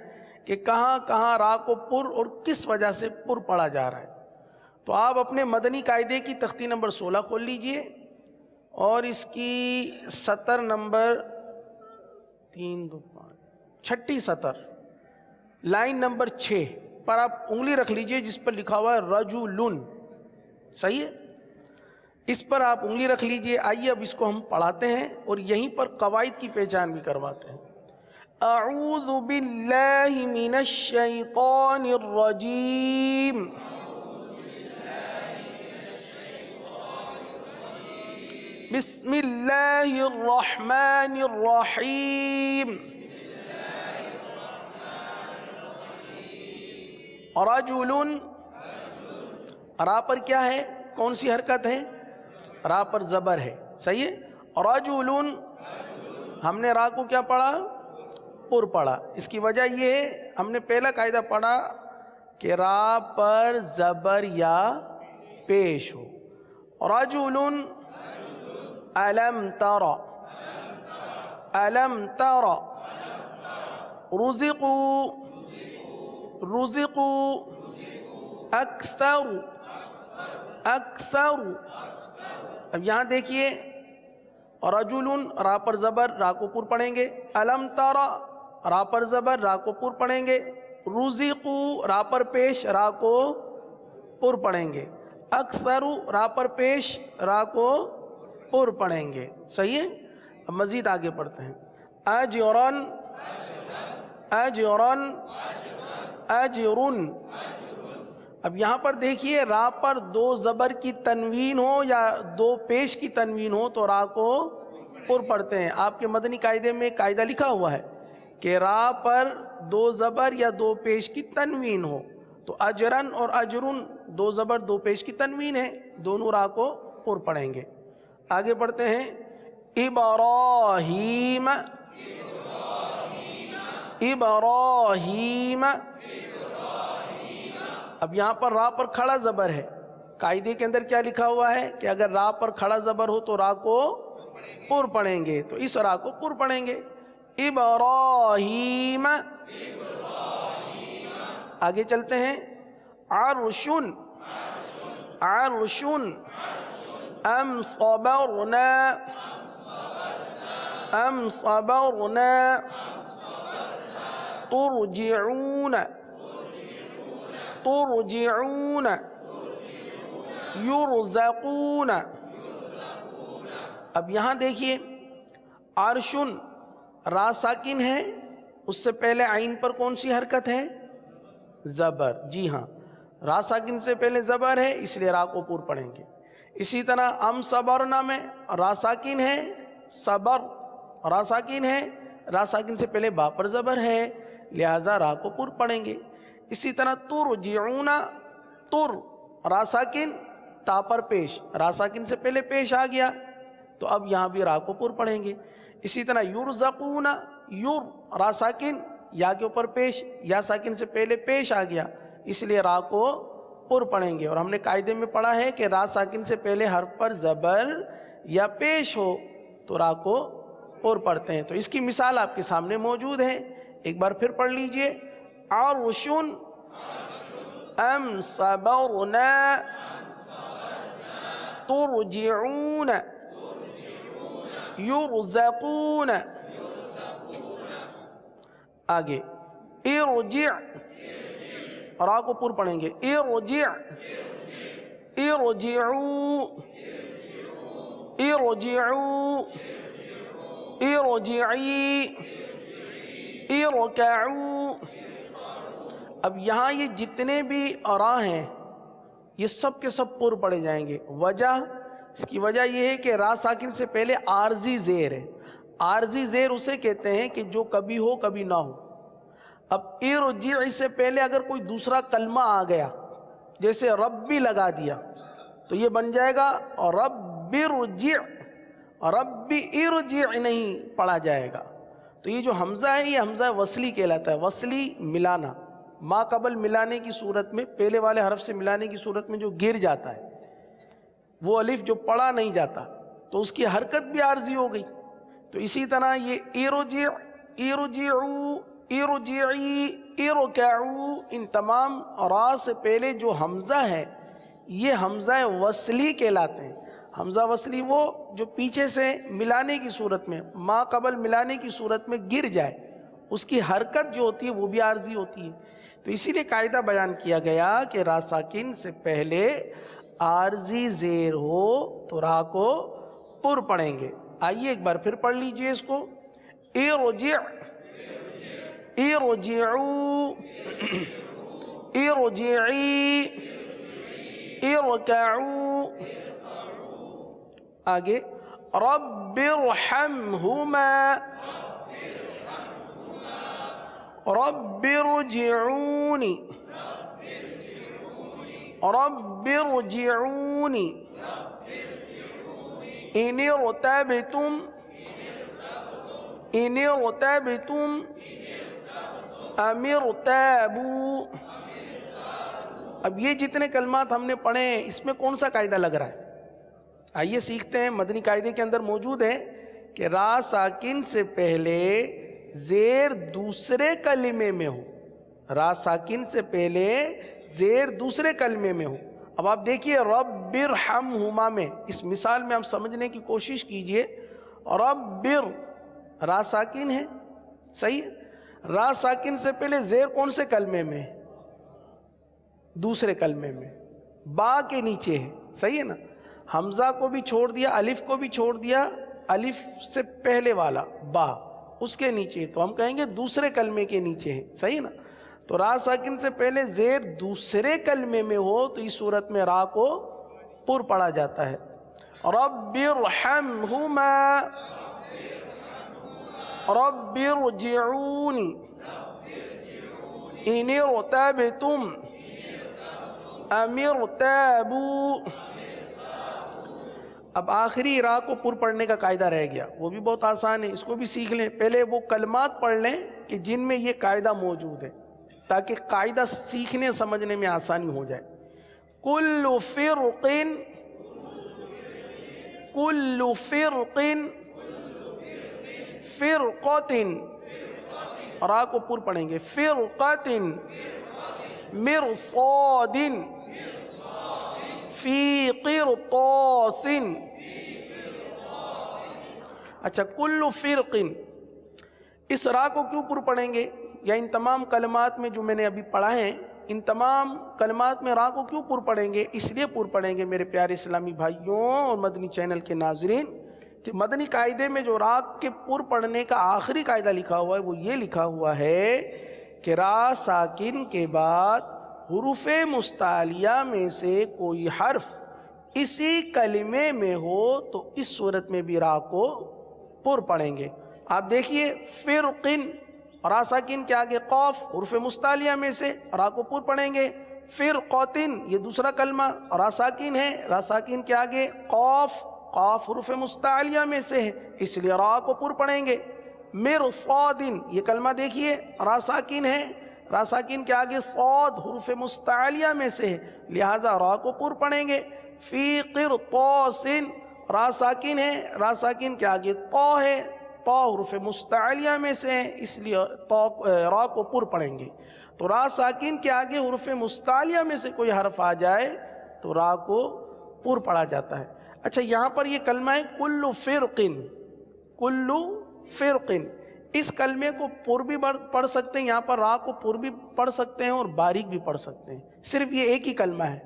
Speaker 3: کہ کہاں کہاں را کو پر اور کس وجہ سے پر پڑھا جا رہا ہے. تو آپ اپنے مدنی قاعدے کی تختی نمبر 16 کھول لیجئے اور اس کی سطر نمبر 6 سطر لائن نمبر 6 پر آپ انگلی رکھ لیجئے جس پر لکھا ہوا ہے رجلن. صحیح ہے, اس پر آپ انگلی رکھ لیجئے. آئیے اب اس کو ہم پڑھاتے ہیں اور یہیں پر قواعد کی پہچان بھی کرواتے ہیں. اعوذ باللہ من الشیطان الرجیم, بسم اللہ الرحمن الرحیم. رجل, را پر کیا ہے, کون سی حرکت ہے؟ را پر زبر ہے. صحیح ہے. رجل, ہم نے را کو کیا پڑھا؟ پر پڑھا. اس کی وجہ یہ ہے, ہم نے پہلا قاعدہ پڑھا کہ را پر زبر یا پیش ہو. رجل الم تر, الم تر. رزقوا, رزقوا. اکثر, اکثر. اب یہاں دیکھیے, رجل را پر زبر, را کو پر پڑھیں گے. الم تر, را پر زبر, را کو پر پڑھیں گے. رزقوا, را پر پیش, را کو پر پڑھیں گے. اکثر, را پر پیش, را کو پر پڑھیں گے. صحیح ہے. اب مزید آگے پڑھتے ہیں. اجرن, اجرن, اجرن. اب یہاں پر دیکھیے, را پر دو زبر کی تنوین ہو یا دو پیش کی تنوین ہو تو را کو پر پڑھتے ہیں. آپ کے مدنی قاعدے میں قاعدہ لکھا ہوا ہے کہ را پر دو زبر یا دو پیش کی تنوین ہو تو اجرن اور اجرن دو زبر دو پیش کی تنوین ہے, دونوں را کو پر پڑھیں گے. آگے بڑھتے ہیں. ابراہیم, ابراہیم. اب یہاں پر را پر کھڑا زبر ہے قاعدے کے اندر کیا لکھا ہوا ہے کہ اگر را پر کھڑا زبر ہو تو را کو پر پڑھیں گے، تو اس را کو پر پڑھیں گے. ابراہیم. آگے چلتے ہیں. عرشن. عرشن. ام صبرنا. ام صبرنا. ترجعون. ترجعون. یرزقون. اب یہاں دیکھیے عرشن را ساکن ہے، اس سے پہلے عین پر کون سی حرکت ہے؟ زبر. جی ہاں، را ساکن سے پہلے زبر ہے، اس لیے را کو پر پڑھیں گے. اسی طرح ام صبرنا میں را ساکن ہے، صبر را ساکن ہے، را ساکن سے پہلے با پر زبر ہے، لہذا را کو پر پڑھیں گے. اسی طرح ترجعون، تر را ساکن تا پر پیش، را ساکن سے پہلے پیش آ گیا تو اب یہاں بھی را کو پر پڑھیں گے. اسی طرح یرزقون، یر را ساکن یا کے اوپر پیش، یا ساکن سے پہلے پیش آ گیا، اس لیے را کو پر پڑھیں گے. اور ہم نے قاعدے میں پڑھا ہے کہ را ساکن سے پہلے حرف پر زبر یا پیش ہو تو را کو پر پڑھتے ہیں. تو اس کی مثال آپ کے سامنے موجود ہے، ایک بار پھر پڑھ لیجئے. عرشن ام صبرنا ترجعون یرزقون. آگے ارجع، را کو پر پڑھیں گے. ارجع. ارجعوا. ارجعوا. ارجعی. ارکعوا. اب یہاں یہ جتنے بھی را ہیں یہ سب کے سب پر پڑے جائیں گے. وجہ، اس کی وجہ یہ ہے کہ را ساکن سے پہلے عارضی زیر ہے. عارضی زیر اسے کہتے ہیں کہ جو کبھی ہو کبھی نہ ہو. اب ارجع سے پہلے اگر کوئی دوسرا کلمہ آ گیا جیسے ربی لگا دیا تو یہ بن جائے گا رب ارجع. ربی ارجع نہیں پڑھا جائے گا. تو یہ جو حمزہ ہے یہ حمزہ وصلی کہلاتا ہے. وصلی ملانا، ما قبل ملانے کی صورت میں، پہلے والے حرف سے ملانے کی صورت میں جو گر جاتا ہے، وہ الف جو پڑھا نہیں جاتا تو اس کی حرکت بھی عارضی ہو گئی. تو اسی طرح یہ ارجع، ارجعوا، ارجعی، ارکعوا، ان تمام را سے پہلے جو حمزہ ہے یہ حمزہ وصلی کہلاتے ہیں. حمزہ وصلی وہ جو پیچھے سے ملانے کی صورت میں، ما قبل ملانے کی صورت میں گر جائے، اس کی حرکت جو ہوتی ہے وہ بھی عارضی ہوتی ہے. تو اسی لیے قاعدہ بیان کیا گیا کہ را ساکن سے پہلے عارضی زیر ہو تو را کو پر پڑھیں گے. آئیے ایک بار پھر پڑھ لیجئے اس کو. ارجع. ارجعوا. ارجعی. ارکعوا. آگے رب ارحمہما. رب ارجعونی. رب ارجعونی. ان ارتبتم. ان ارتبتم. ام ارتابوا. اب یہ جتنے کلمات ہم نے پڑھے ہیں اس میں کون سا قاعدہ لگ رہا ہے؟ آئیے سیکھتے ہیں. مدنی قاعدے کے اندر موجود ہے کہ را ساکن سے پہلے زیر دوسرے کلمے میں ہو. را ساکن سے پہلے زیر دوسرے کلمے میں ہو. اب آپ دیکھیے رب ارحمہما میں، اس مثال میں آپ سمجھنے کی کوشش کیجئے. رب را ساکن ہے، صحیح ہے. را ساکن سے پہلے زیر کون سے کلمے میں؟ دوسرے کلمے میں، با کے نیچے ہے، صحیح ہے نا. حمزہ کو بھی چھوڑ دیا، الف کو بھی چھوڑ دیا، الف سے پہلے والا با اس کے نیچے، تو ہم کہیں گے دوسرے کلمے کے نیچے ہے، صحیح نا. تو را ساکن سے پہلے زیر دوسرے کلمے میں ہو تو اس صورت میں را کو پر پڑھا جاتا ہے. رب ارحمہما. رب ارجعونی. ان ارتبتم. ام ارتابوا. اب آخری را کو پر پڑھنے کا قاعدہ رہ گیا، وہ بھی بہت آسان ہے، اس کو بھی سیکھ لیں. پہلے وہ کلمات پڑھ لیں کہ جن میں یہ قاعدہ موجود ہے تاکہ قاعدہ سیکھنے سمجھنے میں آسانی ہو جائے. کل فرق، کل فرق، فرقۃ، را کو پر پڑھیں گے، فرقۃ، مرصاد، فی قرطاس۔ اچھا، کل فرق، اس را کو کیوں پر پڑھیں گے، یا ان تمام کلمات میں جو میں نے ابھی پڑھا ہے، ان تمام کلمات میں را کو کیوں پر پڑھیں گے؟ اس لیے پر پڑھیں گے میرے پیارے اسلامی بھائیوں اور مدنی چینل کے ناظرین کہ مدنی قاعدے میں جو را کے پر پڑھنے کا آخری قاعدہ لکھا ہوا ہے وہ یہ لکھا ہوا ہے کہ را ساکن کے بعد حروف مستعلیہ میں سے کوئی حرف اسی کلمے میں ہو تو اس صورت میں بھی را کو پر پڑھیں گے۔ آپ دیکھیے، فرقن، را ساکن کے آگے قاف، حروف مستعلیہ میں سے را کو پر پڑھیں گے۔ فرقاتن، یہ دوسرا کلمہ را ساکن ہے، را ساکن کے آگے قاف، قاف حروف مستعلیہ میں سے ہے، اس لیے را کو پر پڑھیں گے۔ مرصادن، یہ کلمہ دیکھیے را ساکن ہے، را ساکن کے آگے صاد حروف مستعلیہ میں سے ہے، لہٰذا را کو پر پڑھیں گے۔ فی قرطاس، را ساکن ہے، را ساکن کے آگے طا ہے، طا حروف مستعلیہ میں سے ہے، اس لیے را کو پر پڑھیں گے۔ تو را ساکن کے آگے حروف مستعلیہ میں سے کوئی حرف آ جائے تو را کو پر پڑھا جاتا ہے۔ اچھا، یہاں پر یہ کلمہ ہے کل فرقن، کل فرقن، اس کلمے کو پر بھی پڑھ سکتے ہیں، یہاں پر را کو پر بھی پڑھ سکتے ہیں اور باریک بھی پڑھ سکتے ہیں۔ صرف یہ ایک ہی کلمہ ہے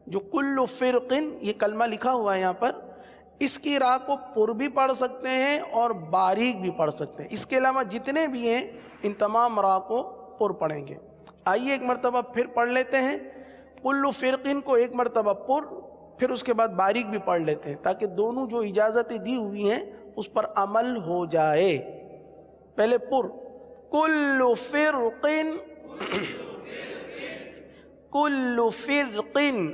Speaker 3: جو کل فرقن، یہ کلمہ لکھا ہوا ہے یہاں پر، اس کی را کو پر بھی پڑھ سکتے ہیں اور باریک بھی پڑھ سکتے ہیں۔ اس کے علاوہ جتنے بھی ہیں ان تمام را کو پر پڑھیں گے۔ آئیے ایک مرتبہ پھر پڑھ لیتے ہیں کل فرقن کو، ایک مرتبہ پر، پھر اس کے بعد باریک بھی پڑھ لیتے ہیں تاکہ دونوں جو اجازتیں دی ہوئی ہیں اس پر عمل ہو جائے۔ پہلے پر، کل فرقن، کل فرقن،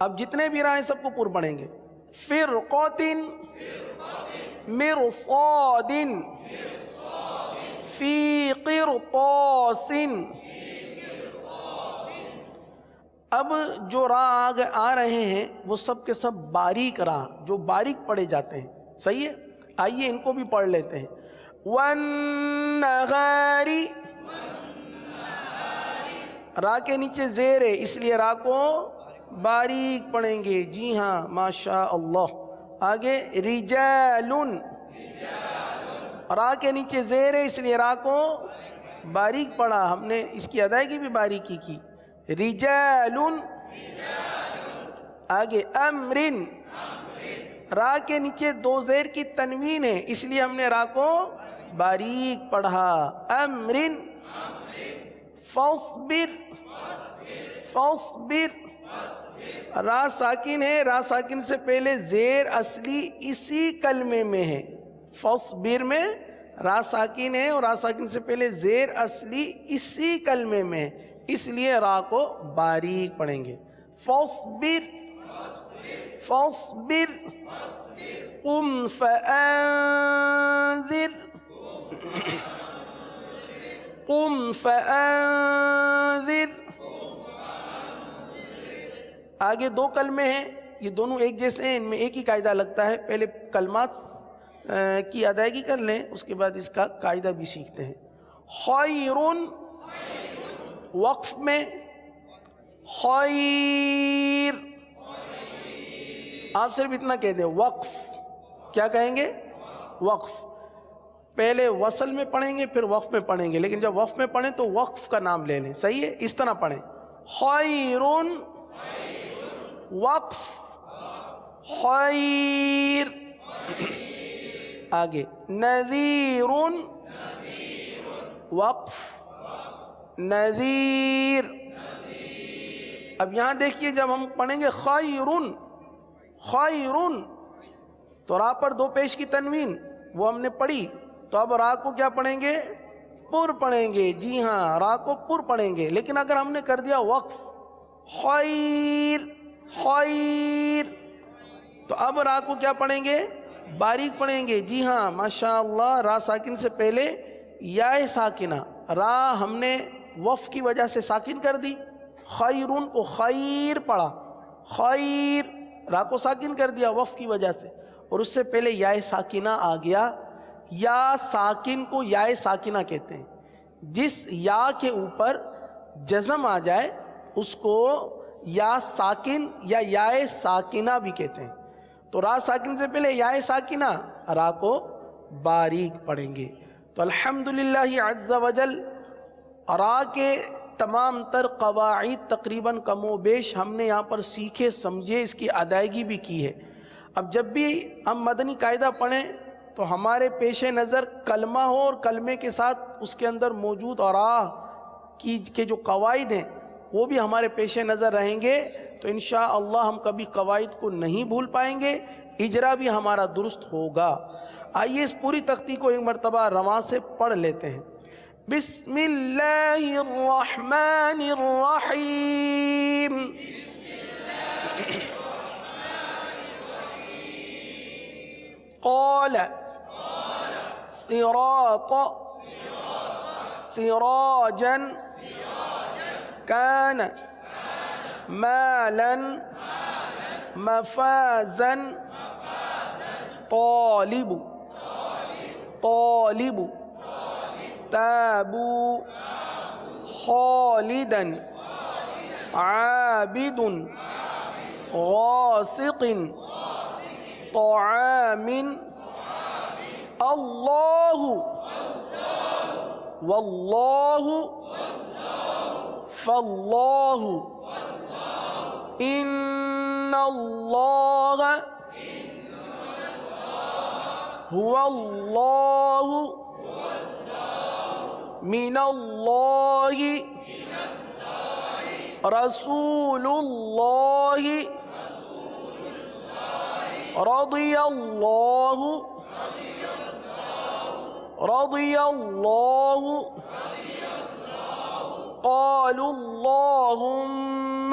Speaker 3: اب جتنے بھی رائے سب کو پر پڑھیں گے۔ فرقاتن، مرصاد، فی قرطاس۔ اب جو را آگے آ رہے ہیں وہ سب کے سب باریک را، جو باریک پڑھے جاتے ہیں، صحیح ہے؟ آئیے ان کو بھی پڑھ لیتے ہیں۔ والنہار، را کے نیچے زیر ہے اس لیے را کو باریک پڑھیں گے، جی ہاں ماشاء اللہ۔ آگے رجال، را کے نیچے زیر ہے اس لیے را کو باریک پڑھا، ہم نے اس کی ادائیگی بھی باریکی کی۔ رجال، آگے امر، را کے نیچے دو زیر کی تنوین ہے اس لیے ہم نے را کو باریک پڑھا، امر۔ فاصبر، فاصبر، را ساکن ہے، را ساکن سے پہلے زیر اصلی اسی کلمے میں ہے۔ فاصبر میں را ساکن ہے اور را ساکن سے پہلے زیر اصلی اسی کلمے میں ہے، اس لیے را کو باریک پڑھیں گے۔ فاصبر، فاصبر، قم فانذر، قم فانذر۔ آگے دو کلمے ہیں، یہ دونوں ایک جیسے ہیں، ان میں ایک ہی قاعدہ لگتا ہے۔ پہلے کلمات کی ادائیگی کر لیں، اس کے بعد اس کا قاعدہ بھی سیکھتے ہیں۔ خیرن، وقف میں خیر، آپ صرف اتنا کہہ دیں وقف، کیا کہیں گے؟ وقف۔ پہلے وصل میں پڑھیں گے پھر وقف میں پڑھیں گے، لیکن جب وقف میں پڑھیں تو وقف کا نام لے لیں، صحیح ہے؟ اس طرح پڑھیں، خیرن، وقف، خیر۔ آگے نذیر، وقف، نذیر۔ اب یہاں دیکھیے جب ہم پڑھیں گے خیرن، خیرن، تو را پر دو پیش کی تنوین وہ ہم نے پڑھی، تو اب را کو کیا پڑھیں گے؟ پر پڑھیں گے، جی ہاں را کو پر پڑھیں گے۔ لیکن اگر ہم نے کر دیا وقف، خیر، خیر، تو اب را کو کیا پڑھیں گے؟ باریک پڑھیں گے، جی ہاں ماشاء اللہ۔ را ساکن سے پہلے یا ساکنہ، را ہم نے وقف کی وجہ سے ساکن کر دی، خیرن کو خیر پڑھا، خیر، را کو ساکن کر دیا وف کی وجہ سے، اور اس سے پہلے یا ساکنہ آ گیا۔ یا ساکن کو یا ساکنہ کہتے ہیں، جس یا کے اوپر جزم آ جائے اس کو یا ساکن یا ساکنہ بھی کہتے ہیں۔ تو را ساکن سے پہلے یا ساکنہ، را کو باریک پڑھیں گے۔ تو الحمدللہ عز وجل را کے تمام تر قواعد تقریباً کم و بیش ہم نے یہاں پر سیکھے سمجھے، اس کی ادائیگی بھی کی ہے۔ اب جب بھی ہم مدنی قاعدہ پڑھیں تو ہمارے پیش نظر کلمہ ہو، اور کلمے کے ساتھ اس کے اندر موجود را کے جو قواعد ہیں وہ بھی ہمارے پیش نظر رہیں گے، تو انشاءاللہ ہم کبھی قواعد کو نہیں بھول پائیں گے، اجرا بھی ہمارا درست ہوگا۔ آئیے اس پوری تختی کو ایک مرتبہ رواں سے پڑھ لیتے ہیں۔ بسم اللہ الرحمن الرحیم۔ قال صراط سراجا كان مالا مفازا طالب تابوا خالدا عابد غاسق طعام اللہ واللہ فاللہ ان اللہ هو اللہ من اللہ رسول اللہ رضی اللہ قالوا اللهم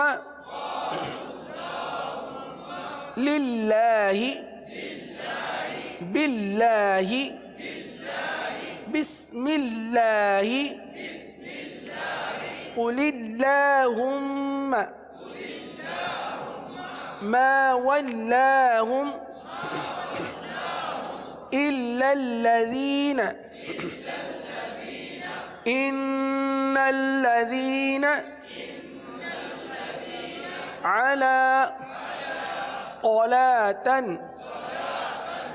Speaker 3: لله بالله بسم الله قل اللهم ما ولاهم إلا الذين إن الذين على صلاة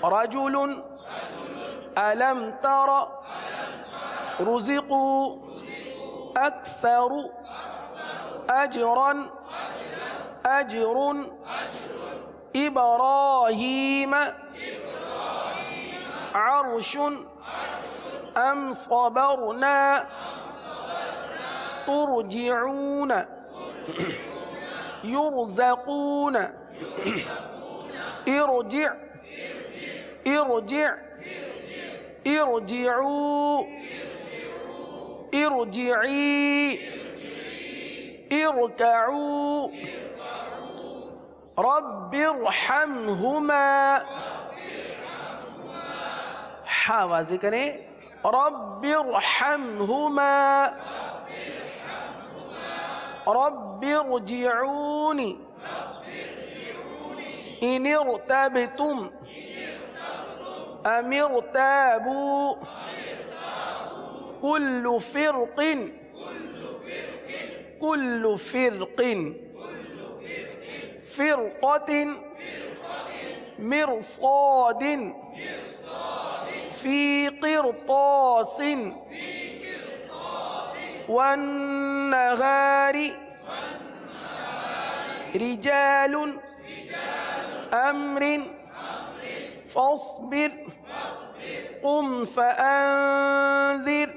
Speaker 3: رجل ألم تر رزقوا أكثر أجرا أجر إبراهيم عرش أم صبرنا ترجعون يرزقون ارجع ارجعوا ارجعي اركعوا رب ارحمهما ہاں واضح کریں رب ارحمهما رب ارجعون ان ارتبتم ام ارتابوا كل فرق فرقة مرصاد في قرطاس والنهار رجال أمر فاصبر قم فأنذر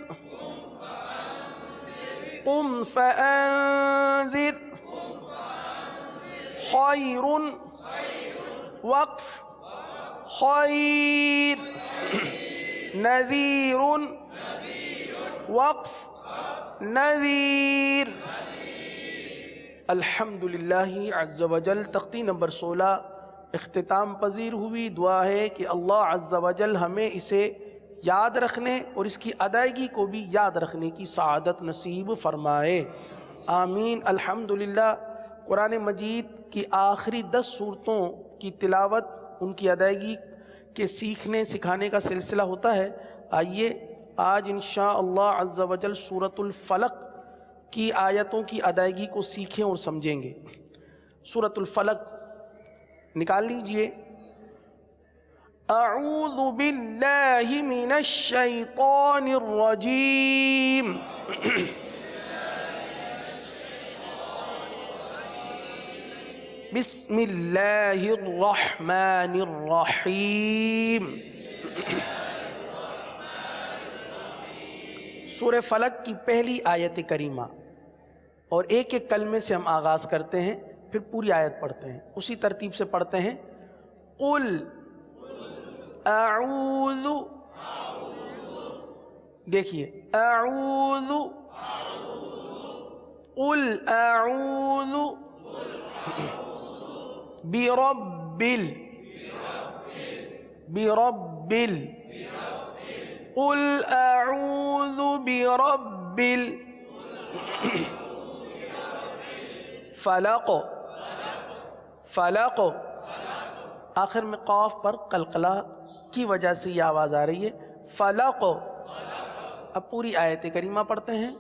Speaker 3: خير وقف خير نذير وقف نذیر۔ الحمدللہ عز وجل تختی نمبر 16 اختتام پذیر ہوئی۔ دعا ہے کہ اللہ عز وجل ہمیں اسے یاد رکھنے اور اس کی ادائیگی کو بھی یاد رکھنے کی سعادت نصیب فرمائے۔ آمین۔ الحمدللہ قرآن مجید کی آخری 10 صورتوں کی تلاوت، ان کی ادائیگی کے سیکھنے سکھانے کا سلسلہ ہوتا ہے۔ آئیے آج انشاءاللہ عز و جل سورۃ الفلق کی آیتوں کی ادائیگی کو سیکھیں اور سمجھیں گے۔ سورۃ الفلق نکال لیجئے۔ اعوذ باللہ من الشیطان الرجیم بسم اللہ الرحمن الرحیم۔ سورہ فلق کی پہلی آیت کریمہ، اور ایک ایک کلمے سے ہم آغاز کرتے ہیں، پھر پوری آیت پڑھتے ہیں، اسی ترتیب سے پڑھتے ہیں۔ قل اعوذ، دیکھیے اعوذ، قل اعوذ برب قل اعوذ برب فلق، آخر میں قاف پر قلقلہ کی وجہ سے یہ آواز آ رہی ہے، فلق۔ اب پوری آیت کریمہ پڑھتے ہیں۔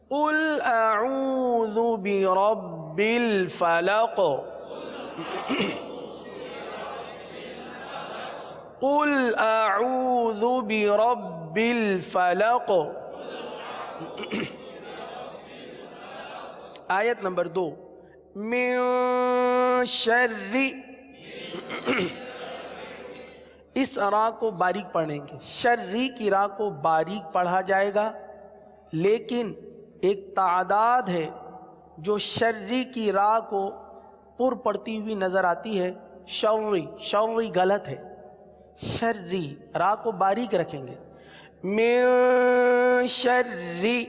Speaker 3: قل اعوذ برب الفلق قل اعوذ برب الفلق۔ آیت نمبر 2، من شر، اس را کو باریک پڑھیں گے، شرری کی را کو باریک پڑھا جائے گا، لیکن ایک تعداد ہے جو شرری کی را کو پر پڑھتی ہوئی نظر آتی ہے، شرری غلط ہے، شرری را کو باریک رکھیں گے۔ من شرری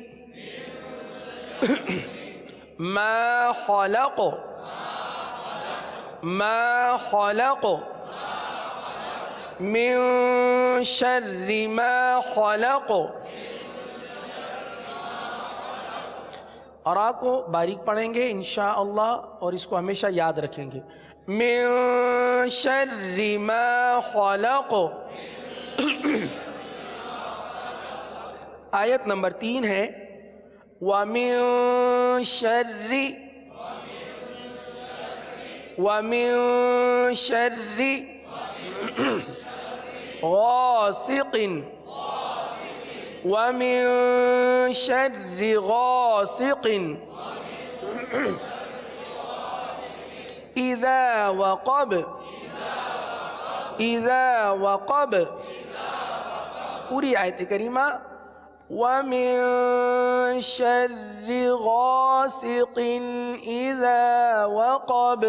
Speaker 3: ما خلق، ما خلق، من شر ما خلق، اور کو باریک پڑھیں گے انشاءاللہ، اور اس کو ہمیشہ یاد رکھیں گے۔ من شر ما خلق۔ آیت نمبر 3 ہے، وَمِن شر غاسق، وَمِن شر غاسق اذا وقب، اذا وقب۔ پوری آیت کریمہ، وَمِن شر غاسق اذا وقب۔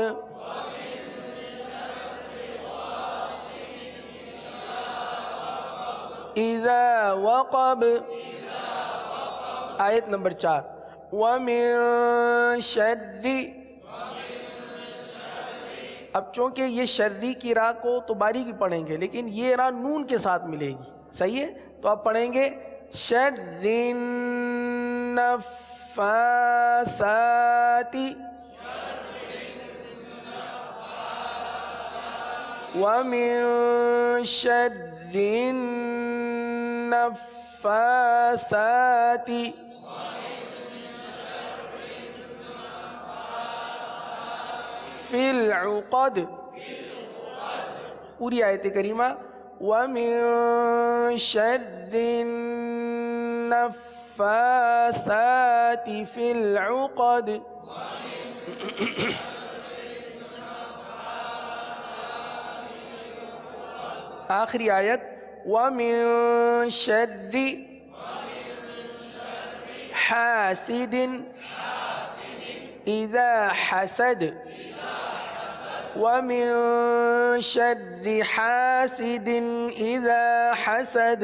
Speaker 3: اذا وقب۔ آیت نمبر 4، وَمِن شر، اب چونکہ یہ شرری کی را کو تو باریک ہی پڑھیں گے، لیکن یہ را نون کے ساتھ ملے گی، صحیح ہے؟ تو آپ پڑھیں گے شر النفاثات، وَمِن شر النفاثات فی العقد۔ پوری آیت کریمہ، وَمِن شر النفاثات فی العقد۔ آخری آیت، وَمِن شر حاسد اذا حسد، وَمِن شر حاسد اذا حسد۔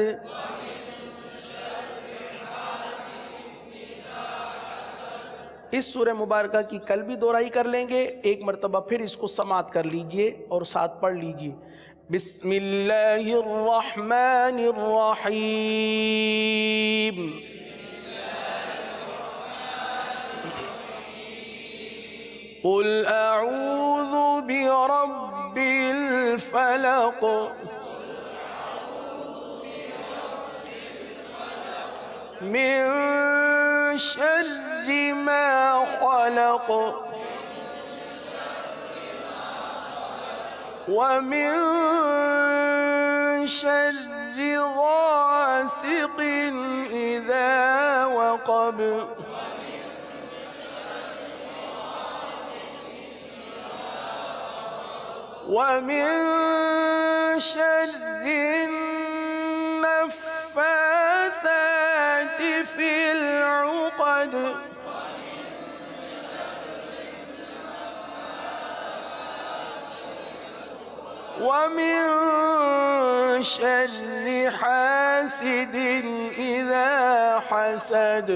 Speaker 3: اس سورہ مبارکہ کی کل بھی دہرائی کر لیں گے، ایک مرتبہ پھر اس کو سماعت کر لیجئے اور ساتھ پڑھ لیجئے۔ بسم اللہ الرحمن الرحیم۔ قل أعوذ برب الفلق من شر ما خلق ومن شر غاسق إذا وقب ومن شر النفاثات في العقد ومن شر حاسد إذا حسد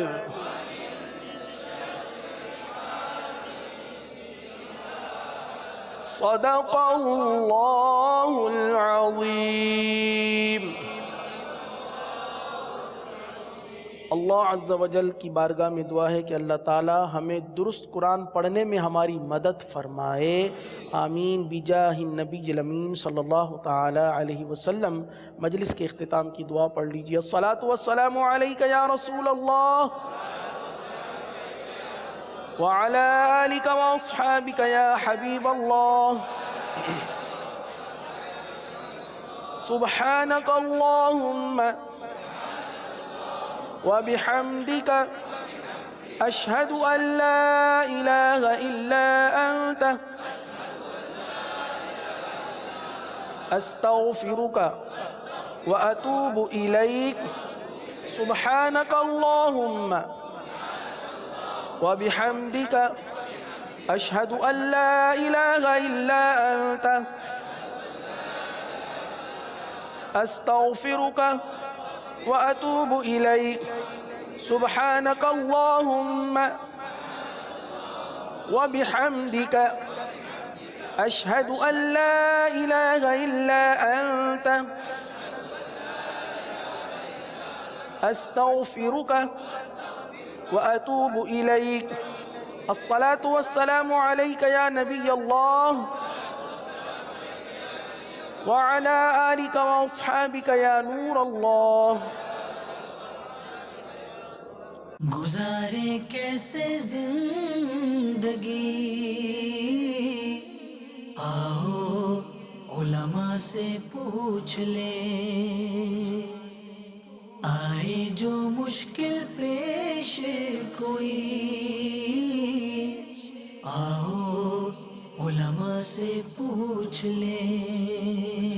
Speaker 3: صدق الله العظیم۔ اللہ عز و جل کی بارگاہ میں دعا ہے کہ اللہ تعالی ہمیں درست قرآن پڑھنے میں ہماری مدد فرمائے، آمین بجاہ النبی الامین صلی اللہ تعالی علیہ وسلم۔ مجلس کے اختتام کی دعا پڑھ لیجیے۔ الصلاۃ والسلام علیک یا رسول اللہ وعلى آلك وأصحابك يا حبيب الله سبحانك اللهم وبحمدك أشهد أن لا إله إلا أنت أستغفرك وأتوب إليك سبحانك اللهم وبحمدك أشهد أن لا إله إلا أنت أستغفرك وأتوب إليك سبحانك اللهم وبحمدك أشهد أن لا إله إلا أنت أستغفرك وأتوب إليك۔ الصلاة والسلام عليك يا نبي الله وعلى آلك وأصحابك يا نور الله۔
Speaker 1: گزارے کیسے زندگی، آؤ علماء سے پوچھ لیں، آئے جو مشکل پیش کوئی، آؤ علماء سے پوچھ لیں۔